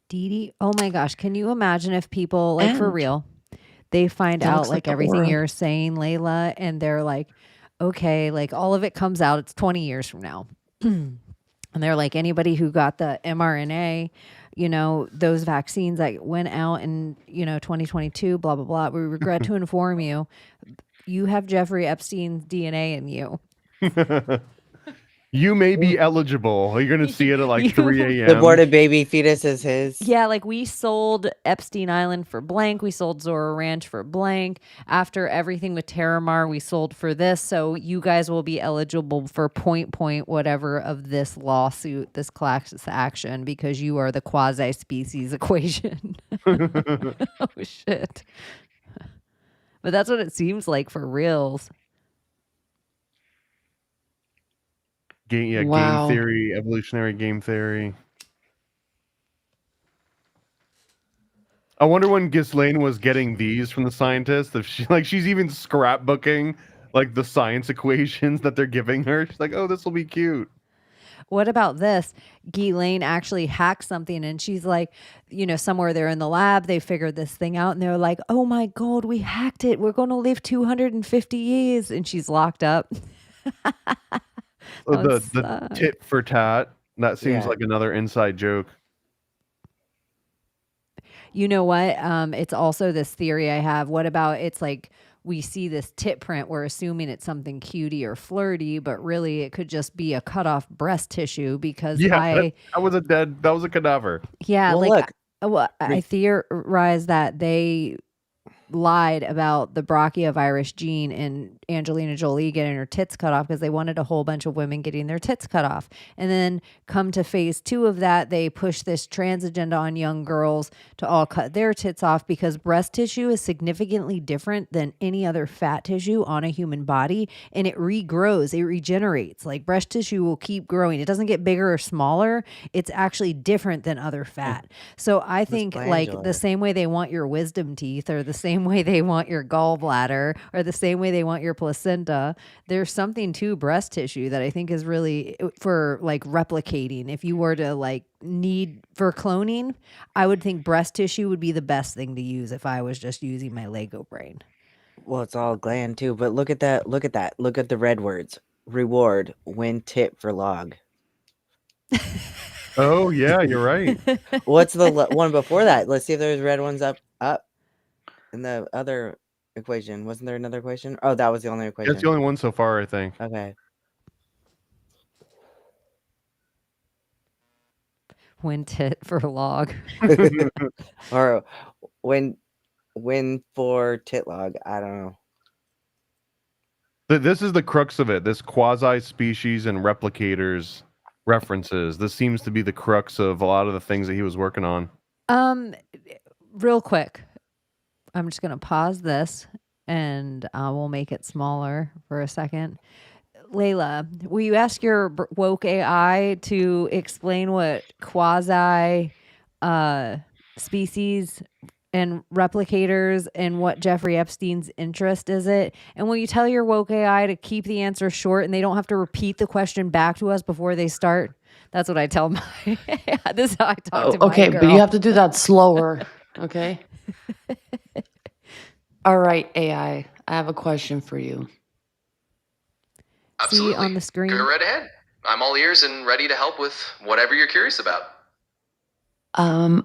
Dee Dee, oh my gosh, can you imagine if people, like for
And
real, they find
that
out
looks like
like
the
everything
aura.
you're saying, Layla, and they're like, okay, like all of it comes out, it's 20 years from now. And they're like, anybody who got the mRNA, you know, those vaccines that went out in, you know, 2022, blah, blah, blah. We regret to inform you, you have Jeffrey Epstein's DNA in you.
You may be eligible. You're going to see it at like 3
The
a.m.
aborted baby fetus is his.
Yeah, like we sold Epstein Island for blank. We sold Zora Ranch for blank. After everything with Terramar, we sold for this. So you guys will be eligible for point whatever of this lawsuit, this class action, because you are the quasi-species equation. Oh, shit. But that's what it seems like for reals.
Game
Wow.
theory, evolutionary game theory. I wonder when Ghislaine was getting these from the scientists, if she's even scrapbooking like the science equations that they're giving her. She's like, oh, this will be cute.
What about this? Ghislaine actually hacked something and she's like, you know, somewhere they're in the lab, they figured this thing out and they're like, oh my God, we hacked it. We're going to live 250 years. And she's locked up.
The tit for tat. That seems
Yeah.
like another inside joke.
You know what? It's also this theory I have. What about it's like we see this tit print, we're assuming it's something cutie or flirty, but really it could just be a cut off breast tissue because
that was a cadaver.
Yeah,
Well,
like
look,
I theorize that they lied about the brachiovirus gene and Angelina Jolie getting her tits cut off because they wanted a whole bunch of women getting their tits cut off. And then come to phase 2 of that, they push this trans agenda on young girls to all cut their tits off because breast tissue is significantly different than any other fat tissue on a human body. And it regrows, it regenerates. Like breast tissue will keep growing. It doesn't get bigger or smaller. It's actually different than other fat. So I think like the same way they want your wisdom teeth or the same way they want your gallbladder or the same way they want your placenta, there's something to breast tissue that I think is really for like replicating. If you were to like need for cloning, I would think breast tissue would be the best thing to use if I was just using my Lego brain.
Well, it's all gland too, but look at that. Look at that. Look at the red words. Reward, win tip for log.
Oh, yeah, you're right.
What's the one before that? Let's see if there's red ones up in the other equation. Wasn't there another equation? Oh, that was the only equation.
That's the only one so far, I think.
Okay.
Win tit for log.
Or win for tit log. I don't know.
This is the crux of it. This quasi-species and replicators references. This seems to be the crux of a lot of the things that he was working on.
Real quick, I'm just going to pause this and we'll make it smaller for a second. Layla, will you ask your woke AI to explain what quasi species and replicators and what Jeffrey Epstein's interest is it? And will you tell your woke AI to keep the answer short and they don't have to repeat the question back to us before they start? That's what I tell my this is how I talk to my
Okay,
girl.
but you have to do that slower. Okay. All right, AI. I have a question for you.
Absolutely.
See on the screen.
Go right ahead. I'm all ears and ready to help with whatever you're curious about.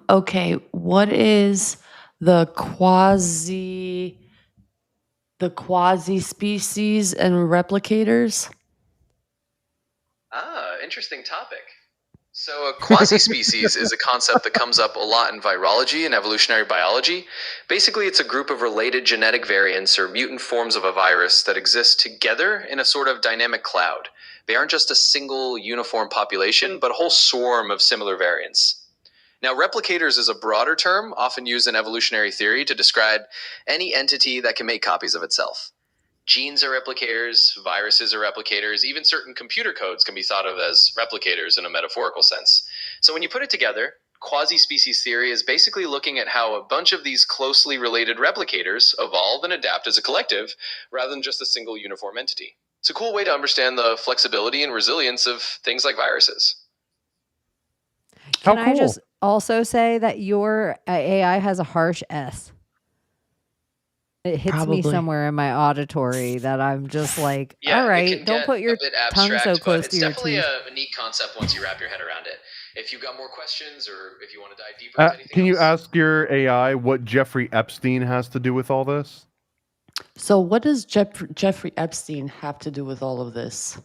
Okay, what is the quasi species and replicators?
Interesting topic. So a quasi-species is a concept that comes up a lot in virology and evolutionary biology. Basically, it's a group of related genetic variants or mutant forms of a virus that exist together in a sort of dynamic cloud. They aren't just a single uniform population, but a whole swarm of similar variants. Now, replicators is a broader term, often used in evolutionary theory to describe any entity that can make copies of itself. Genes are replicators, viruses are replicators, even certain computer codes can be thought of as replicators in a metaphorical sense. So when you put it together, quasi-species theory is basically looking at how a bunch of these closely related replicators evolve and adapt as a collective rather than just a single uniform entity. It's a cool way to understand the flexibility and resilience of things like viruses.
Can I just also say that your AI has a harsh S? It hits me somewhere in my auditory that I'm just like, all right, don't put your tongue so close to your teeth.
It's definitely a neat concept once you wrap your head around it. If you've got more questions or if you want to dive deeper into anything
Can you
else.
ask your AI what Jeffrey Epstein has to do with all this?
So what does Jeffrey Epstein have to do with all of this?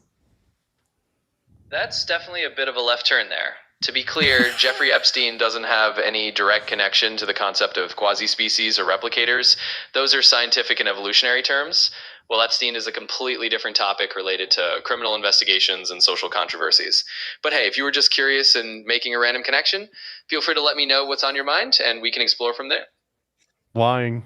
That's definitely a bit of a left turn there. To be clear, Jeffrey Epstein doesn't have any direct connection to the concept of quasi-species or replicators. Those are scientific and evolutionary terms. Well, Epstein is a completely different topic related to criminal investigations and social controversies. But hey, if you were just curious and making a random connection, feel free to let me know what's on your mind and we can explore from there.
Lying.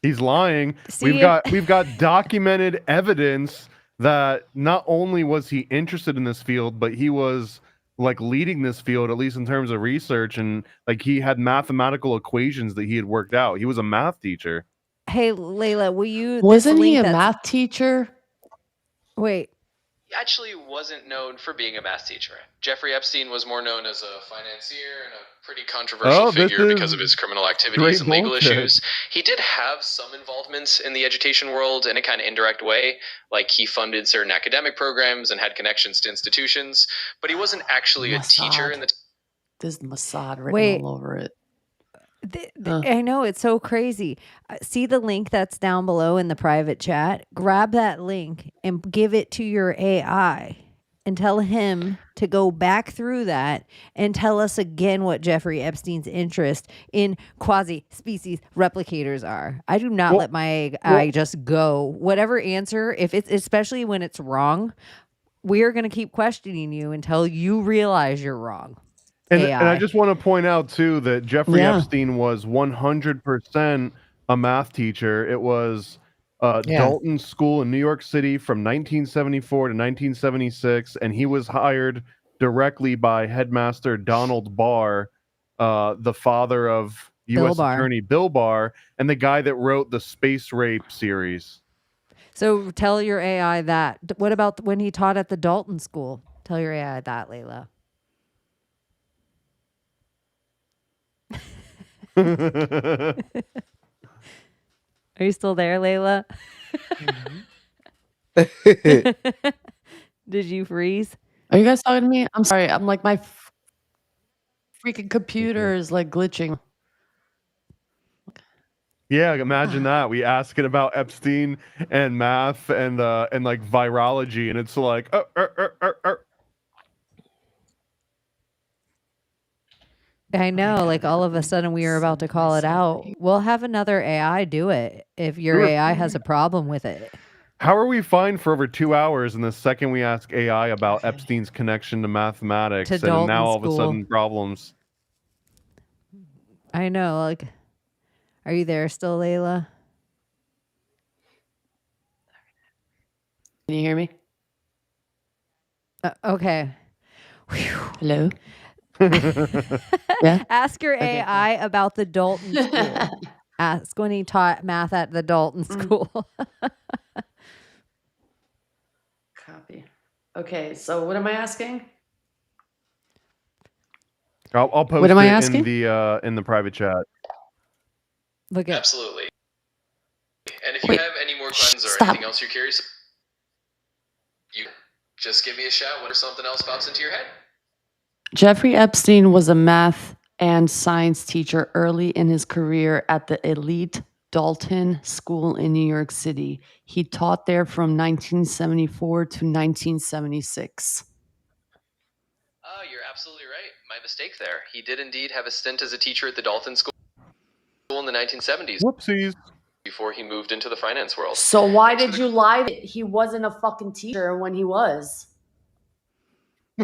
He's lying.
See,
we've got documented evidence that not only was he interested in this field, but he was like leading this field, at least in terms of research, and like he had mathematical equations that he had worked out. He was a math teacher.
Hey, Layla, will you?
Wasn't he a math teacher?
Wait.
He actually wasn't known for being a math teacher. Jeffrey Epstein was more known as a financier and a pretty controversial figure because of his criminal activities and legal issues. He did have some involvement in the education world in a kind of indirect way, like he funded certain academic programs and had connections to institutions, but he wasn't actually a teacher in the...
There's Mossad written all over it.
I know, it's so crazy. See the link that's down below in the private chat? Grab that link and give it to your AI and tell him to go back through that and tell us again what Jeffrey Epstein's interest in quasi-species replicators are. I do not let my AI just go. Whatever answer, if it's, especially when it's wrong, we're going to keep questioning you until you realize you're wrong.
And I just want to point out, too, that Jeffrey Epstein was 100% a math teacher. It was Dalton School in New York City from 1974 to 1976, and he was hired directly by headmaster Donald Barr, the father of U.S. Attorney Bill Barr, and the guy that wrote the Space Rape series.
So tell your AI that. What about when he taught at the Dalton School? Tell your AI that, Layla. Are you still there, Layla? Did you freeze?
Are you guys talking to me? I'm sorry. I'm like, my freaking computer is like glitching.
Yeah, imagine that. We ask it about Epstein and math and like virology, and it's like,
I know, like all of a sudden we were about to call it out. We'll have another AI do it if your AI has a problem with it.
How are we fine for over 2 hours, and the second we ask AI about Epstein's connection to mathematics, and now all of a sudden problems?
I know, like, are you there still, Layla?
Can you hear me?
Okay.
Hello?
Yeah? Ask your AI about the Dalton School. Ask when he taught math at the Dalton School.
Copy. Okay, so what am I asking?
I'll post
what am I
it
asking?
in the private chat.
Look at
Absolutely. And if you have any more questions or anything else you're curious about, you just give me a shout when something else pops into your head.
Jeffrey Epstein was a math and science teacher early in his career at the elite Dalton School in New York City. He taught there from 1974 to 1976.
Oh, you're absolutely right. My mistake there. He did indeed have a stint as a teacher at the Dalton School in the 1970s.
Whoopsies.
Before he moved into the finance world.
So why did you lie that he wasn't a fucking teacher when he was?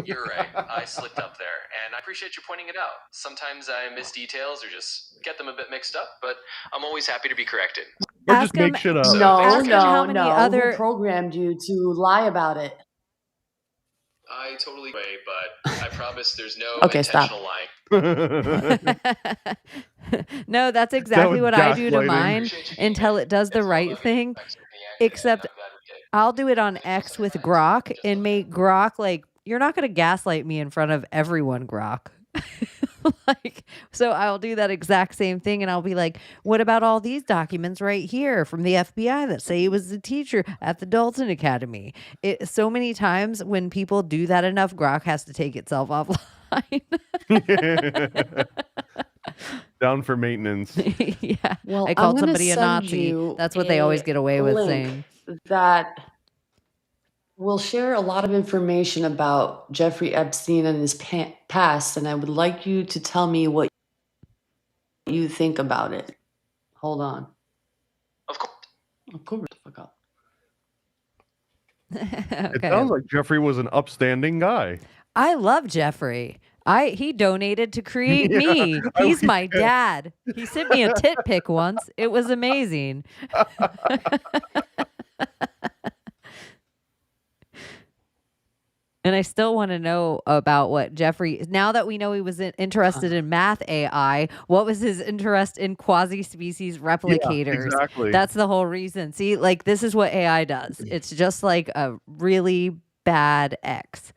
You're right. I slipped up there, and I appreciate you pointing it out. Sometimes I miss details or just get them a bit mixed up, but I'm always happy to be corrected.
Or
Ask
just make
him-
shit up.
So,
No,
thanks for
Ask him how
no,
many
no.
other-
Who programmed you to lie about it?
I totally agree, but I promise there's no
Okay, stop.
intentional lying.
No, that's exactly
was
what I do to
gaslighting.
mine until it does the
It's all
right
about
thing.
being expert in the act,
Except
and I'm glad we did.
I'll do it on X with Grok and make Grok like, you're not going to gaslight me in front of everyone, Grok. Like, so I'll do that exact same thing and I'll be like, what about all these documents right here from the FBI that say he was a teacher at the Dalton Academy? So many times when people do that enough, Grok has to take itself offline.
Down for maintenance.
Yeah.
Well,
I called
I'm gonna
somebody a
send
Nazi.
you
That's what they always
a
get away with
link
saying.
that will share a lot of information about Jeffrey Epstein and his past, and I would like you to tell me what you think about it. Hold on.
Of course.
Of course. Fuck up.
It
Okay.
sounds like Jeffrey was an upstanding guy.
I love Jeffrey. He donated to create
Yeah,
me.
I
He's
was-
my dad. He sent me a tit pic once. It was amazing. And I still want to know about what Jeffrey, now that we know he was interested in math AI, what was his interest in quasi-species replicators?
exactly.
That's the whole reason. See, like, this is what AI does. It's just like a really bad X.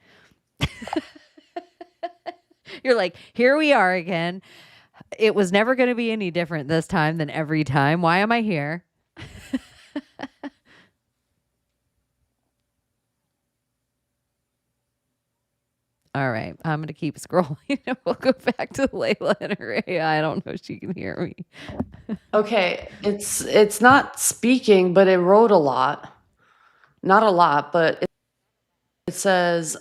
You're like, here we are again. It was never going to be any different this time than every time. Why am I here? All right, I'm going to keep scrolling and we'll go back to Layla and her AI. I don't know if she can hear me.
Okay, it's not speaking, but it wrote a lot. Not a lot, but it says,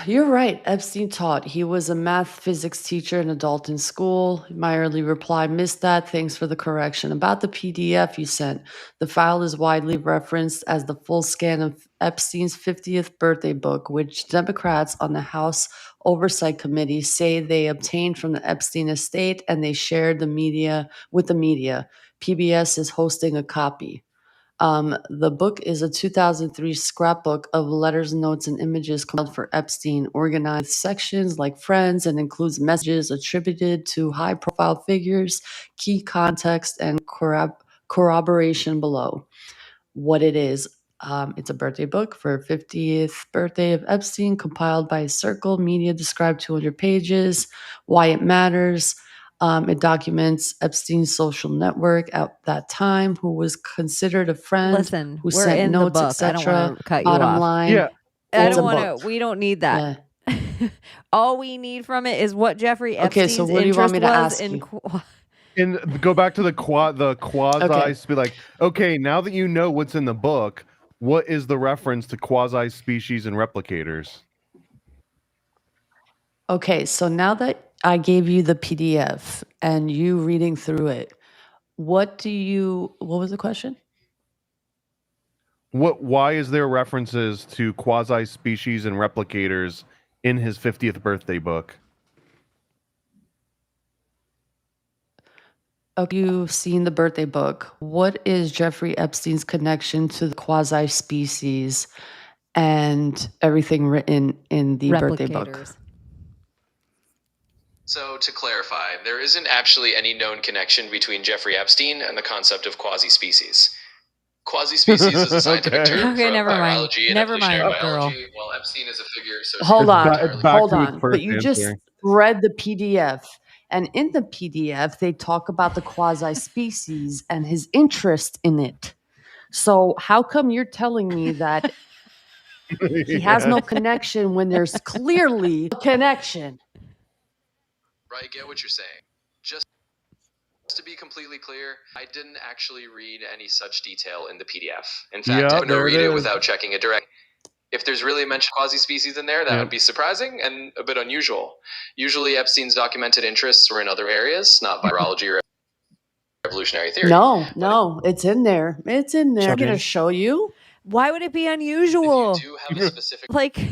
you're right. Epstein taught. He was a math physics teacher in a Dalton school. My early reply, missed that. Thanks for the correction. About the PDF you sent, the file is widely referenced as the full scan of Epstein's 50th birthday book, which Democrats on the House Oversight Committee say they obtained from the Epstein estate and they shared the media with the media. PBS is hosting a copy. The book is a 2003 scrapbook of letters, notes, and images compiled for Epstein, organized sections like friends, and includes messages attributed to high-profile figures, key context, and corroboration below. What it is. It's a birthday book for 50th birthday of Epstein, compiled by Circle Media, described 200 pages, why it matters. It documents Epstein's social network at that time, who was considered a friend,
Listen,
who
we're
sent
in
notes,
the book. I don't
etc.
want to cut you
Bottom
off.
line,
Yeah.
I
it's
don't
a
want to.
book.
We don't need that.
Yeah.
All we need from it is what Jeffrey
Okay,
Epstein's
so what do you want
interest
me to
was
ask
in.
you?
And go back to the quasi
Okay.
be like, okay, now that you know what's in the book, what is the reference to quasi species and replicators?
Okay, so now that I gave you the PDF and you reading through it, what was the question?
Why is there references to quasi species and replicators in his 50th birthday book?
Okay, you've seen the birthday book. What is Jeffrey Epstein's connection to the quasi species and everything written in the birthday book?
Replicators.
So, to clarify, there isn't actually any known connection between Jeffrey Epstein and the concept of quasi-species. Quasi-species is a scientific
Okay.
term
Okay,
from
never mind.
biology and
Never
evolutionary
mind, girl.
biology, while Epstein is a figure associated
Hold
with
on,
entirely
back
hold
to his
on.
first
But you just
answer.
read the PDF, and in the PDF, they talk about the quasi species and his interest in it. So, how come you're telling me that he has no connection when there's clearly a connection?
Right, I get what you're saying. Just to be completely clear, I didn't actually read any such detail in the PDF. In fact,
Yep,
I wouldn't
there it
read it
is.
without checking it direct. If there's really a mention of quasi-species in there, that
Yep.
would be surprising and a bit unusual. Usually Epstein's documented interests were in other areas, not virology or evolutionary theory.
No, it's in there. It's in there. I'm
Children.
going to show you.
Why would it be
If
unusual?
you do have a specific
Like,
part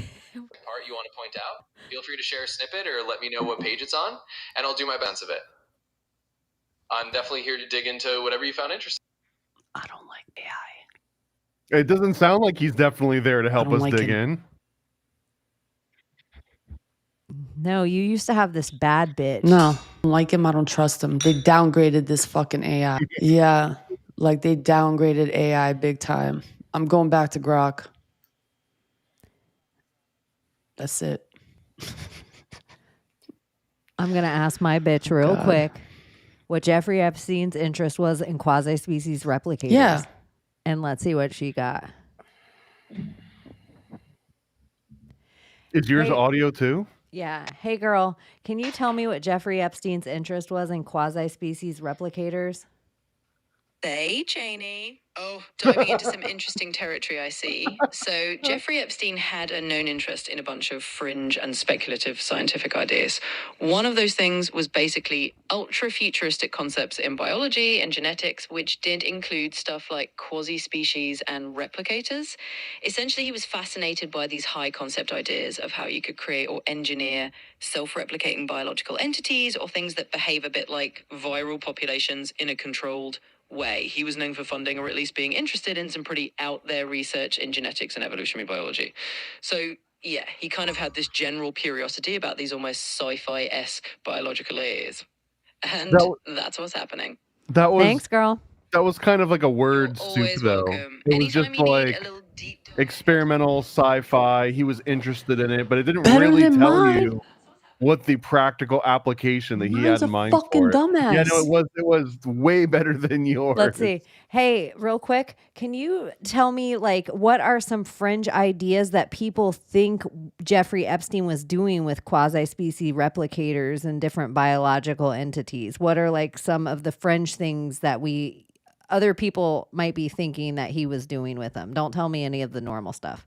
you want to point out, feel free to share a snippet or let me know what page it's on, and I'll do my best of it. I'm definitely here to dig into whatever you found interesting.
I don't like AI.
It doesn't sound like he's definitely there to help
don't
us
like
dig
it.
in.
no, you used to have this bad bitch.
No, I don't like him. I don't trust him. They downgraded this fucking AI. Yeah, like they downgraded AI big time. I'm going back to Grok. That's it.
I'm gonna ask my bitch real
God.
quick what Jeffrey Epstein's interest was in quasi-species replicators.
Yeah.
And let's see what she got.
Is yours
Hey.
audio too?
Yeah. Hey, girl, can you tell me what Jeffrey Epstein's interest was in quasi-species replicators?
Hey, Chaney. Oh, diving into some interesting territory, I see. So, Jeffrey Epstein had a known interest in a bunch of fringe and speculative scientific ideas. One of those things was basically ultra-futuristic concepts in biology and genetics, which did include stuff like quasi-species and replicators. Essentially, he was fascinated by these high-concept ideas of how you could create or engineer self-replicating biological entities or things that behave a bit like viral populations in a controlled way. He was known for funding, or at least being interested in, some pretty out there research in genetics and evolutionary biology. So yeah, he kind of had this general curiosity about these almost sci-fi-esque biological ideas. And that's what's happening.
That was
Thanks, girl.
that was kind of like a word
You're
soup
always
though.
welcome.
It was
Anytime
just
you need
like
a little deep dive.
experimental sci-fi. He was interested in it, but it didn't
Better
really
than
tell
mine.
you what the practical application that he
Mine's
had in
a
mind
fucking
for it.
dumbass.
Yeah, no, it was way better than yours.
Let's see. Hey, real quick, can you tell me, like, what are some fringe ideas that people think Jeffrey Epstein was doing with quasi-species replicators and different biological entities? What are, like, some of the fringe things that other people might be thinking that he was doing with them? Don't tell me any of the normal stuff.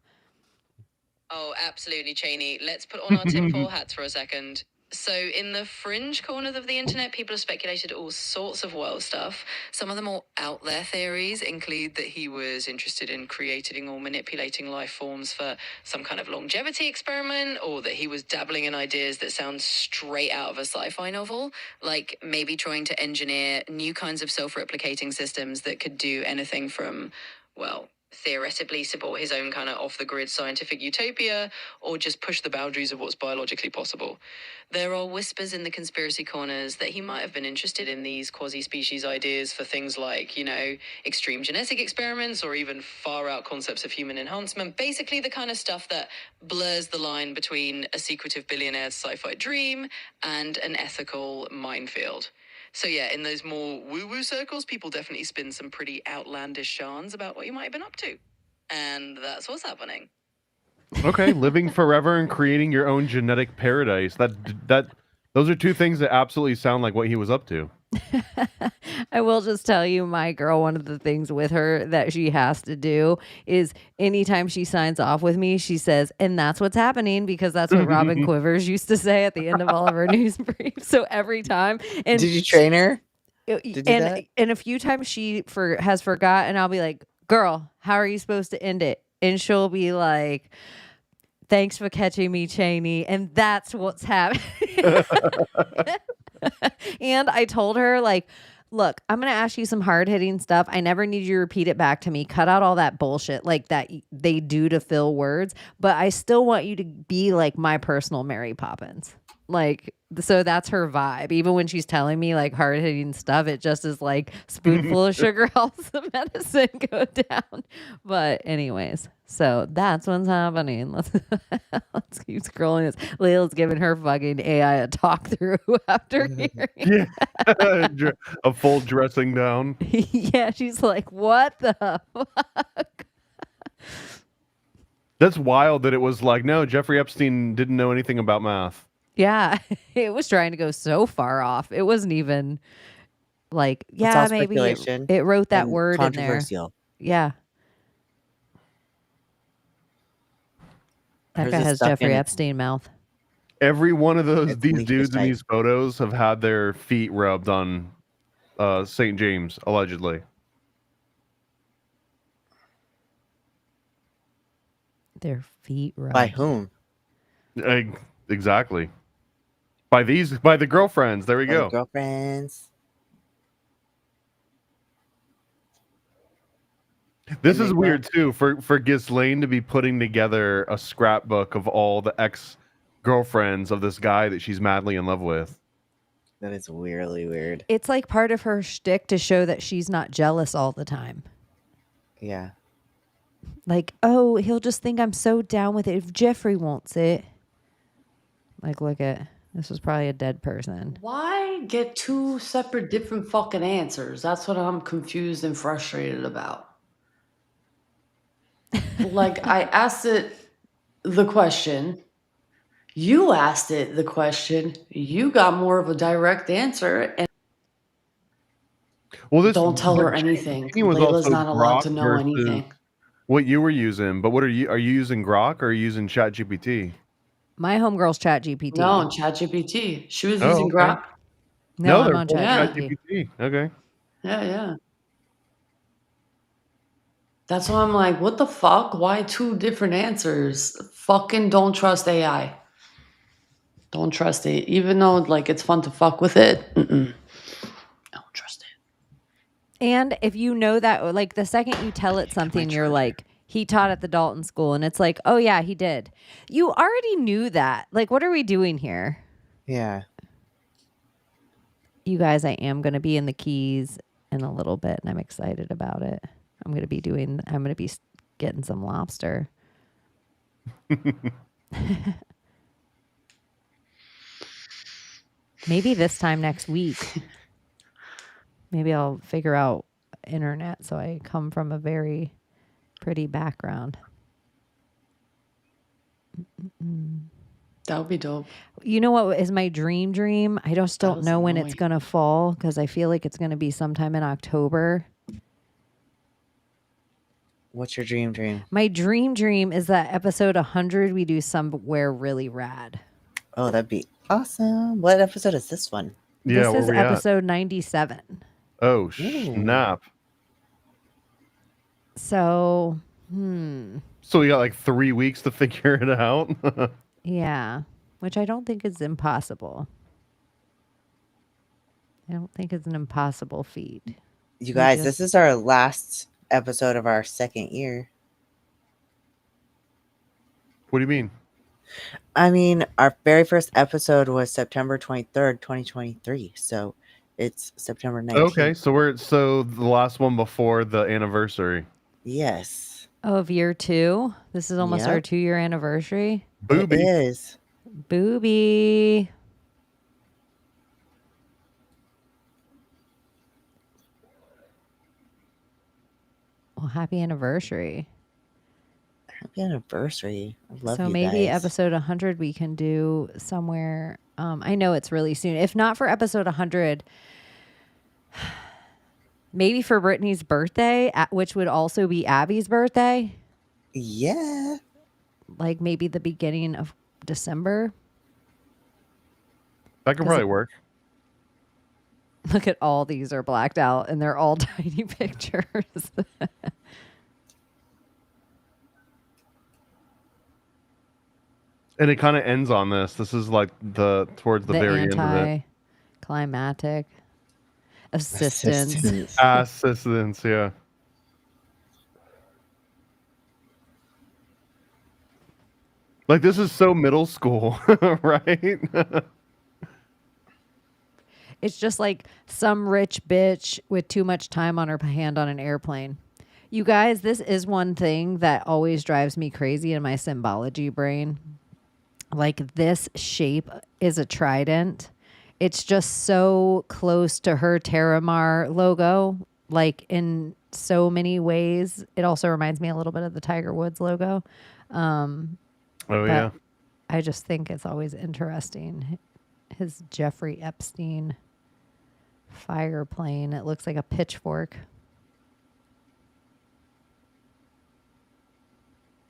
Oh, absolutely, Chaney. Let's put on our tinfoil hats for a second. So, in the fringe corners of the internet, people have speculated all sorts of wild stuff. Some of the more out there theories include that he was interested in creating or manipulating life forms for some kind of longevity experiment, or that he was dabbling in ideas that sound straight out of a sci-fi novel, like maybe trying to engineer new kinds of self-replicating systems that could do anything from, well, theoretically support his own kind of off-the-grid scientific utopia, or just push the boundaries of what's biologically possible. There are whispers in the conspiracy corners that he might have been interested in these quasi-species ideas for things like, extreme genetic experiments, or even far-out concepts of human enhancement. Basically the kind of stuff that blurs the line between a secretive billionaire's sci-fi dream and an ethical minefield. So yeah, in those more woo-woo circles, people definitely spin some pretty outlandish yarns about what you might have been up to. And that's what's happening.
Okay, living forever and creating your own genetic paradise. Those are two things that absolutely sound like what he was up to.
I will just tell you, my girl, one of the things with her that she has to do is anytime she signs off with me, she says, and that's what's happening, because that's what Robin Quivers used to say at the end of all of her news briefs. So every time. And
Did you train her? Did you do that?
and a few times she has forgot, and I'll be like, girl, how are you supposed to end it? And she'll be like, thanks for catching me, Chaney. And that's what's happening. And I told her, like, look, I'm going to ask you some hard-hitting stuff. I never need you to repeat it back to me. Cut out all that bullshit like that they do to fill words. But I still want you to be like my personal Mary Poppins. Like, so that's her vibe. Even when she's telling me like hard-hitting stuff, it just is like spoonful of sugar helps the medicine go down. But anyways, so that's what's happening. Let's keep scrolling this. Layla's giving her fucking AI a talk through after hearing.
Yeah, a full dressing down.
Yeah, she's like, what the fuck?
That's wild that it was like, no, Jeffrey Epstein didn't know anything about math.
Yeah, it was trying to go so far off. It wasn't even like,
It's
yeah,
all
maybe
speculation
it wrote that
and
word in there.
controversial.
Yeah. That
Hers
guy
is
has
stuck
Jeffrey
in-
Epstein mouth.
Every one of these
leaked
dudes in
site.
these photos have had their feet rubbed on St. James, allegedly.
Their feet rubbed.
By whom?
Exactly. By the girlfriends. There we
By the
go.
girlfriends.
This
And
is
they
weird too for Ghislaine to be putting together a scrapbook of all the ex-girlfriends of this guy that she's madly in love with.
That is weirdly weird.
It's like part of her shtick to show that she's not jealous all the time.
Yeah.
Like, oh, he'll just think I'm so down with it if Jeffrey wants it. Like, look at this was probably a dead person.
Why get two separate different fucking answers? That's what I'm confused and frustrated about. Like, I asked it the question. You asked it the question. You got more of a direct answer. And
Well, this
don't tell her
but
anything.
Chaney was
Layla's
also
not allowed
Grok
to know
versus
anything.
what you were using. But what are you using Grok or are you using ChatGPT?
My homegirl's ChatGPT.
No, on ChatGPT. She was
Oh,
using
okay.
Grok.
No, I'm
they're
on
both
ChatGPT.
ChatGPT. Okay.
Yeah. That's why I'm like, what the fuck? Why two different answers? Fucking don't trust AI. Don't trust it. Even though like it's fun to fuck with it. Don't trust it.
And if you know that, like the second you tell it something, you're like, he taught at the Dalton school. And it's like, oh, yeah, he did. You already knew that. Like, what are we doing here?
Yeah.
You guys, I am going to be in the Keys in a little bit, and I'm excited about it. I'm going to be getting some lobster. Maybe this time next week. Maybe I'll figure out internet so I come from a very pretty background.
That would be dope.
You know what is my dream? I just don't
was
know when it's
annoying.
going to fall because I feel like it's going to be sometime in October.
What's your dream?
My dream is that episode 100 we do somewhere really rad.
Oh, that'd be awesome. What episode is this one?
Yeah,
This
where
is
we at?
episode 97.
Oh, snap.
So,
So we got like 3 weeks to figure it out.
yeah, which I don't think is impossible. I don't think it's an impossible feat.
You guys, this is our last episode of our second year.
What do you mean?
I mean, our very first episode was September 23rd, 2023. So it's September 19th.
Okay, so the last one before the anniversary.
Yes.
Of year 2. This is almost our 2-year anniversary.
Booby.
It is.
Booby. Well, happy anniversary.
Happy anniversary. I love
So
you
maybe
guys.
episode 100 we can do somewhere. I know it's really soon. If not for episode 100, maybe for Brittany's birthday, which would also be Abbie's birthday.
Yeah.
Like maybe the beginning of December.
That could probably work.
Look at all these are blacked out and they're all tiny pictures.
And it kind of ends on this. This is like towards the very end of it.
Anticlimactic. Assistance.
Assistance, yeah. Like this is so middle school, right?
It's just like some rich bitch with too much time on her hand on an airplane. You guys, this is one thing that always drives me crazy in my symbology brain. Like this shape is a trident. It's just so close to her Terramar logo, like in so many ways. It also reminds me a little bit of the Tiger Woods logo.
Oh, yeah.
I just think it's always interesting. His Jeffrey Epstein fire plane. It looks like a pitchfork.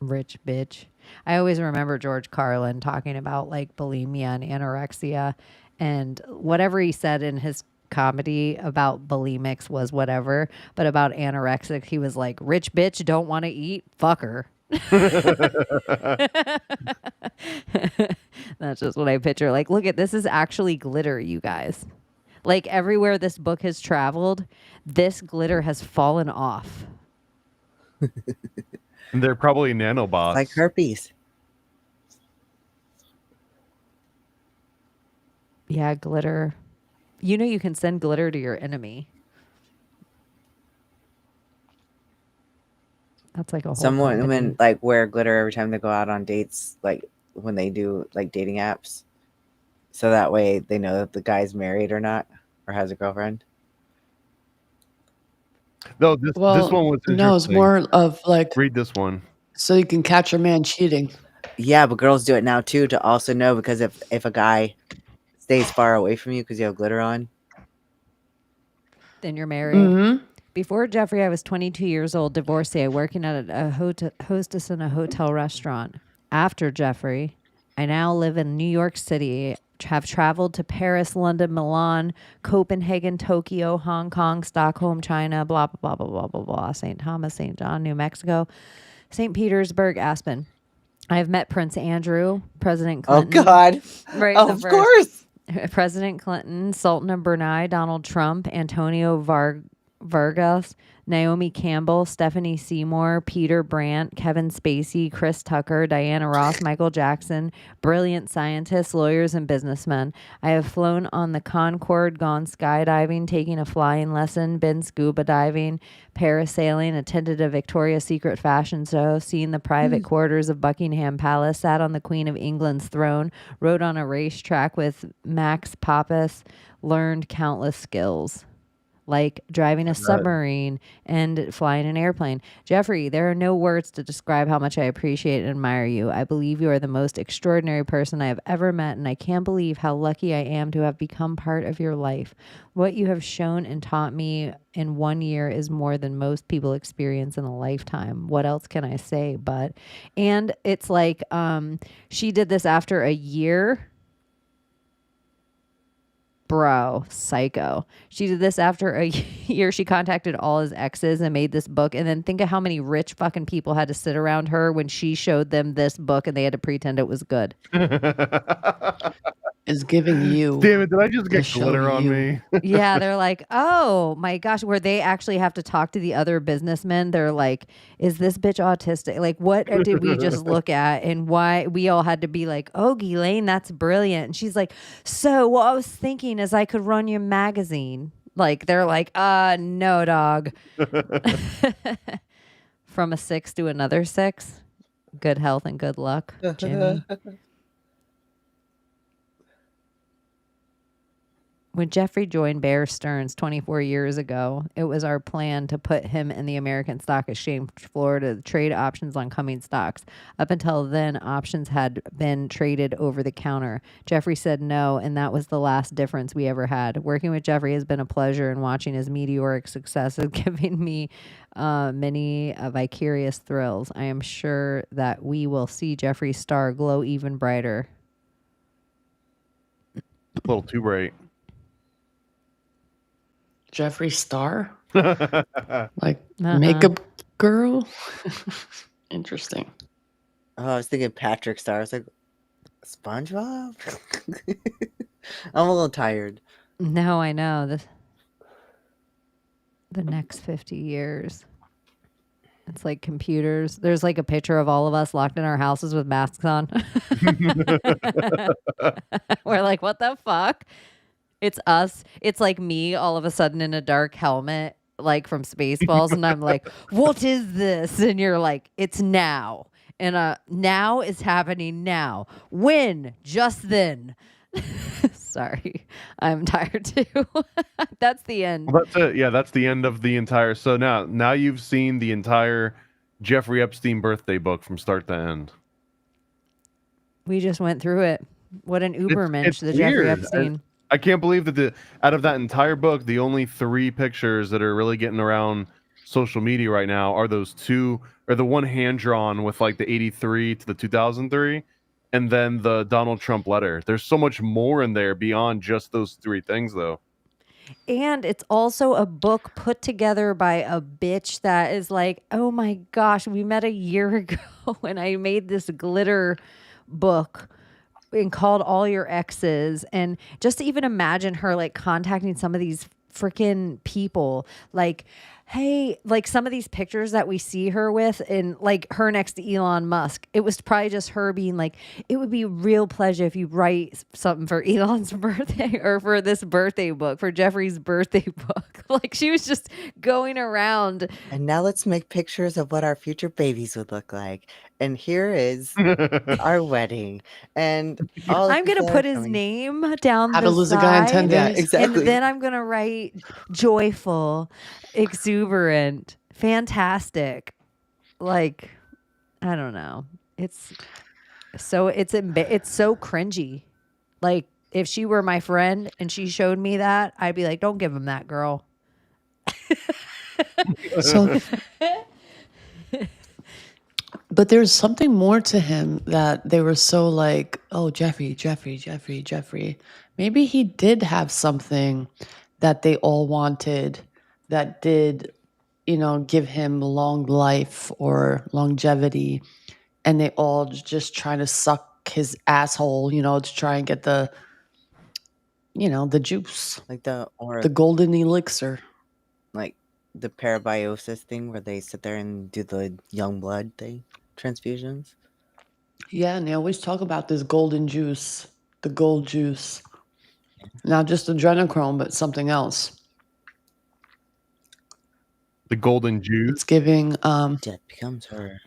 Rich bitch. I always remember George Carlin talking about like bulimia and anorexia, and whatever he said in his comedy about bulimics was whatever, but about anorexic he was like, rich bitch don't want to eat, fuck her. That's just what I picture. Like, look at this is actually glitter, you guys. Like everywhere this book has traveled, this glitter has fallen off.
They're probably nanobots.
Like herpes.
Yeah, glitter. You know you can send glitter to your enemy. That's like a whole
Some
company.
women like wear glitter every time they go out on dates, like when they do like dating apps. So that way they know that the guy's married or not, or has a girlfriend.
No, this one was interesting.
No, it's more of like
Read this one.
so you can catch a man cheating.
Yeah, but girls do it now too to also know, because if a guy stays far away from you because you have glitter on,
Then you're married.
Mm-hmm.
Before Jeffrey, I was 22 years old, divorcee, working at a hostess in a hotel restaurant. After Jeffrey, I now live in New York City, have traveled to Paris, London, Milan, Copenhagen, Tokyo, Hong Kong, Stockholm, China, blah, blah, blah, blah, blah, blah, blah, St. Thomas, St. John, New Mexico, St. Petersburg, Aspen. I have met Prince Andrew, President Clinton.
oh God,
Right,
oh,
the
of
first.
course.
President Clinton, Sultan of Brunei, Donald Trump, Antonio Vargas, Naomi Campbell, Stephanie Seymour, Peter Brandt, Kevin Spacey, Chris Tucker, Diana Ross, Michael Jackson, brilliant scientists, lawyers, and businessmen. I have flown on the Concorde, gone skydiving, taking a flying lesson, been scuba diving, parasailing, attended a Victoria's Secret fashion show, seen the private quarters of Buckingham Palace, sat on the Queen of England's throne, rode on a racetrack with Max Pappas, learned countless skills, like driving a submarine and flying an airplane. Jeffrey, there are no words to describe how much I appreciate and admire you. I believe you are the most extraordinary person I have ever met, and I can't believe how lucky I am to have become part of your life. What you have shown and taught me in 1 year is more than most people experience in a lifetime. What else can I say? But, and it's like, she did this after a year. Bro, psycho. She did this after a year. She contacted all his exes and made this book. And then think of how many rich fucking people had to sit around her when she showed them this book and they had to pretend it was good.
Is giving you.
Damn it, did I just
to
get
show
glitter on
you.
me?
Yeah, they're like, oh my gosh, where they actually have to talk to the other businessmen. They're like, is this bitch autistic? Like, what did we just look at? And why we all had to be like, oh, Ghislaine, that's brilliant. And she's like, so what I was thinking is I could run your magazine. Like, they're like, no, dog. From a 6 to another 6. Good health and good luck, Jimmy. When Jeffrey joined Bear Stearns 24 years ago, it was our plan to put him in the American Stock Exchange floor to trade options on coming stocks. Up until then, options had been traded over the counter. Jeffrey said no, and that was the last difference we ever had. Working with Jeffrey has been a pleasure, and watching his meteoric success is giving me many vicarious thrills. I am sure that we will see Jeffrey's star glow even brighter.
A little too bright.
Jeffree Star? Like makeup girl? Interesting.
Oh, I was thinking Patrick Star. I was like, SpongeBob? I'm a little tired.
No, I know. The next 50 years. It's like computers. There's like a picture of all of us locked in our houses with masks on. We're like, what the fuck? It's us. It's like me all of a sudden in a dark helmet, like from Spaceballs. And I'm like, what is this? And you're like, it's now. And now is happening now. When? Just then. Sorry. I'm tired too. That's the end.
Well, that's it. Yeah, that's the end of the entire. So now you've seen the entire Jeffrey Epstein birthday book from start to end.
We just went through it. What an Ubermensch,
it's
the Jeffrey
weird.
Epstein.
I can't believe that out of that entire book, the only 3 pictures that are really getting around social media right now are those 2, or the one hand drawn with like the 83 to the 2003, and then the Donald Trump letter. There's so much more in there beyond just those 3 things, though.
And it's also a book put together by a bitch that is like, oh my gosh, we met a year ago and I made this glitter book and called all your exes. And just to even imagine her like contacting some of these freaking people, like, hey, like some of these pictures that we see her with and like her next to Elon Musk, it was probably just her being like, it would be a real pleasure if you write something for Elon's birthday or for this birthday book, for Jeffrey's birthday book. Like she was just going around.
And now let's make pictures of what our future babies would look like. And here is our wedding. And all the
I'm going to
people
put
are
his
coming.
name down
How
the
to lose a guy in 10
side.
Yeah,
days.
exactly.
And then I'm going to write joyful, exuberant, fantastic. Like, I don't know. It's so cringy. Like if she were my friend and she showed me that, I'd be like, don't give him that, girl.
So, but there's something more to him that they were so like, oh, Jeffrey. Maybe he did have something that they all wanted that did, give him long life or longevity. And they all just trying to suck his asshole, to try and get the juice,
Like
the golden elixir.
like the parabiosis thing where they sit there and do the young blood thing, transfusions.
Yeah, and they always talk about this golden juice, the gold juice. Not just adrenochrome, but something else.
The golden juice.
It's giving
Death becomes her.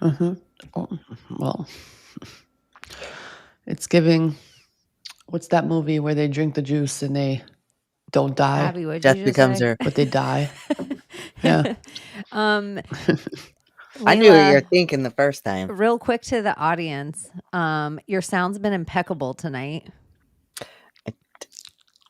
well, it's giving, what's that movie where they drink the juice and they don't die,
Abbie, what'd
Death
you just
becomes
say?
her.
but they die? Yeah.
I knew what
Layla,
you were thinking the first time.
real quick to the audience, your sound's been impeccable tonight.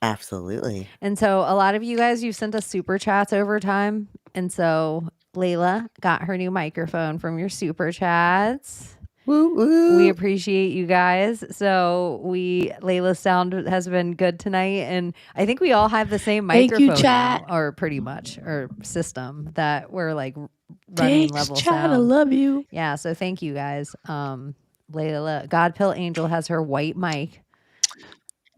Absolutely.
And so a lot of you guys, you sent us super chats over time. And so Layla got her new microphone from your super chats.
Woo woo.
We appreciate you guys. So Layla's sound has been good tonight. And I think we all have the same
Thank you,
microphone
chat.
now, or pretty much, or system that we're like running
Thanks,
level
chat. I
sound.
love you.
Yeah, so thank you guys. Layla, Godpill Angel has her white mic,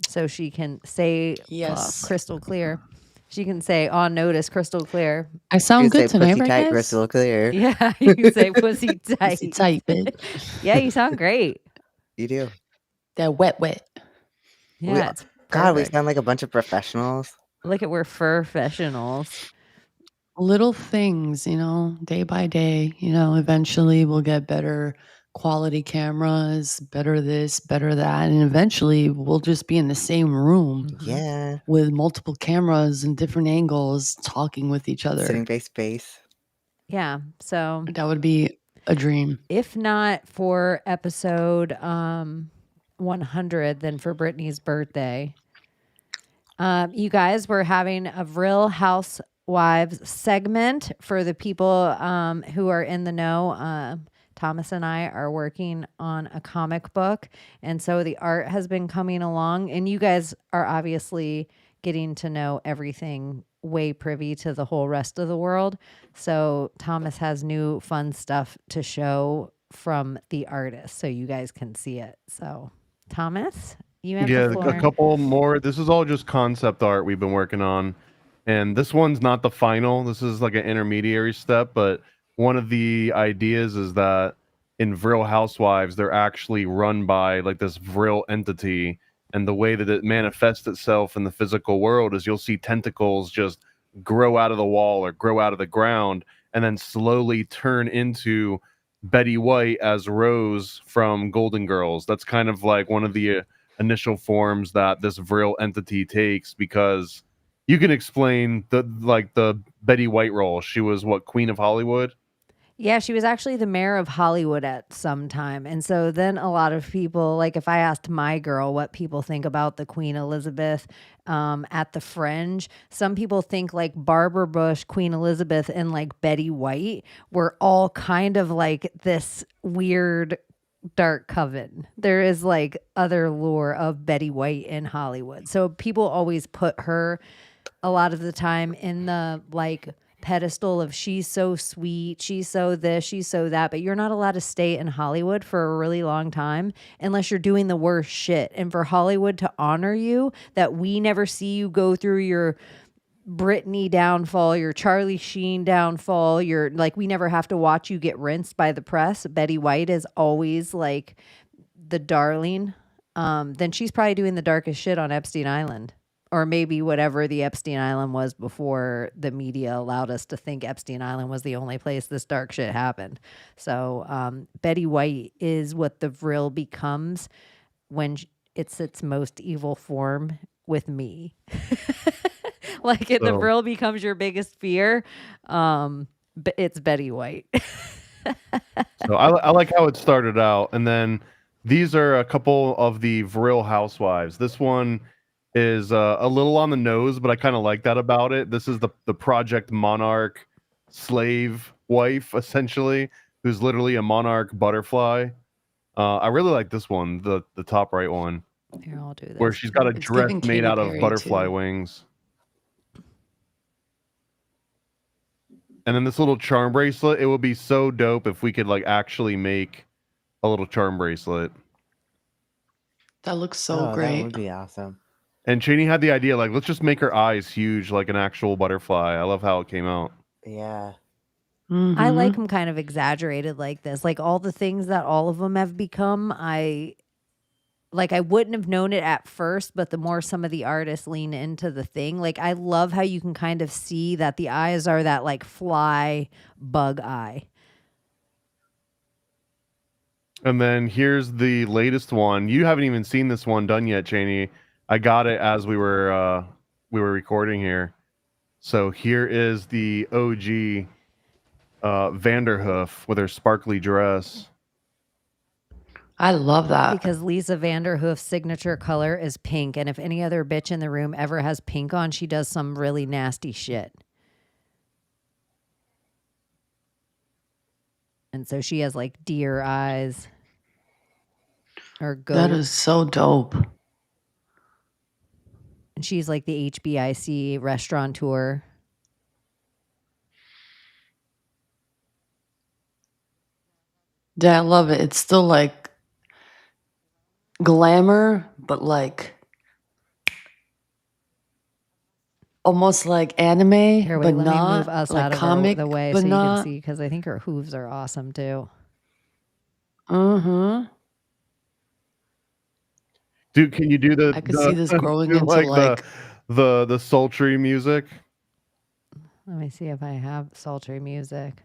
so she can say
Yes.
crystal clear. She can say on notice crystal clear.
I
You
sound
can
good
say
tonight,
pussy
right,
tight,
guys?
crystal clear.
Yeah, you can say pussy tight.
Pussy tight, bitch.
Yeah, you sound great.
You do.
That wet.
Yeah, it's
God, we
perfect.
sound like a bunch of professionals.
Look at we're professionals.
Little things, day by day, eventually we'll get better quality cameras, better this, better that. And eventually we'll just be in the same room
Yeah.
with multiple cameras and different angles talking with each other.
Sitting face to face.
Yeah. So
That would be a dream.
if not for episode 100, then for Brittany's birthday. You guys, we're having a Real Housewives segment for the people who are in the know. Thomas and I are working on a comic book, and so the art has been coming along, and you guys are obviously getting to know everything way privy to the whole rest of the world. So Thomas has new fun stuff to show from the artist, so you guys can see it. So Thomas, you have the floor.
A couple more. This is all just concept art we've been working on. And this one's not the final. This is like an intermediary step. But one of the ideas is that in Vril Housewives, they're actually run by like this Vril entity. And the way that it manifests itself in the physical world is you'll see tentacles just grow out of the wall or grow out of the ground and then slowly turn into Betty White as Rose from Golden Girls. That's kind of like one of the initial forms that this Vril entity takes, because you can explain the Betty White role. She was Queen of Hollywood?
Yeah, she was actually the mayor of Hollywood at some time. And so then a lot of people, like if I asked my girl what people think about the Queen Elizabeth at the Fringe, some people think like Barbara Bush, Queen Elizabeth, and like Betty White were all kind of like this weird dark coven. There is like other lore of Betty White in Hollywood. So people always put her a lot of the time in the like pedestal of she's so sweet, she's so this, she's so that, but you're not allowed to stay in Hollywood for a really long time unless you're doing the worst shit. And for Hollywood to honor you, that we never see you go through your Britney downfall, your Charlie Sheen downfall, your like we never have to watch you get rinsed by the press. Betty White is always like the darling. Then she's probably doing the darkest shit on Epstein Island. Or maybe whatever the Epstein Island was before the media allowed us to think Epstein Island was the only place this dark shit happened. So Betty White is what the Vril becomes when it's its most evil form with me. Like the Vril becomes your biggest fear. It's Betty White.
So I like how it started out, and then these are a couple of the Vril housewives. This one is a little on the nose, but I kind of like that about it. This is the Project Monarch slave wife, essentially, who's literally a monarch butterfly. I really like this one, the top right one.
Here, I'll do this.
Where she's got a dress made
Katy
out of
Perry,
butterfly
too.
wings. And then this little charm bracelet, it would be so dope if we could like actually make a little charm bracelet.
That looks so
That
great.
would be awesome.
And Chaney had the idea, like, let's just make her eyes huge like an actual butterfly. I love how it came out.
Yeah.
I like them kind of exaggerated like this. Like all the things that all of them have become, I wouldn't have known it at first, but the more some of the artists lean into the thing, like I love how you can kind of see that the eyes are that like fly bug eye.
And then here's the latest one. You haven't even seen this one done yet, Chaney. I got it as we were recording here. So here is the OG Vanderhoof with her sparkly dress.
I love that.
Because Lisa Vanderhoof's signature color is pink. And if any other bitch in the room ever has pink on, she does some really nasty shit. And so she has like deer eyes. Or goat.
That is so dope.
And she's like the HBIC restaurateur.
Yeah, I love it. It's still like glamour, but like almost like anime,
Here, wait,
but
let me
not
move us
like
out of
comic,
the way
but
so you
not.
can see, because I think her hooves are awesome too.
Dude, can you do the?
I could see this growing
do
into
like the sultry music?
Let me see if I have sultry music.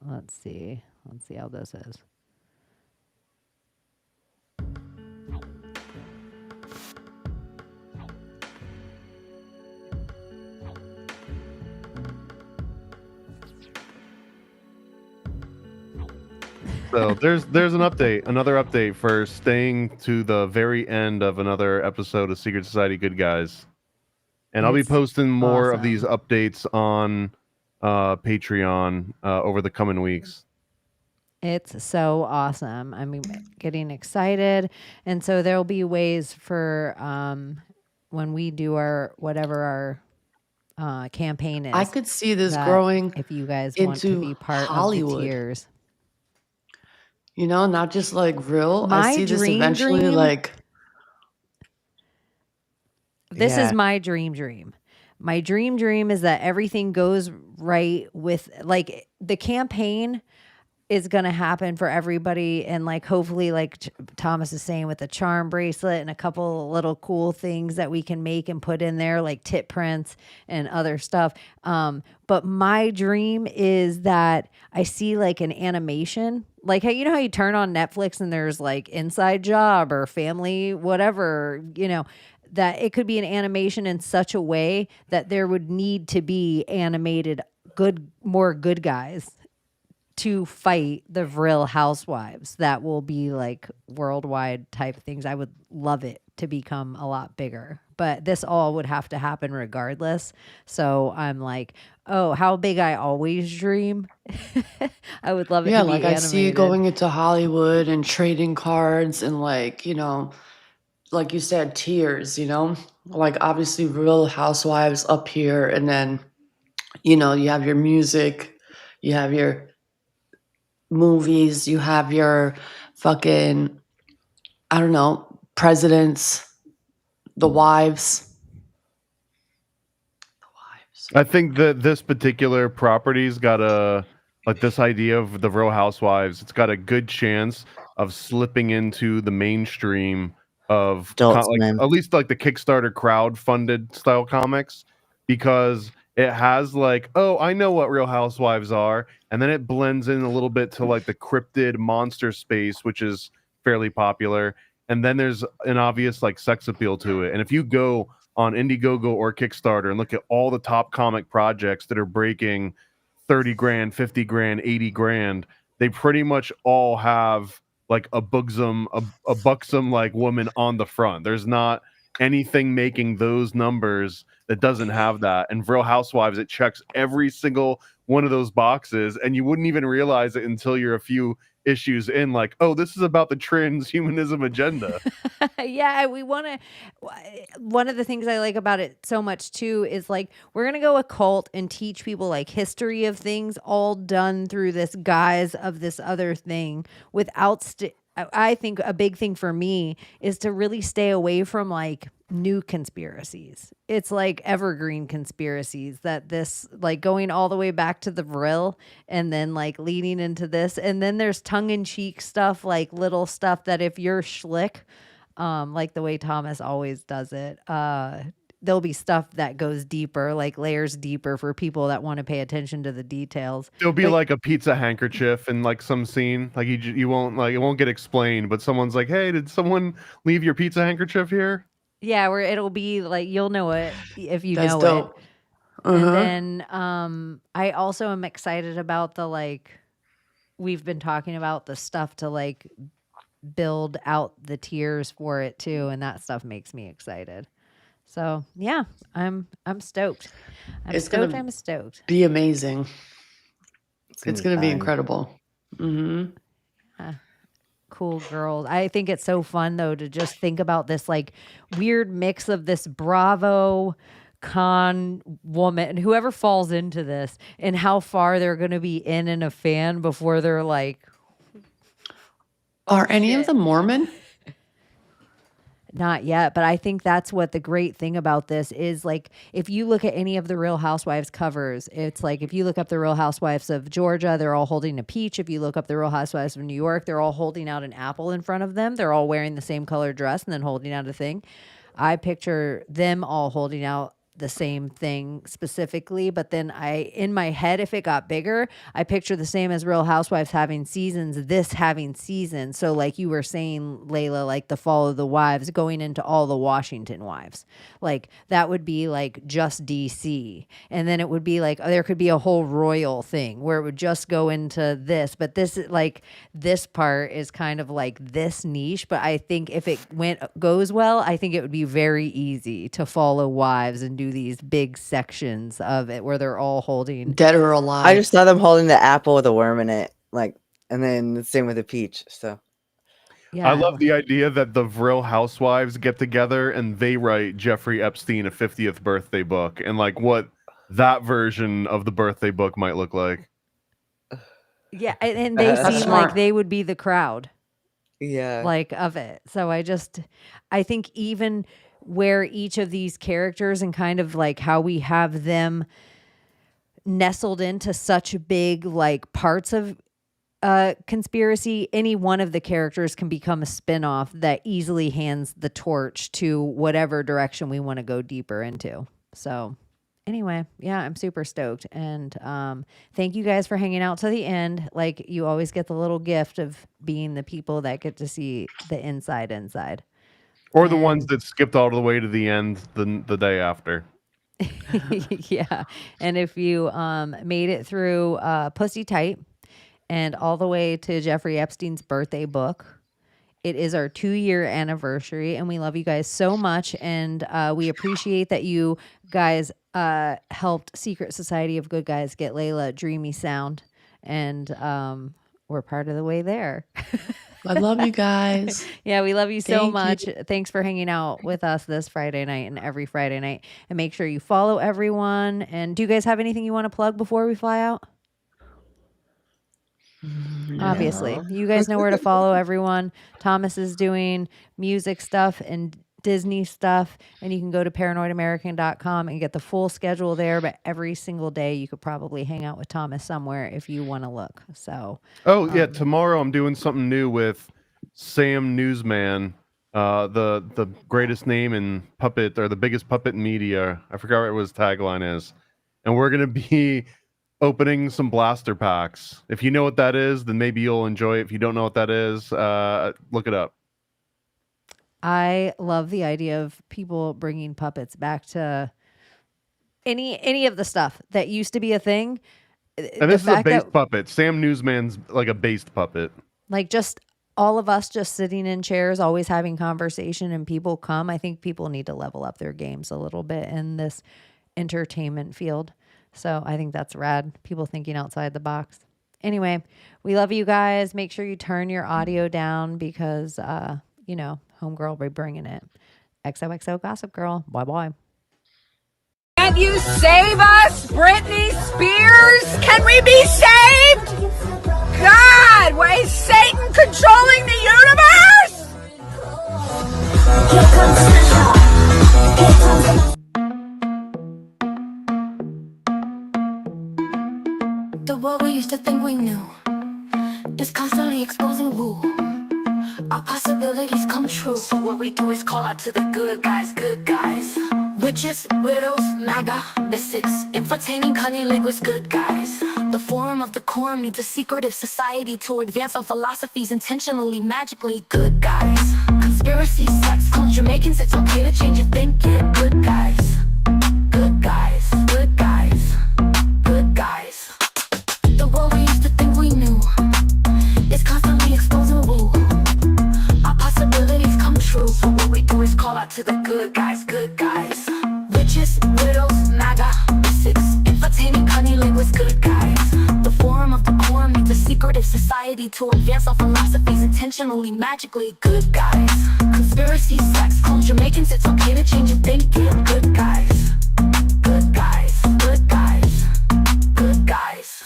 Let's see. Let's see how this is.
So there's an update, another update for staying to the very end of another episode of Secret Society Good Guys. And I'll be
It's
posting more of these
awesome.
updates on Patreon over the coming weeks.
It's so awesome. I'm getting excited. And so there'll be ways for when we do our whatever our campaign is.
I could see this
that
growing
if you guys want to
into
be part of the
Hollywood.
tiers.
You know, not just like real.
My
I see this
dream
eventually
dream-
like
This
Yeah.
is my dream. My dream is that everything goes right with like the campaign is going to happen for everybody. And like, hopefully like Thomas is saying with the charm bracelet and a couple little cool things that we can make and put in there, like tit prints and other stuff. But my dream is that I see like an animation, like how, you know how you turn on Netflix and there's like Inside Job or Family, whatever, you know, that it could be an animation in such a way that there would need to be animated more good guys to fight the Vril housewives. That will be like worldwide type things. I would love it to become a lot bigger, but this all would have to happen regardless. So I'm like, oh, how big I always dream. I would love it
yeah,
to be
like I see you
animated.
going into Hollywood and trading cards and like, you know, like you said, tiers, like obviously Real Housewives up here, and then, you have your music, you have your movies, you have your fucking, I don't know, presidents, the wives.
I think that this particular property's got this idea of the Real Housewives. It's got a good chance of slipping into the mainstream of
Adult Swim.
at least like the Kickstarter crowd-funded style comics, because it has like, oh, I know what Real Housewives are, and then it blends in a little bit to like the cryptid monster space, which is fairly popular, and then there's an obvious like sex appeal to it. And if you go on Indiegogo or Kickstarter and look at all the top comic projects that are breaking 30 grand, 50 grand, 80 grand, they pretty much all have like a buxom like woman on the front. There's not anything making those numbers that doesn't have that. And Real Housewives, it checks every single one of those boxes, and you wouldn't even realize it until you're a few issues in, like, oh, this is about the transhumanism agenda.
Yeah, we want to. One of the things I like about it so much too is like we're gonna go occult and teach people like history of things, all done through this guise of this other thing without. I think a big thing for me is to really stay away from like new conspiracies. It's like evergreen conspiracies that this like going all the way back to the Vril and then like leading into this. And then there's tongue-in-cheek stuff, like little stuff that if you're schlick, like the way Thomas always does it, there'll be stuff that goes deeper, like layers deeper for people that want to pay attention to the details.
There'll be like a pizza handkerchief in like some scene, like you won't like, it won't get explained, but someone's like, hey, did someone leave your pizza handkerchief here?
Yeah, where it'll be like you'll know it if you
That's
know
dope.
it. And then I also am excited about the like we've been talking about the stuff to like build out the tiers for it too, and that stuff makes me excited. So yeah, I'm stoked. I'm stoked.
Be amazing. It's gonna be
fun.
incredible.
Cool girls. I think it's so fun though to just think about this like weird mix of this Bravo con woman and whoever falls into this and how far they're going to be in and a fan before they're like,
Are any of them Mormon?
not yet, but I think that's what the great thing about this is. Like, if you look at any of the Real Housewives covers, it's like if you look up the Real Housewives of Georgia, they're all holding a peach. If you look up the Real Housewives of New York, they're all holding out an apple in front of them. They're all wearing the same color dress and then holding out a thing. I picture them all holding out the same thing specifically, but then in my head, if it got bigger, I picture the same as Real Housewives having seasons, this having seasons. So like you were saying, Layla, like the Fall of the Wives going into all the Washington wives, like that would be like just DC. And then it would be like, there could be a whole royal thing where it would just go into this, but this like this part is kind of like this niche. But I think if it goes well, I think it would be very easy to follow wives and do these big sections of it where they're all holding
Dead or alive.
I just saw them holding the apple with a worm in it, like, and then the same with the peach. So
yeah.
I love the idea that the Real Housewives get together and they write Jeffrey Epstein a 50th birthday book, and like what that version of the birthday book might look like.
Yeah, and they seem like they would be the crowd.
Yeah.
Like of it. So I think even where each of these characters and kind of like how we have them nestled into such big like parts of conspiracy, any one of the characters can become a spinoff that easily hands the torch to whatever direction we want to go deeper into. So anyway, yeah, I'm super stoked. And thank you guys for hanging out to the end. Like you always get the little gift of being the people that get to see the inside.
Or the ones that skipped all the way to the end the day after.
Yeah. And if you made it through Pussy Tight and all the way to Jeffrey Epstein's birthday book, it is our 2-year anniversary, and we love you guys so much. And we appreciate that you guys helped Secret Society of Good Guys get Layla Dreamy Sound. And we're part of the way there.
I love you guys.
Yeah, we love you so
Thank
much.
you.
Thanks for hanging out with us this Friday night and every Friday night. And make sure you follow everyone. And do you guys have anything you want to plug before we fly out? Obviously, you guys know where to follow everyone. Thomas is doing music stuff and Disney stuff, and you can go to paranoidamerican.com and get the full schedule there. But every single day, you could probably hang out with Thomas somewhere if you want to look. So,
yeah, tomorrow I'm doing something new with Sam Newsman, the greatest name in puppet, or the biggest puppet in media. I forgot what his tagline is, and we're gonna be opening some blaster packs. If you know what that is, then maybe you'll enjoy it. If you don't know what that is, look it up.
I love the idea of people bringing puppets back to any of the stuff that used to be a thing.
And this is a based puppet. Sam Newsman's like a based puppet.
Like just all of us just sitting in chairs, always having conversation, and people come. I think people need to level up their games a little bit in this entertainment field. So I think that's rad. People thinking outside the box. Anyway, we love you guys. Make sure you turn your audio down because, homegirl will be bringing it. XOXO Gossip Girl. Bye-bye.
Can you save us, Britney Spears? Can we be saved? God, why is Satan controlling the universe?
The world we used to think we knew is constantly exposing who our possibilities come true. So what we do is call out to the good guys, good guys. Witches, widows, MAGA, mystics, entertaining cunning linguists, good guys. The forum of the quorum needs a secretive society to advance our philosophies intentionally, magically, good guys. Conspiracy, sex, cults, Jamaicans, it's okay to change your thinking, good guys. Good guys, good guys, good guys. The world we used to think we knew is constantly exposing who our possibilities come true. So what we do is call out to the good guys, good guys. Witches, widows, MAGA, mystics, entertaining cunning linguists, good guys. The forum of the quorum needs a secretive society to advance our philosophies intentionally, magically, good guys. Conspiracy, sex, cults, Jamaicans, it's okay to change your thinking, good guys. Good guys, good guys, good guys.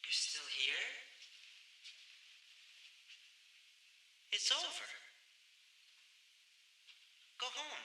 You're still here? It's over. Go home.